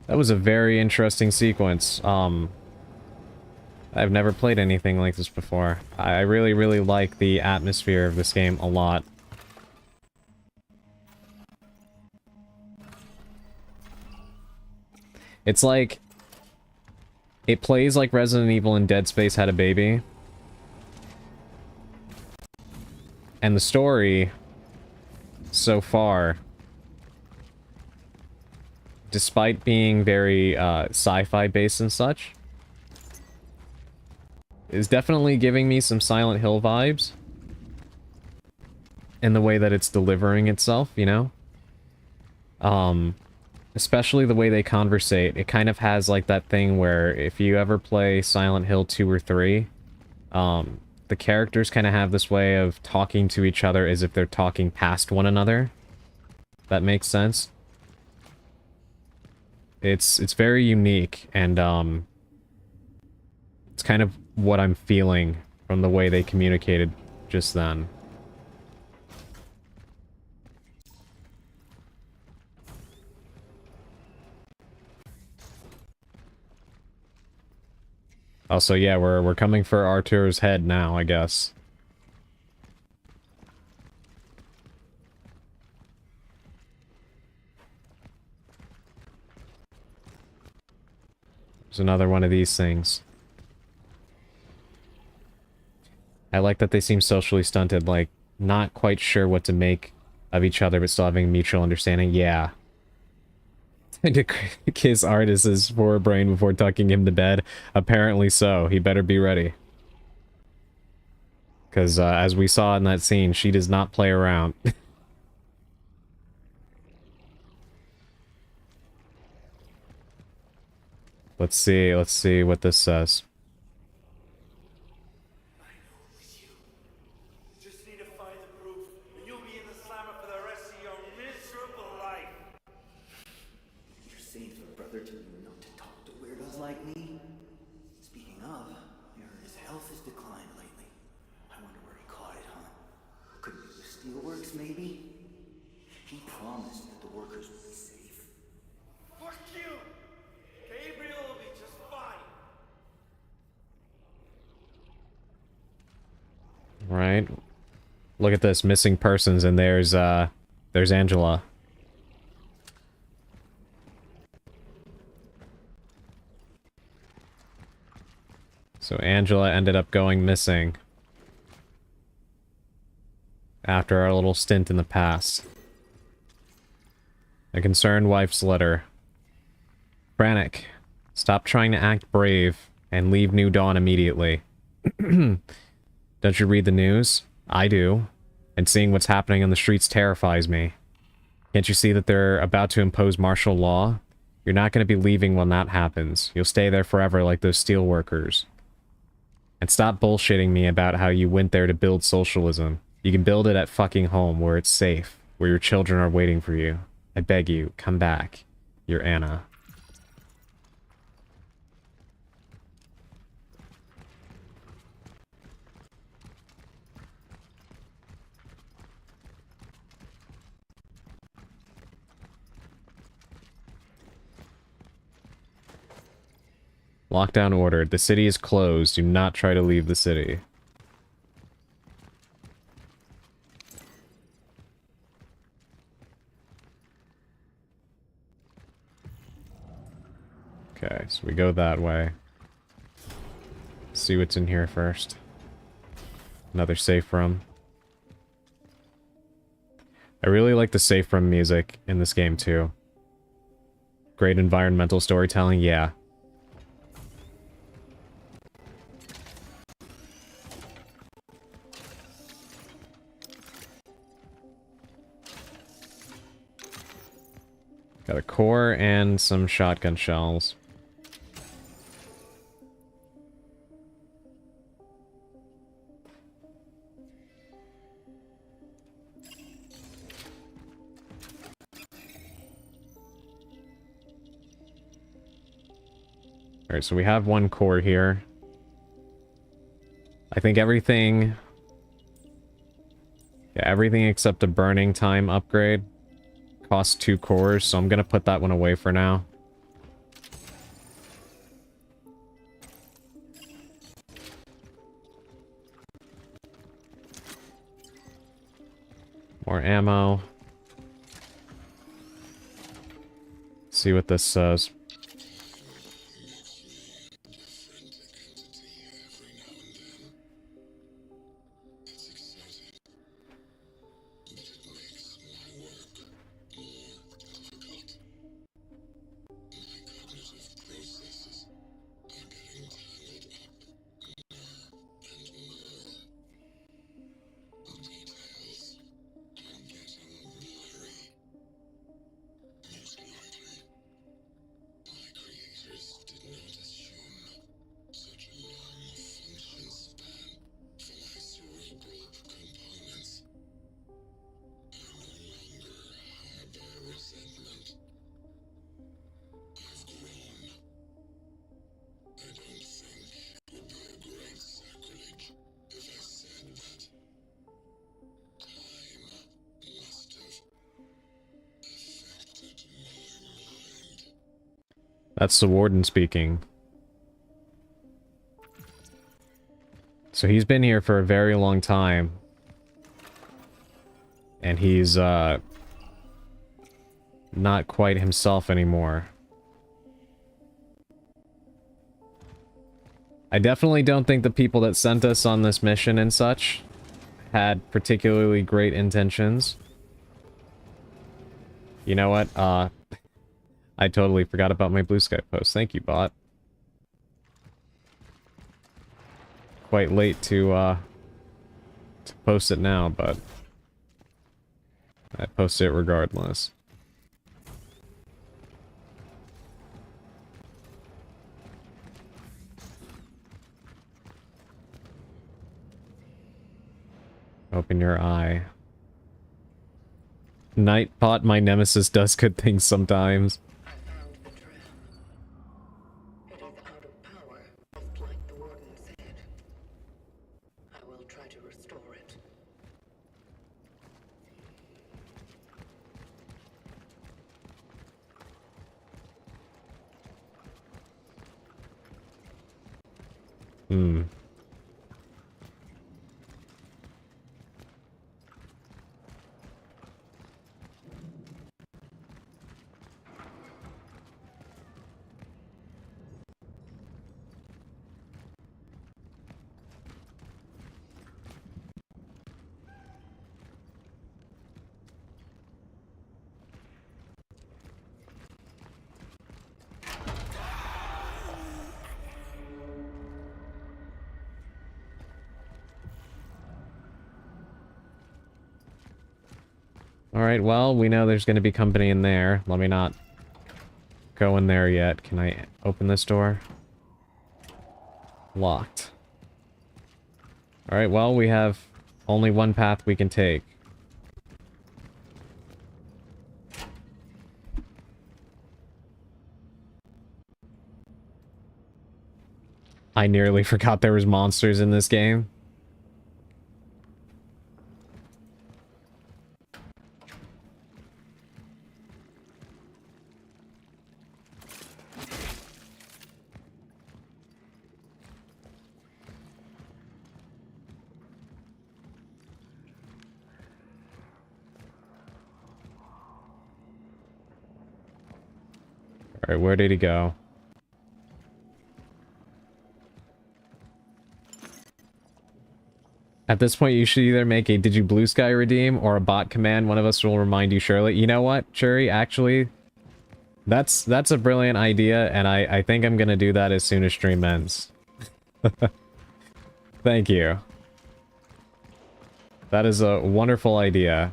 that was a very interesting sequence. I've never played anything like this before. I really, really like the atmosphere of this game a lot. It's like... It plays like Resident Evil and Dead Space had a baby. And the story, so far, despite being very sci-fi based and such, is definitely giving me some Silent Hill vibes. In the way that it's delivering itself, you know? Especially the way they conversate. It kind of has like that thing where if you ever play Silent Hill 2 or 3, the characters kind of have this way of talking to each other as if they're talking past one another. That makes sense. It's very unique, and it's kind of what I'm feeling from the way they communicated just then. Also, yeah, we're coming for Artur's head now, I guess. There's another one of these things. I like that they seem socially stunted, like, not quite sure what to make of each other, but still having mutual understanding. Yeah. To kiss Artis's forebrain before tucking him to bed. Apparently so. He better be ready. Because, as we saw in that scene, she does not play around. Let's see what this says. Just need to find the proof, and you'll be in the slammer for the rest of your miserable life. You're saying for brother to not to talk to weirdos like me? Speaking of, I heard his health has declined lately. I wonder where he caught it, huh? Could be the steelworks, maybe? He promised that the workers would be safe. Fuck you! Gabriel will be just fine. Right. Look at this, missing persons, and there's Angela. So Angela ended up going missing after our little stint in the past. A concerned wife's letter. Brannick, stop trying to act brave and leave New Dawn immediately. Don't you read the news? I do. And seeing what's happening on the streets terrifies me. Can't you see that they're about to impose martial law? You're not going to be leaving when that happens. You'll stay there forever like those steel workers. And stop bullshitting me about how you went there to build socialism. You can build it at fucking home, where it's safe, where your children are waiting for you. I beg you, come back. You're Anna. Lockdown ordered. The city is closed. Do not try to leave the city. Okay, so we go that way. See what's in here first. Another safe room. I really like the safe room music in this game too. Great environmental storytelling, yeah. Got a core and some shotgun shells. Alright, so we have one core here. I think everything... Yeah, everything except a burning time upgrade costs 2 cores, so I'm gonna put that one away for now. More ammo. See what this says. That's the warden speaking. So he's been here for a very long time. And he's, not quite himself anymore. I definitely don't think the people that sent us on this mission and such had particularly great intentions. You know what? I totally forgot about my Blue Sky post. Thank you, bot. Quite late to post it now, but I post it regardless. Open your eye. Nightbot, my nemesis, does good things sometimes. I found the tram. It is out of power, just like the warden said. I will try to restore it. Hmm. Alright, well, we know there's going to be company in there. Let me not go in there yet. Can I open this door? Locked. Alright, well, we have only one path we can take. I nearly forgot there was monsters in this game. Alright, where did he go? At this point, you should either make a did you blue sky redeem or a bot command. One of us will remind you surely. You know what, Churi? Actually, that's a brilliant idea, and I think I'm gonna do that as soon as stream ends. Thank you. That is a wonderful idea.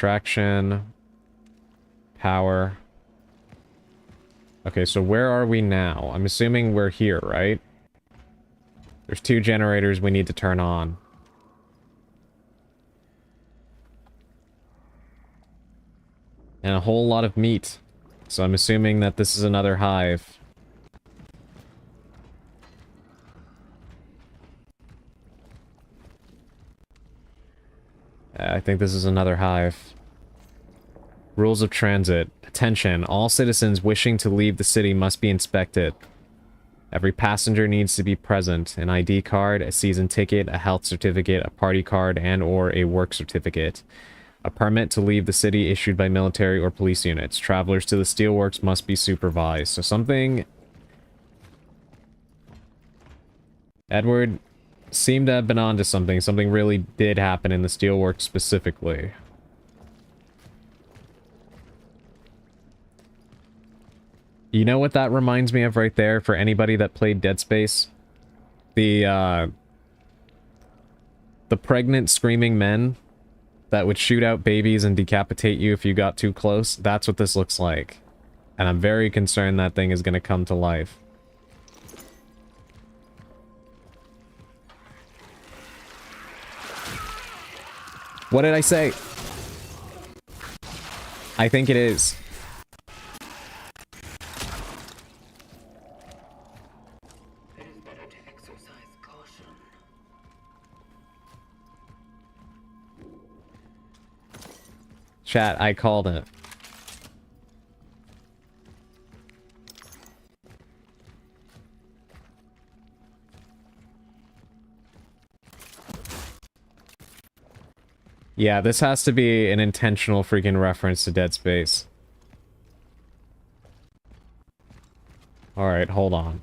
Extraction. Power. Okay, so where are we now? I'm assuming we're here, right? There's 2 generators we need to turn on. And a whole lot of meat. So I'm assuming that this is another hive. I think this is another hive. Rules of transit. Attention, all citizens wishing to leave the city must be inspected. Every passenger needs to be present. An ID card, a season ticket, a health certificate, a party card, and or a work certificate. A permit to leave the city issued by military or police units. Travelers to the steelworks must be supervised. So something... Edward seemed to have been onto something. Something really did happen in the steelworks specifically. You know what that reminds me of right there for anybody that played Dead Space? The pregnant screaming men that would shoot out babies and decapitate you if you got too close. That's what this looks like. And I'm very concerned that thing is going to come to life. What did I say? I think it is. It is better to exercise caution. Chat, I called it. Yeah, this has to be an intentional freaking reference to Dead Space. Alright, hold on.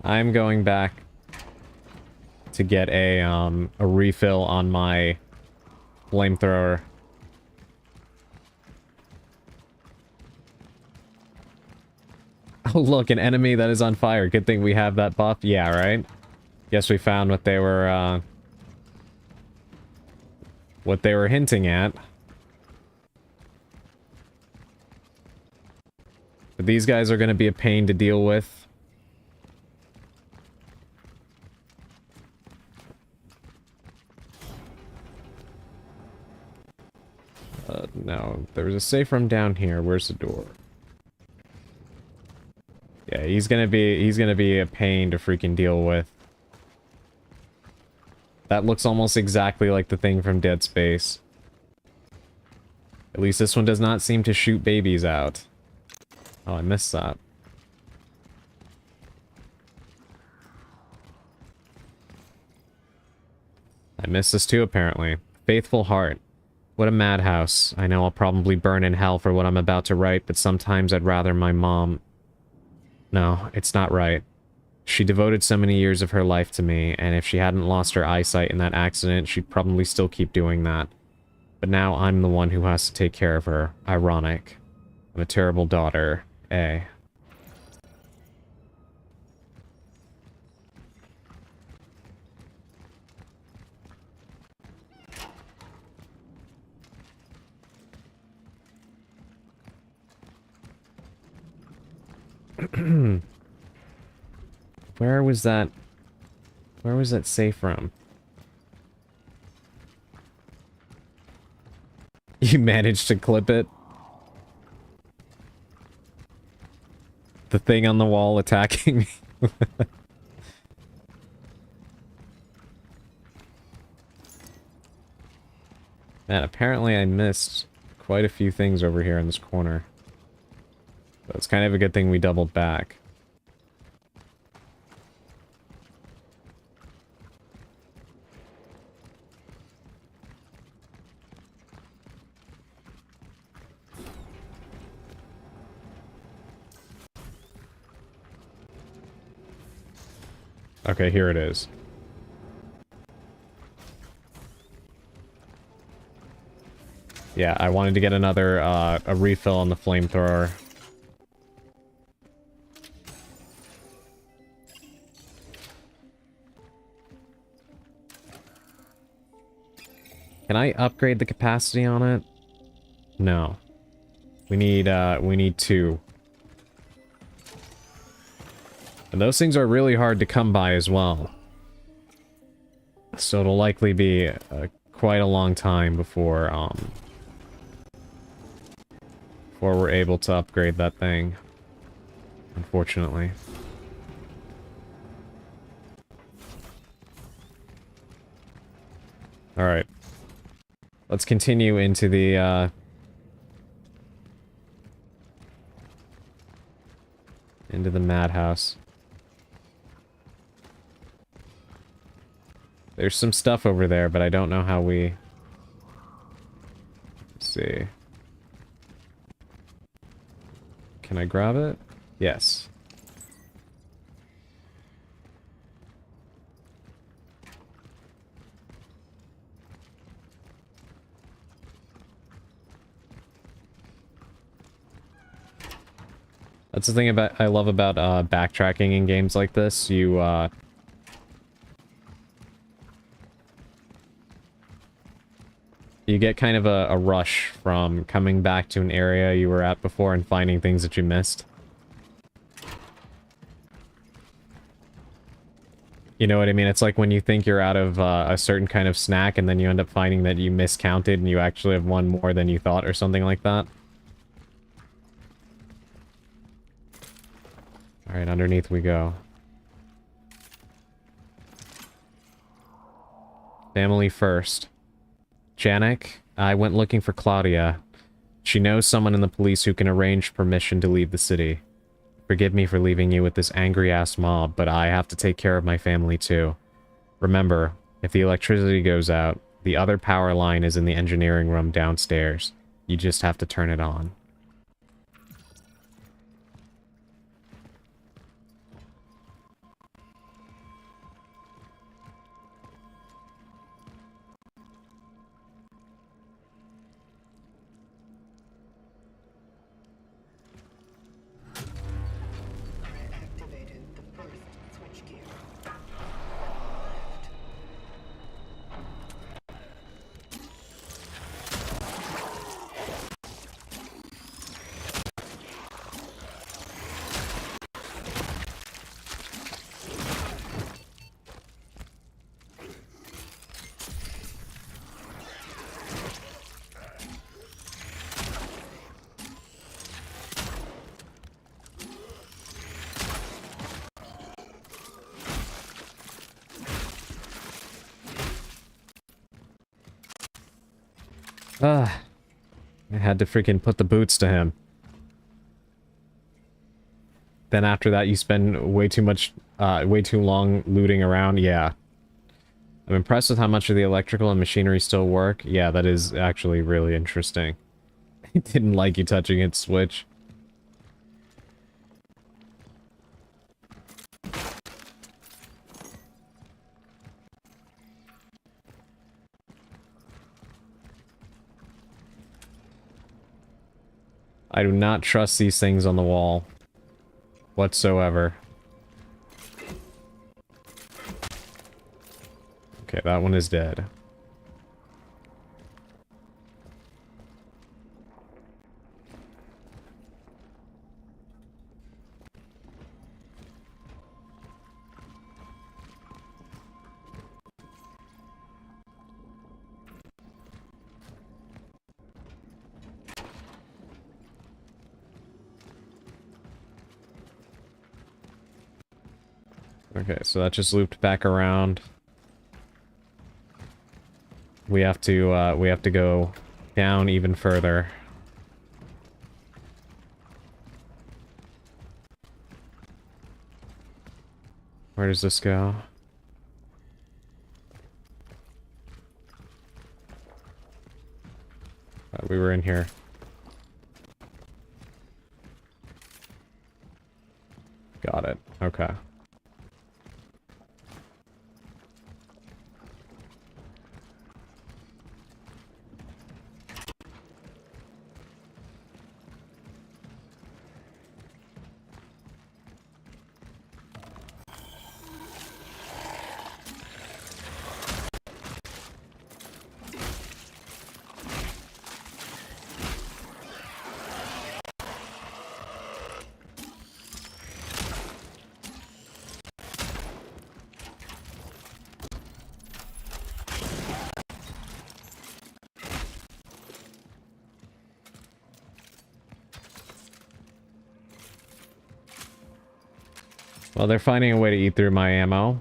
I'm going back to get a refill on my flamethrower. Oh, look, an enemy that is on fire. Good thing we have that buff. Yeah, right? Guess we found what they were hinting at. But these guys are going to be a pain to deal with. No, there was a safe room down here. Where's the door? Yeah, he's gonna be a pain to freaking deal with. That looks almost exactly like the thing from Dead Space. At least this one does not seem to shoot babies out. Oh, I missed that. I missed this too, apparently. Faithful Heart. What a madhouse. I know I'll probably burn in hell for what I'm about to write, but sometimes I'd rather my mom... No, it's not right. She devoted so many years of her life to me, and if she hadn't lost her eyesight in that accident, she'd probably still keep doing that. But now I'm the one who has to take care of her. Ironic. I'm a terrible daughter. A. Where was that safe room? You managed to clip it? The thing on the wall attacking me? Man, apparently I missed quite a few things over here in this corner. So it's kind of a good thing we doubled back. Okay, here it is. Yeah, I wanted to get another, a refill on the flamethrower. Can I upgrade the capacity on it? No. We need 2. And those things are really hard to come by as well. So it'll likely be quite a long time before we're able to upgrade that thing. Unfortunately. Alright. Let's continue into the madhouse. There's some stuff over there, but I don't know how we... Let's see. Can I grab it? Yes. That's the thing I love about backtracking in games like this. You get kind of a rush from coming back to an area you were at before and finding things that you missed. You know what I mean? It's like when you think you're out of a certain kind of snack and then you end up finding that you miscounted and you actually have one more than you thought or something like that. Alright, underneath we go. Family first. Janek, I went looking for Claudia. She knows someone in the police who can arrange permission to leave the city. Forgive me for leaving you with this angry-ass mob, but I have to take care of my family too. Remember, if the electricity goes out, the other power line is in the engineering room downstairs. You just have to turn it on. Ah, I had to freaking put the boots to him. Then after that you spend way too long looting around. Yeah. I'm impressed with how much of the electrical and machinery still work. Yeah, that is actually really interesting. It didn't like you touching its switch. I do not trust these things on the wall whatsoever. Okay, that one is dead. Okay, so that just looped back around. We have to go down even further. Where does this go? We were in here. Got it. Okay. Well, they're finding a way to eat through my ammo.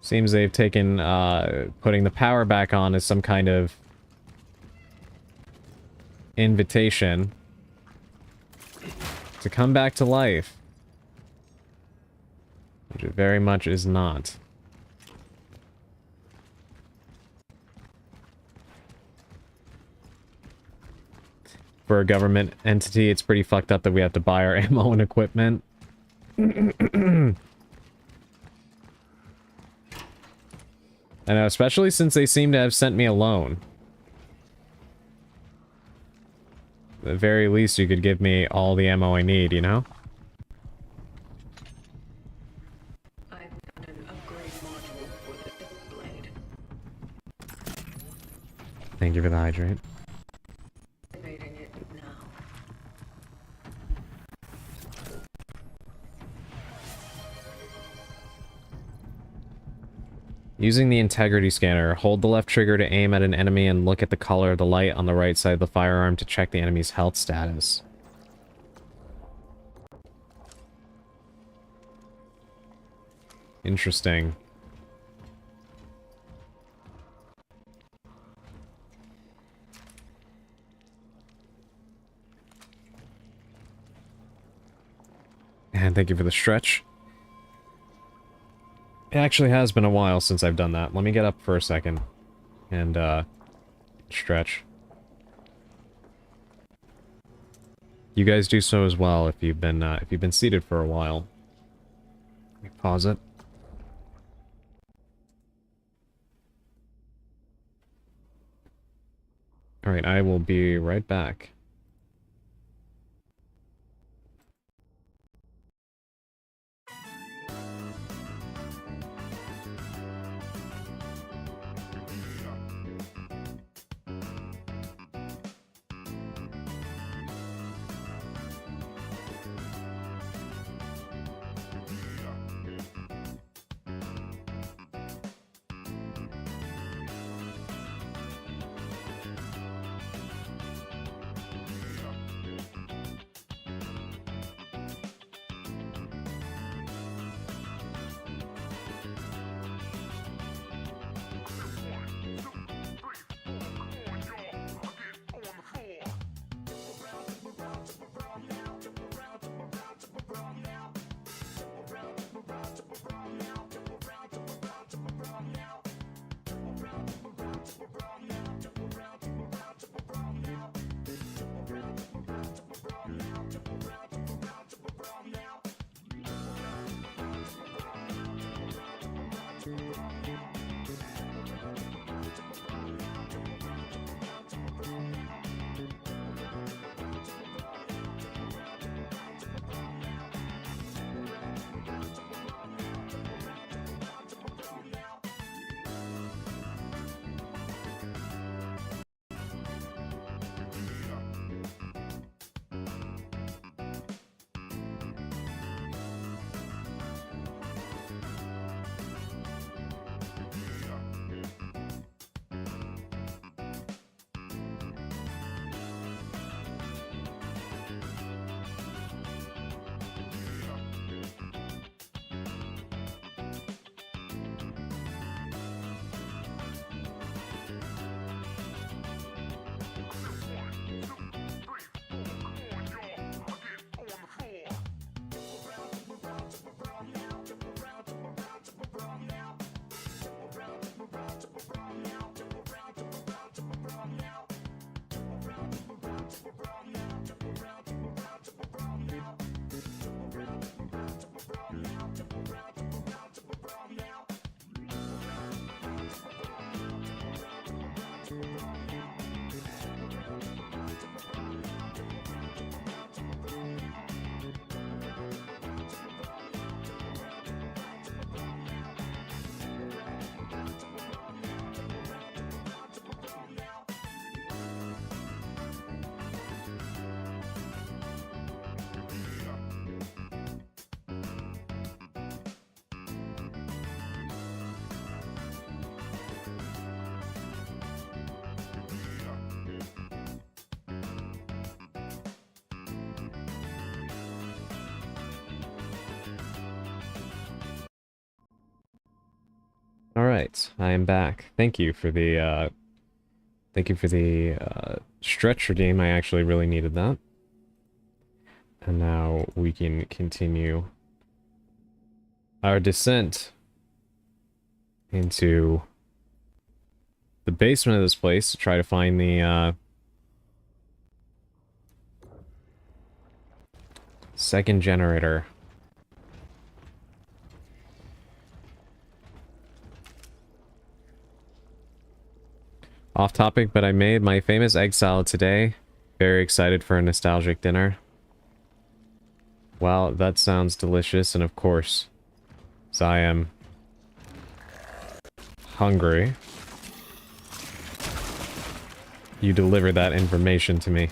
Seems they've taken, putting the power back on as some kind of invitation to come back to life. Which it very much is not. For a government entity, it's pretty fucked up that we have to buy our ammo and equipment. I know, especially since they seem to have sent me a loan. At the very least, you could give me all the ammo I need, you know? I found an upgrade module for the fifth blade. Thank you for the hydrate. Activating it now. Using the integrity scanner, hold the left trigger to aim at an enemy and look at the color of the light on the right side of the firearm to check the enemy's health status. Interesting. And thank you for the stretch. It actually has been a while since I've done that. Let me get up for a second and stretch. You guys do so as well if you've been seated for a while. Let me pause it. All right, I will be right back. Alright, I am back. Thank you for the, stretch redeem. I actually really needed that. And now we can continue our descent into the basement of this place to try to find the, second generator. Off topic, but I made my famous egg salad today. Very excited for a nostalgic dinner. Wow, that sounds delicious, and of course, as I am hungry, you deliver that information to me.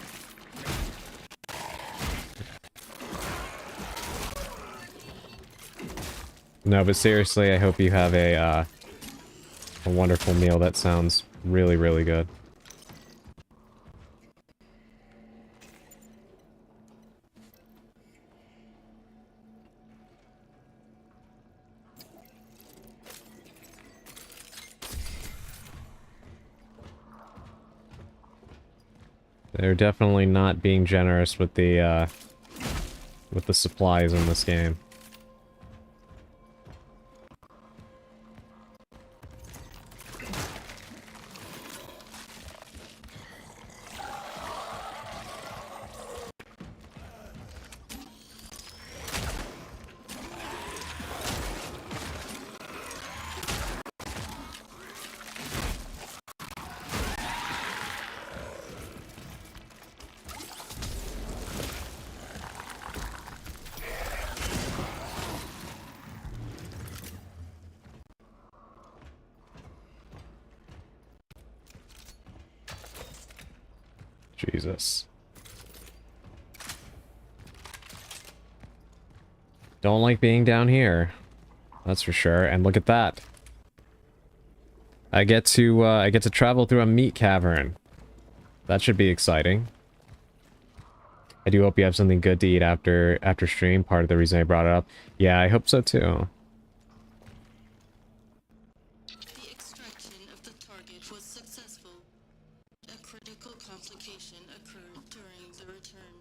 No, but seriously, I hope you have a wonderful meal. That sounds really, really good. They're definitely not being generous with the supplies in this game. Jesus. Don't like being down here. That's for sure. And look at that. I get to travel through a meat cavern. That should be exciting. I do hope you have something good to eat after stream. Part of the reason I brought it up. Yeah, I hope so too. The extraction of the target was successful. A critical complication occurred during the return.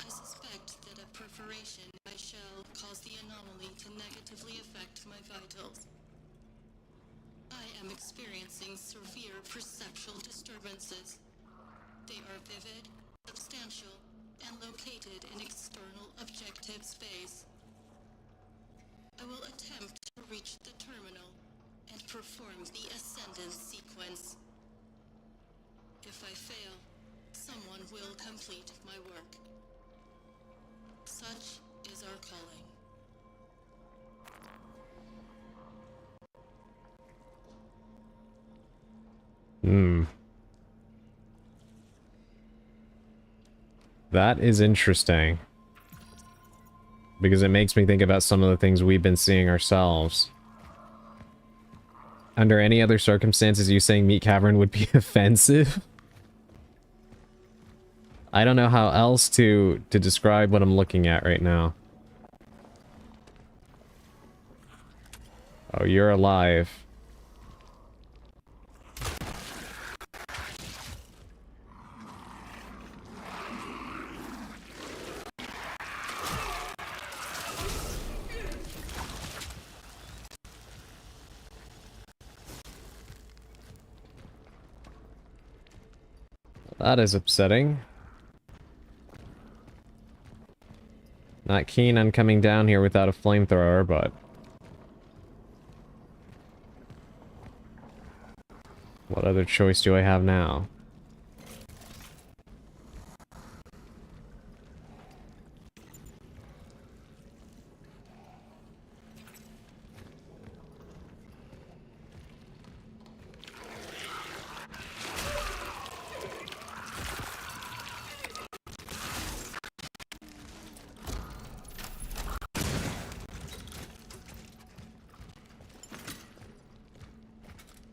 I suspect that a perforation in my shell caused the anomaly to negatively affect my vitals. I am experiencing severe perceptual disturbances. They are vivid, substantial, and located in external objective space. I will attempt to reach the terminal and perform the ascendance sequence. If I fail, someone will complete my work. Such is our calling. That is interesting. Because it makes me think about some of the things we've been seeing ourselves. Under any other circumstances, you saying meat cavern would be offensive? I don't know how else to describe what I'm looking at right now. Oh, you're alive. That is upsetting. Not keen on coming down here without a flamethrower, but... what other choice do I have now?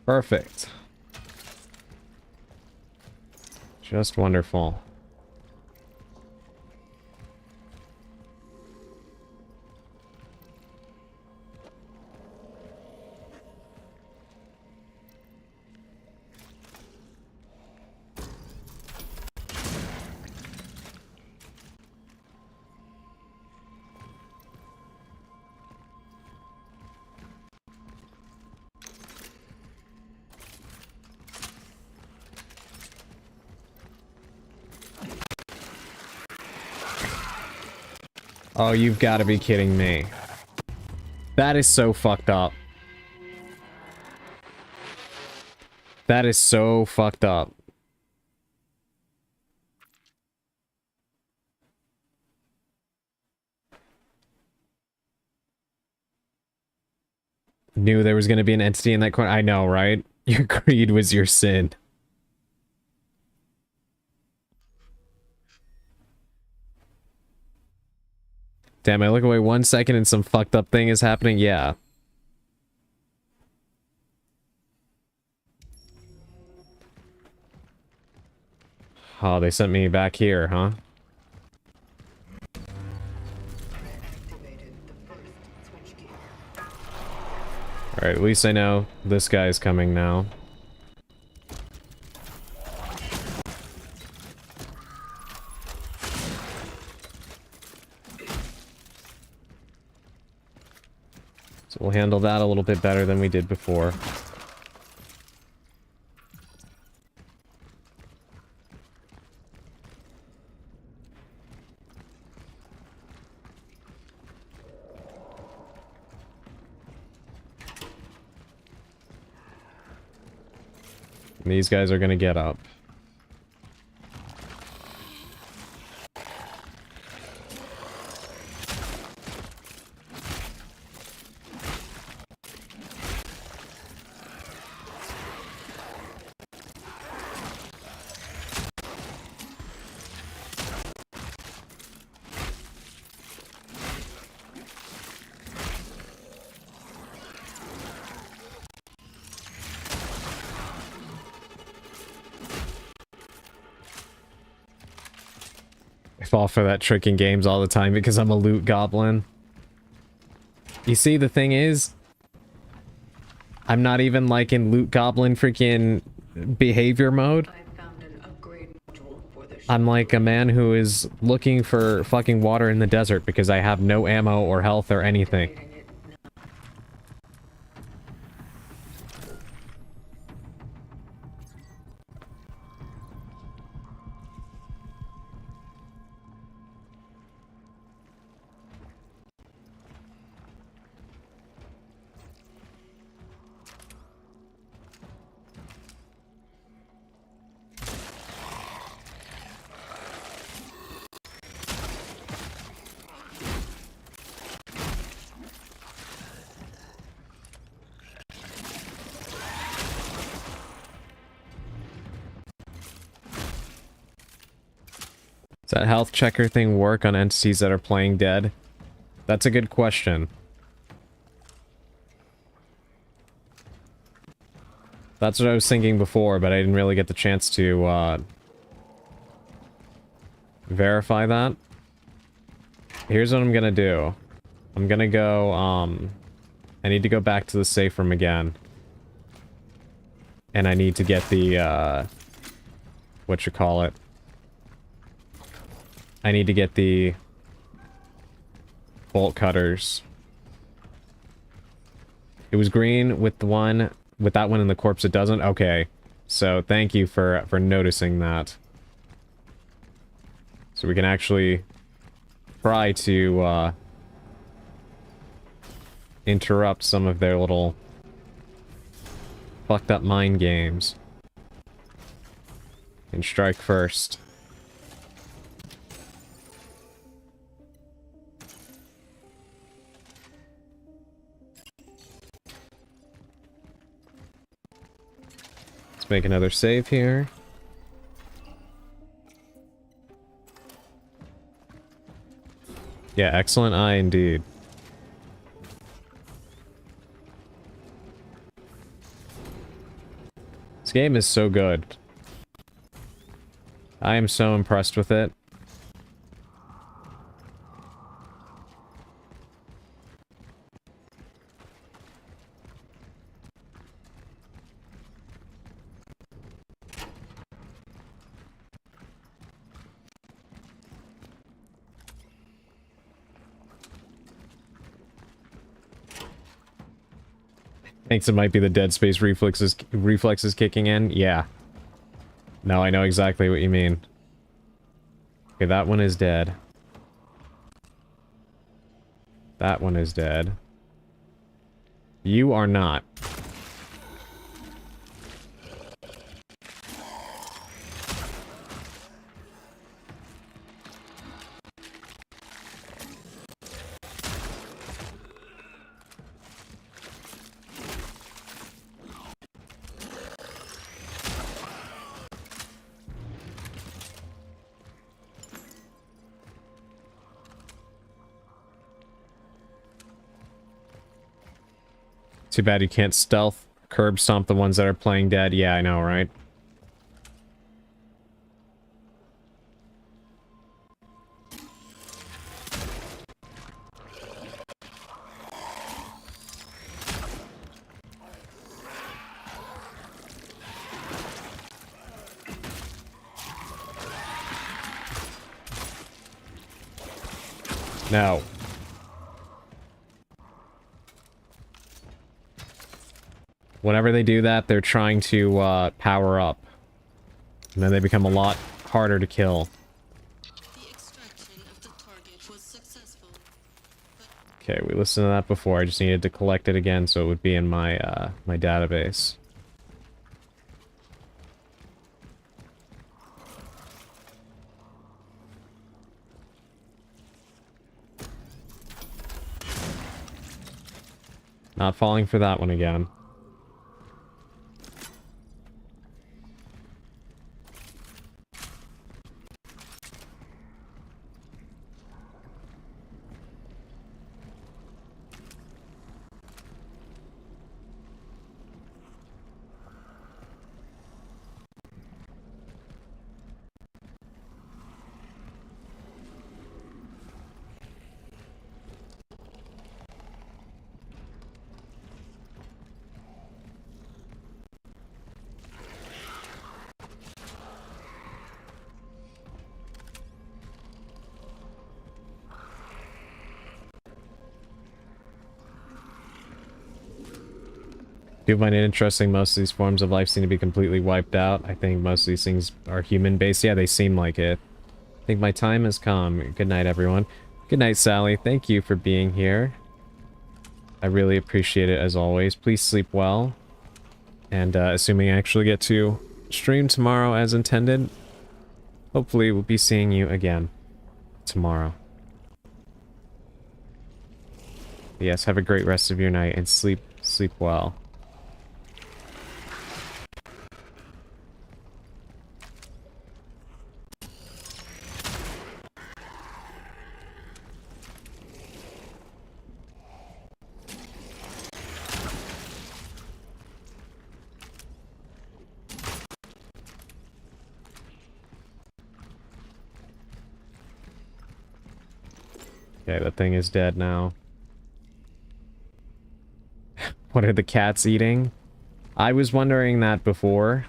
Perfect. Just wonderful. Oh, you've got to be kidding me. That is so fucked up. That is so fucked up. Knew there was going to be an entity in that corner. I know, right? Your greed was your sin. Damn, I look away 1 second and some fucked up thing is happening? Yeah. Oh, they sent me back here, huh? Alright, at least I know this guy's coming now. So we'll handle that a little bit better than we did before. These guys are gonna get up. I fall for that trick in games all the time because I'm a loot goblin. You see, the thing is, I'm not even like in loot goblin freaking behavior mode. I'm like a man who is looking for fucking water in the desert because I have no ammo or health or anything. Does that health checker thing work on entities that are playing dead? That's a good question. That's what I was thinking before, but I didn't really get the chance to, verify that. Here's what I'm gonna do. I'm gonna go, I need to go back to the safe room again. And I need to get the, whatchamacallit. I need to get the bolt cutters. It was green with the one, with that one in the corpse it doesn't? Okay. So thank you for noticing that. So we can actually try to, interrupt some of their little fucked up mind games. And strike first. Let's make another save here. Yeah, excellent eye indeed. This game is so good. I am so impressed with it. Thinks it might be the Dead Space reflexes kicking in. Yeah. No, I know exactly what you mean. Okay, that one is dead. That one is dead. You are not. Too bad you can't stealth curb stomp the ones that are playing dead. Yeah, I know, right? No. Whenever they do that, they're trying to power up. And then they become a lot harder to kill. The extraction of the target was successful. Okay, we listened to that before. I just needed to collect it again so it would be in my my database. Not falling for that one again. Do you find it interesting most of these forms of life seem to be completely wiped out? I think most of these things are human-based. Yeah, they seem like it. I think my time has come. Good night, everyone. Good night, Sally. Thank you for being here. I really appreciate it, as always. Please sleep well. And assuming I actually get to stream tomorrow as intended, hopefully we'll be seeing you again tomorrow. Yes, have a great rest of your night and sleep well. Okay, that thing is dead now. What are the cats eating? I was wondering that before.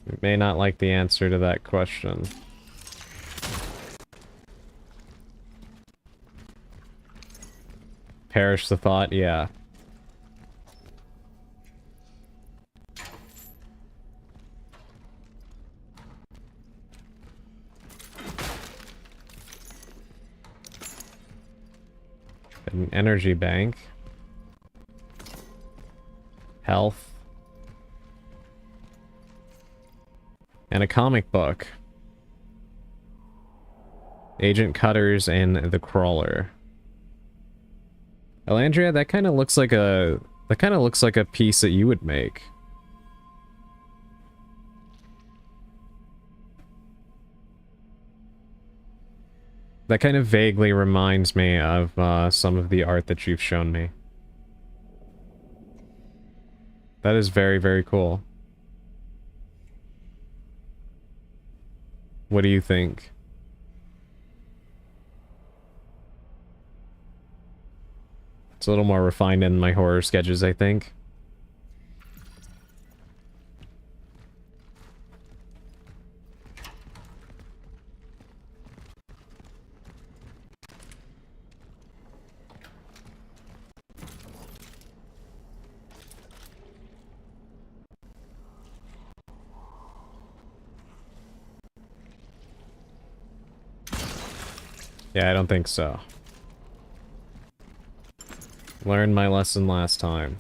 You may not like the answer to that question. Perish the thought, yeah. An energy bank. Health. And a comic book. Agent Cutters and the Crawler. Elandria, that kind of looks like a piece that you would make. That kind of vaguely reminds me of some of the art that you've shown me. That is very, very cool. What do you think? It's a little more refined in my horror sketches, I think. Yeah, I don't think so. Learned my lesson last time.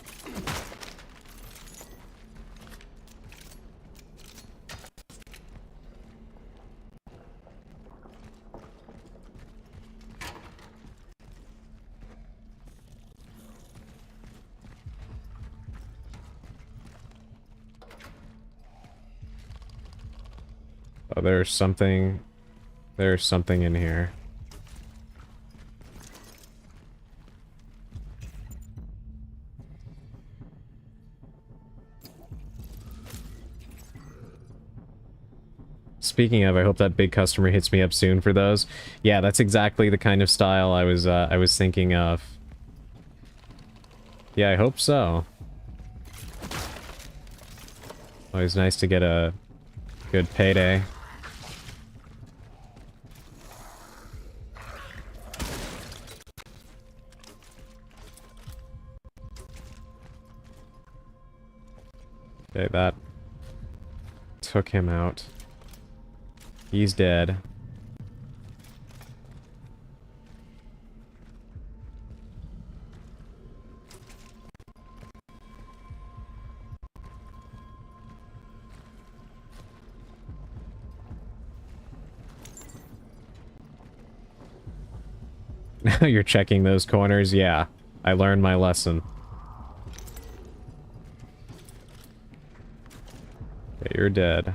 Oh, there's something in here. Speaking of, I hope that big customer hits me up soon for those. Yeah, that's exactly the kind of style I was thinking of. Yeah, I hope so. Always nice to get a good payday. Okay, that took him out. He's dead. Now you're checking those corners? Yeah, I learned my lesson. Okay, you're dead.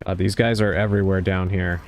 God, these guys are everywhere down here.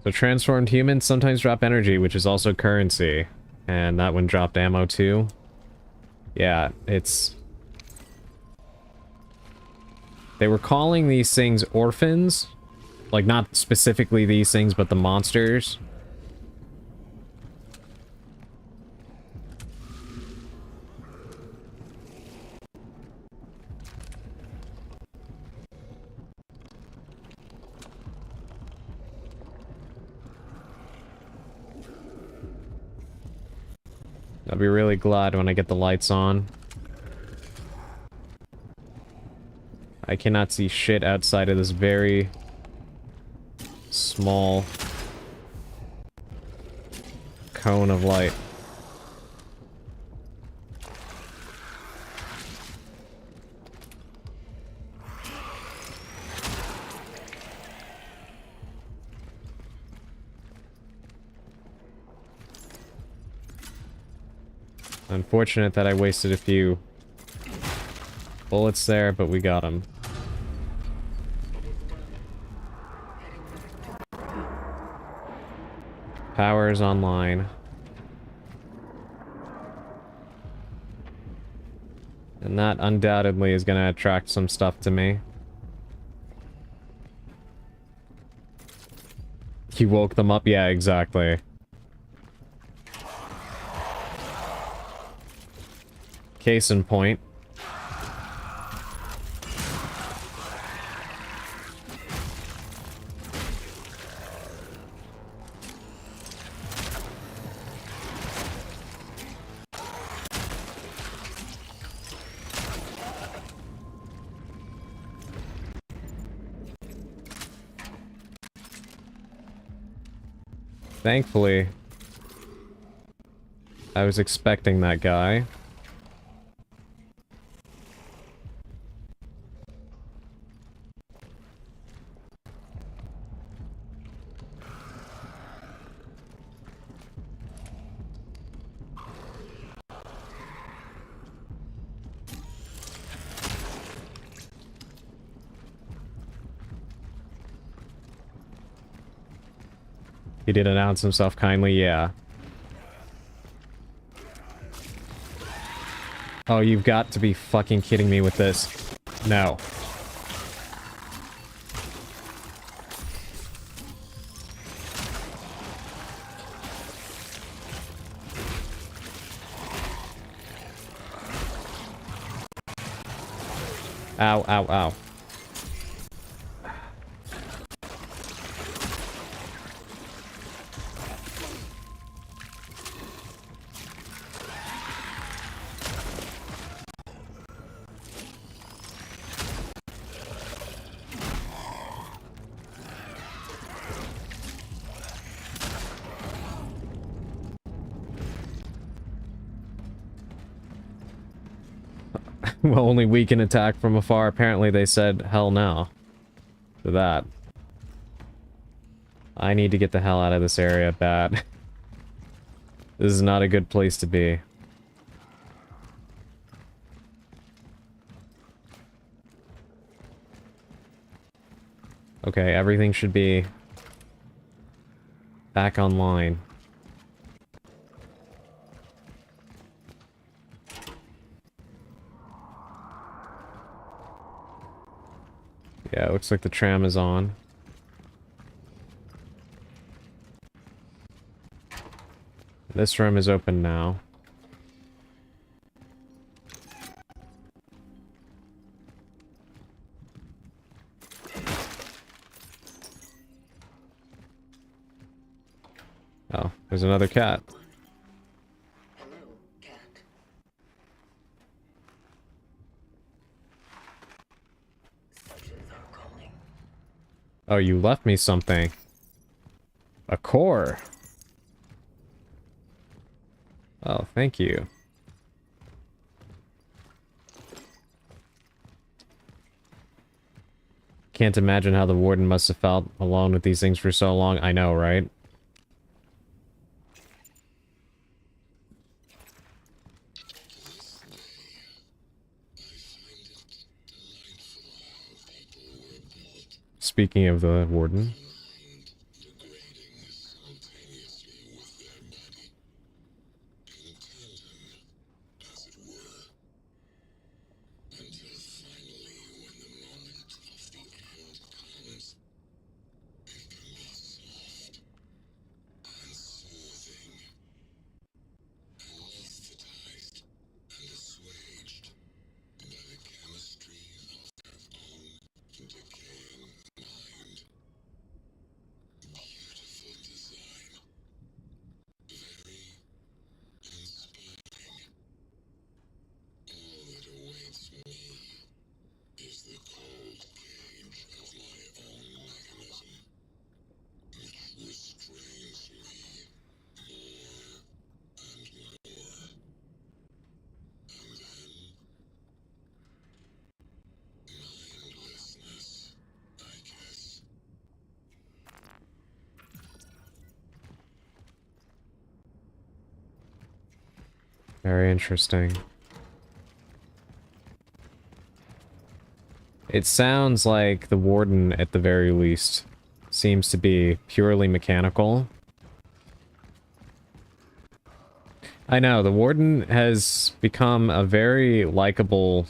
So transformed humans sometimes drop energy, which is also currency. And that one dropped ammo too. Yeah, it's... They were calling these things orphans. Like, not specifically these things, but the monsters. I'll be really glad when I get the lights on. I cannot see shit outside of this very small cone of light. Unfortunate that I wasted a few bullets there, but we got him. Power is online. And that undoubtedly is going to attract some stuff to me. He woke them up? Yeah, exactly. Case in point. Thankfully, I was expecting that guy. He did announce himself kindly, yeah. Oh, you've got to be fucking kidding me with this. No. Ow, ow, ow. Well, only we can attack from afar. Apparently they said hell no to that. I need to get the hell out of this area bad. This is not a good place to be. Okay, everything should be back online. Yeah, it looks like the tram is on. This room is open now. Oh, there's another cat. Hello, cat. Suches are calling. Oh, you left me something. A core. Oh, thank you. Can't imagine how the warden must have felt alone with these things for so long. I know, right? Speaking of the warden. Very interesting. It sounds like the warden, at the very least, seems to be purely mechanical. I know, the warden has become a very likable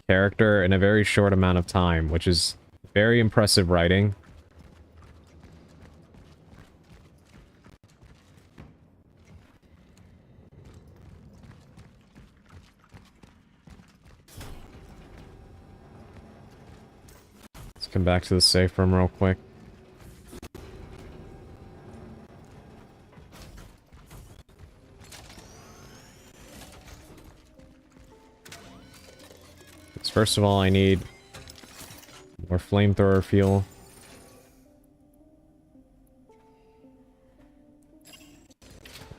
character in a very short amount of time, which is very impressive writing. Let's come back to the safe room real quick. First of all, I need more flamethrower fuel.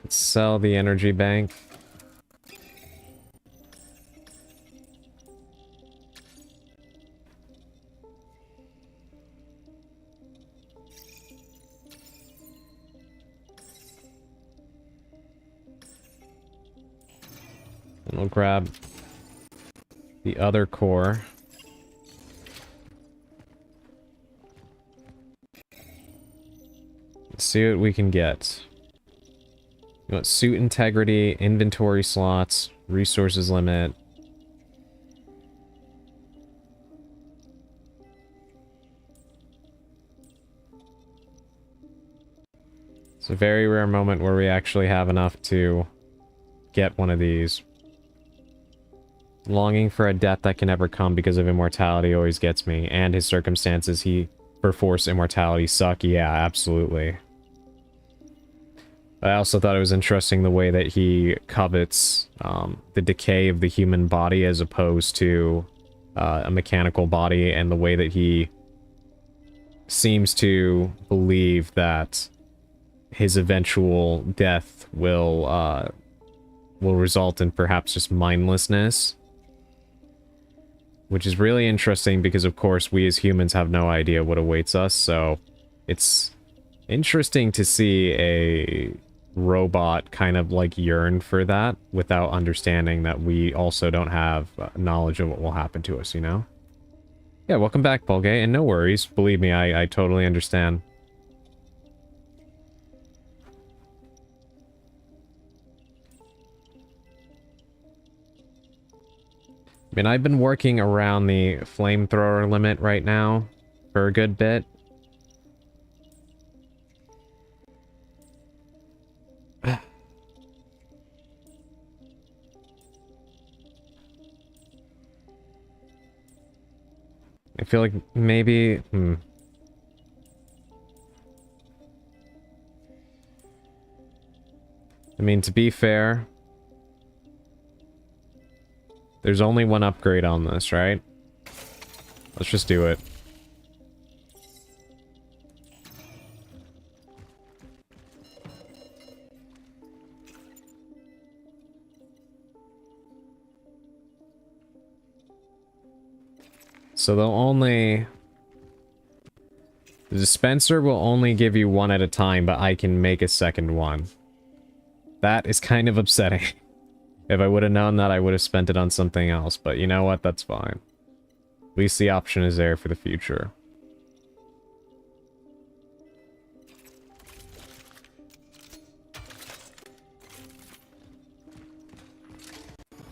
Let's sell the energy bank. We'll grab the other core. Let's see what we can get. You want suit integrity, inventory slots, resources limit. It's a very rare moment where we actually have enough to get one of these. Longing for a death that can never come because of immortality always gets me, and his circumstances for force immortality suck. Yeah, absolutely. I also thought it was interesting the way that he covets the decay of the human body as opposed to a mechanical body, and the way that he seems to believe that his eventual death will result in perhaps just mindlessness. Which is really interesting because, of course, we as humans have no idea what awaits us, so it's interesting to see a robot kind of like yearn for that without understanding that we also don't have knowledge of what will happen to us, you know? Yeah, welcome back, Bulgay, and no worries. Believe me, I totally understand. I mean, I've been working around the flamethrower limit right now for a good bit. I feel like maybe... I mean, to be fair, there's only one upgrade on this, right? Let's just do it. So they'll only... The dispenser will only give you one at a time, but I can make a second one. That is kind of upsetting. If I would have known that, I would have spent it on something else, but you know what? That's fine. At least the option is there for the future.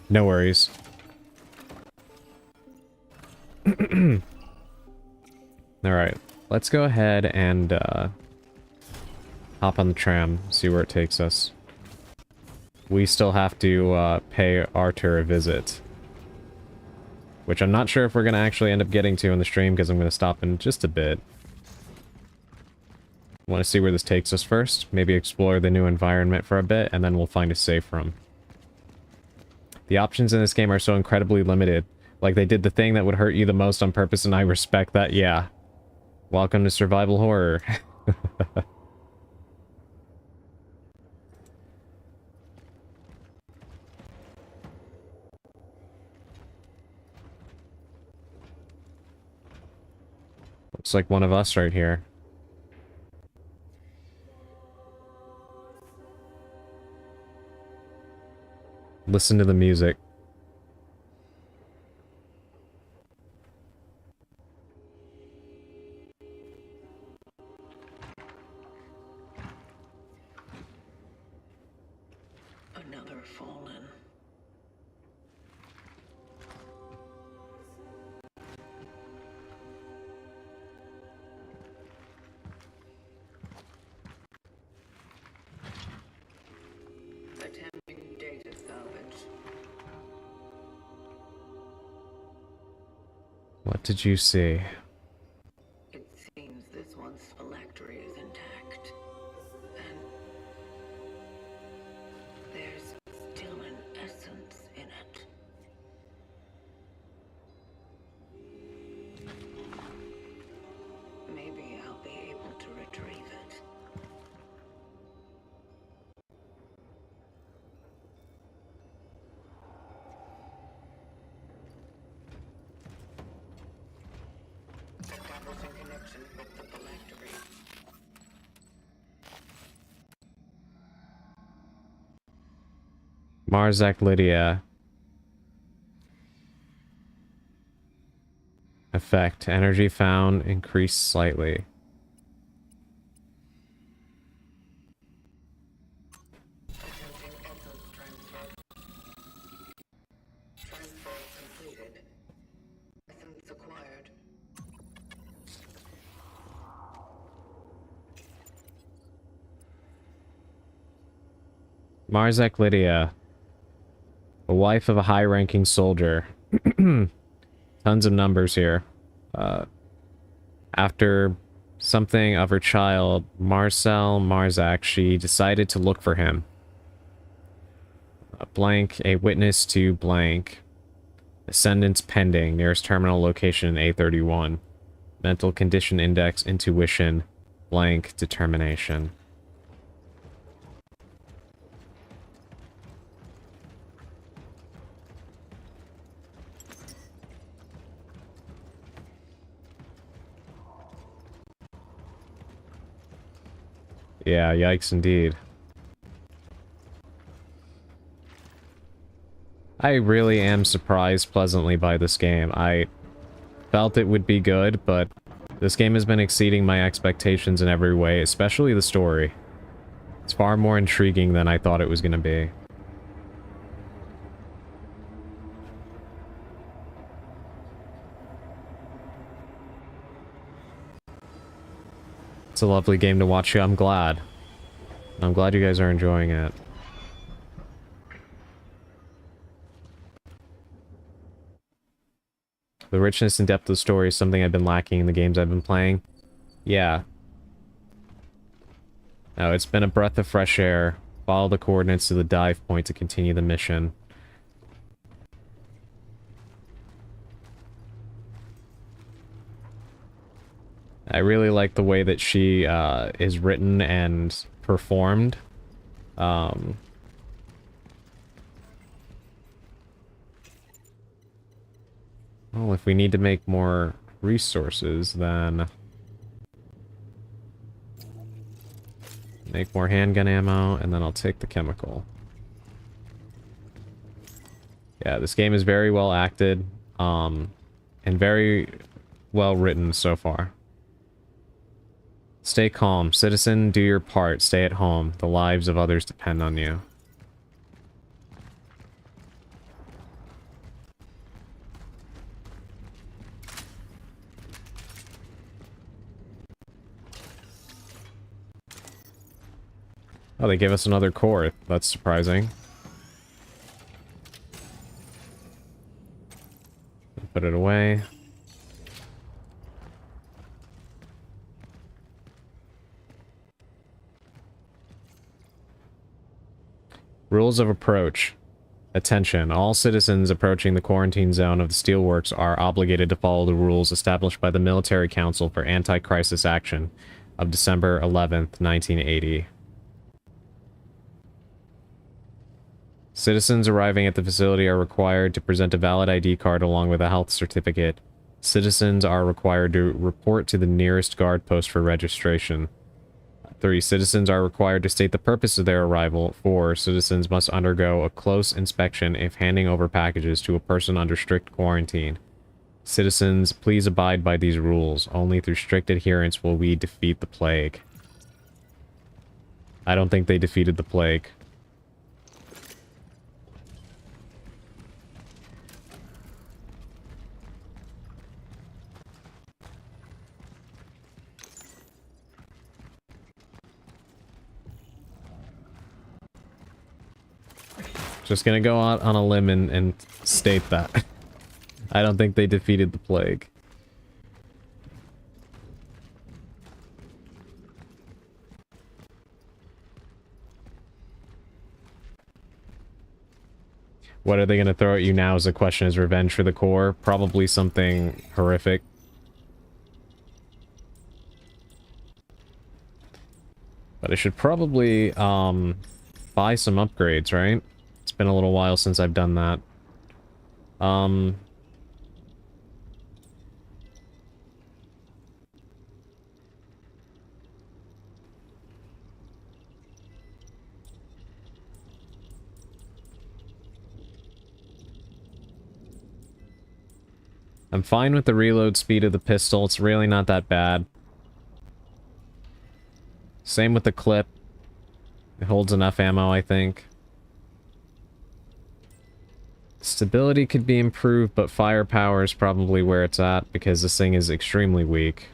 No worries. Alright, let's go ahead and hop on the tram, see where it takes us. We still have to pay Arthur a visit. Which I'm not sure if we're going to actually end up getting to in the stream, because I'm going to stop in just a bit. Want to see where this takes us first? Maybe explore the new environment for a bit, and then we'll find a safe room. The options in this game are so incredibly limited. Like, they did the thing that would hurt you the most on purpose, and I respect that, yeah. Welcome to survival horror. Looks like one of us right here. Listen to the music. Another fallen. Attempting data salvage. What did you see? It seems this one's phylactery is intact. And there's still an essence in it. Maybe I'll be able to retrieve it. Establishing connection with the phylactery. Marzak Lydia. Effect. Energy found increased slightly. Attempting essence transfer. Transfer completed. Essence acquired. Marzek Lydia, the wife of a high-ranking soldier. Tons of numbers here. After something of her child, Marcel Marzak, she decided to look for him. Blank, a witness to blank. Ascendance pending, nearest terminal location A31. Mental condition index, intuition, blank, determination. Yeah, yikes indeed. I really am surprised pleasantly by this game. I felt it would be good, but this game has been exceeding my expectations in every way, especially the story. It's far more intriguing than I thought it was going to be. It's a lovely game to watch. I'm glad. I'm glad you guys are enjoying it. The richness and depth of the story is something I've been lacking in the games I've been playing. Yeah. No, it's been a breath of fresh air. Follow the coordinates to the dive point to continue the mission. I really like the way that she is written and performed. Well, if we need to make more resources, then make more handgun ammo, and then I'll take the chemical. Yeah, this game is very well acted, and very well written so far. Stay calm. Citizen, do your part. Stay at home. The lives of others depend on you. Oh, they gave us another core. That's surprising. Put it away. Rules of approach. Attention. All citizens approaching the quarantine zone of the steelworks are obligated to follow the rules established by the Military Council for Anti-Crisis Action of December 11th, 1980. Citizens arriving at the facility are required to present a valid ID card along with a health certificate. Citizens are required to report to the nearest guard post for registration. 3. Citizens are required to state the purpose of their arrival. 4. Citizens must undergo a close inspection if handing over packages to a person under strict quarantine. Citizens, please abide by these rules. Only through strict adherence will we defeat the plague. I don't think they defeated the plague. Just gonna go out on a limb and state that. I don't think they defeated the plague. What are they gonna throw at you now is the question. Is revenge for the core? Probably something horrific. But I should probably, buy some upgrades, right? It's been a little while since I've done that. I'm fine with the reload speed of the pistol. It's really not that bad. Same with the clip. It holds enough ammo, I think. Stability could be improved, but firepower is probably where it's at, because this thing is extremely weak.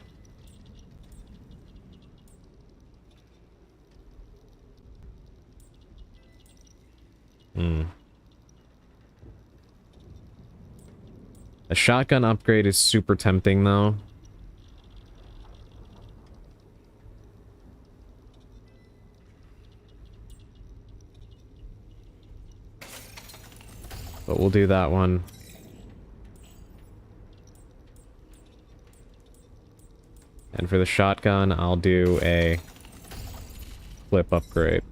A shotgun upgrade is super tempting, though. But we'll do that one. And for the shotgun, I'll do a clip upgrade.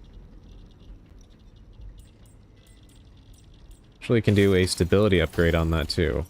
Actually, can do a stability upgrade on that, too.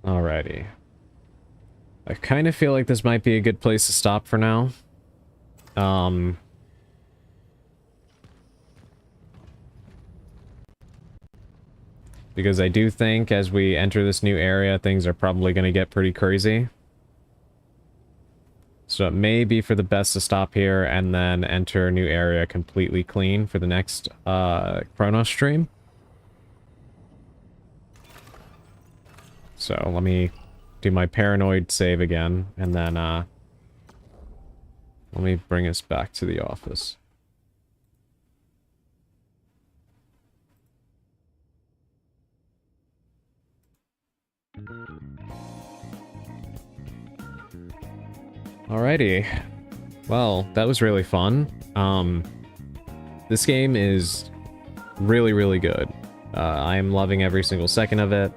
Alrighty. I kind of feel like this might be a good place to stop for now. Because I do think as we enter this new area, things are probably going to get pretty crazy. So it may be for the best to stop here and then enter a new area completely clean for the next Chronos stream. So let me do my paranoid save again, and then let me bring us back to the office. Alrighty. Well, that was really fun. This game is really, really good. I am loving every single second of it.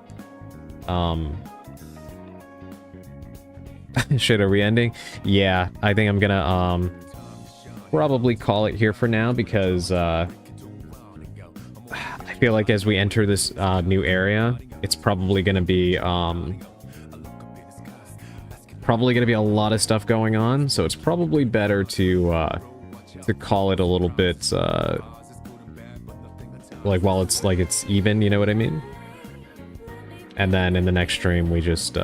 Shit, are we ending? Yeah, I think I'm gonna, probably call it here for now, because, I feel like as we enter this, new area, it's probably gonna be, a lot of stuff going on, so it's probably better to call it a little bit, like, while it's, like, it's even, you know what I mean? And then in the next stream, we just,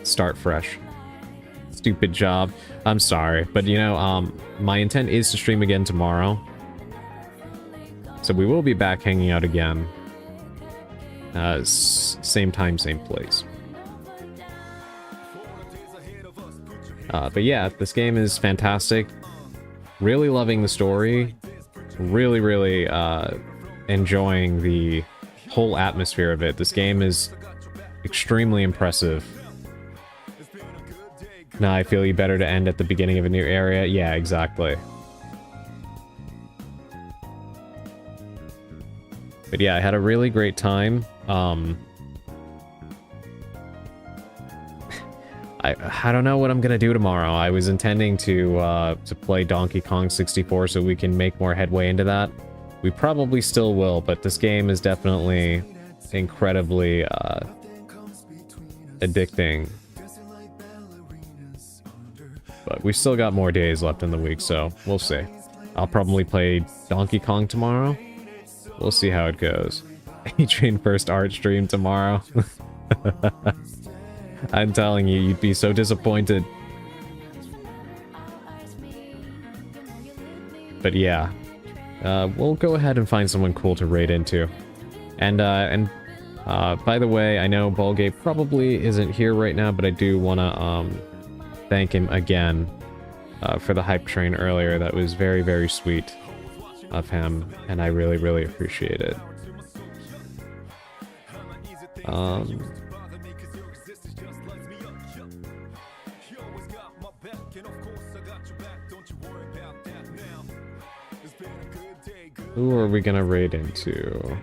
start fresh. Stupid job. I'm sorry, but, you know, my intent is to stream again tomorrow. So we will be back hanging out again. Same time, same place. But yeah, this game is fantastic. Really loving the story. Really, really enjoying the whole atmosphere of it. This game is extremely impressive. Now I feel you better to end at the beginning of a new area. Yeah, exactly. But yeah, I had a really great time. I don't know what I'm gonna do tomorrow. I was intending to play Donkey Kong 64 so we can make more headway into that. We probably still will, but this game is definitely incredibly addicting. But we've still got more days left in the week, so we'll see. I'll probably play Donkey Kong tomorrow. We'll see how it goes. Adrian first art stream tomorrow. I'm telling you, you'd be so disappointed. But yeah, we'll go ahead and find someone cool to raid into. And by the way, I know Bulgate probably isn't here right now, but I do want to thank him again for the hype train earlier. That was very, very sweet of him, and I really, really appreciate it. Who are we gonna raid into?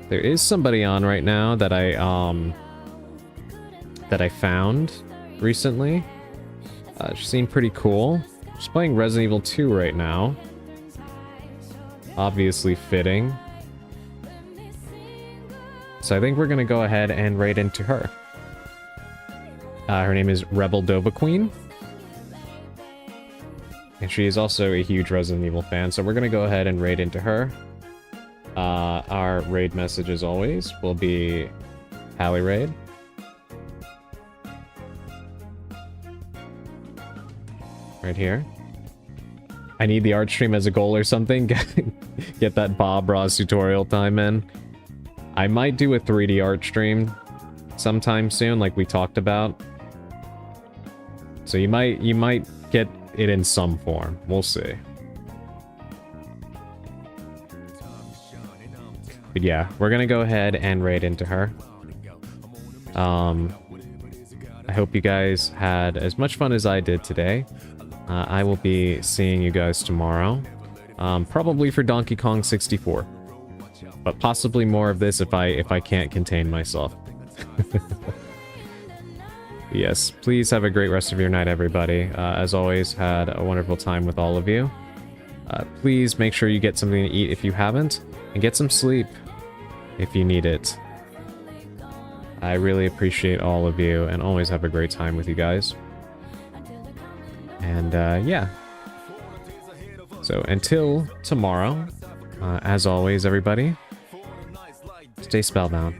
There is somebody on right now that I found recently. She seemed pretty cool. She's playing Resident Evil 2 right now. Obviously fitting. So I think we're gonna go ahead and raid into her. Her name is Rebel Dova Queen. And she is also a huge Resident Evil fan, so we're gonna go ahead and raid into her. Our raid message, as always, will be Hallie Raid. Right here. I need the art stream as a goal or something. Get that Bob Ross tutorial time in. I might do a 3D art stream sometime soon, like we talked about. So you might get it in some form. We'll see. But yeah, we're gonna go ahead and raid into her. I hope you guys had as much fun as I did today. I will be seeing you guys tomorrow. Probably for Donkey Kong 64. But possibly more of this if I can't contain myself. Yes, please have a great rest of your night, everybody. As always, had a wonderful time with all of you. Please make sure you get something to eat if you haven't, and get some sleep if you need it. I really appreciate all of you, and always have a great time with you guys. And yeah. So until tomorrow, as always, everybody, stay spellbound.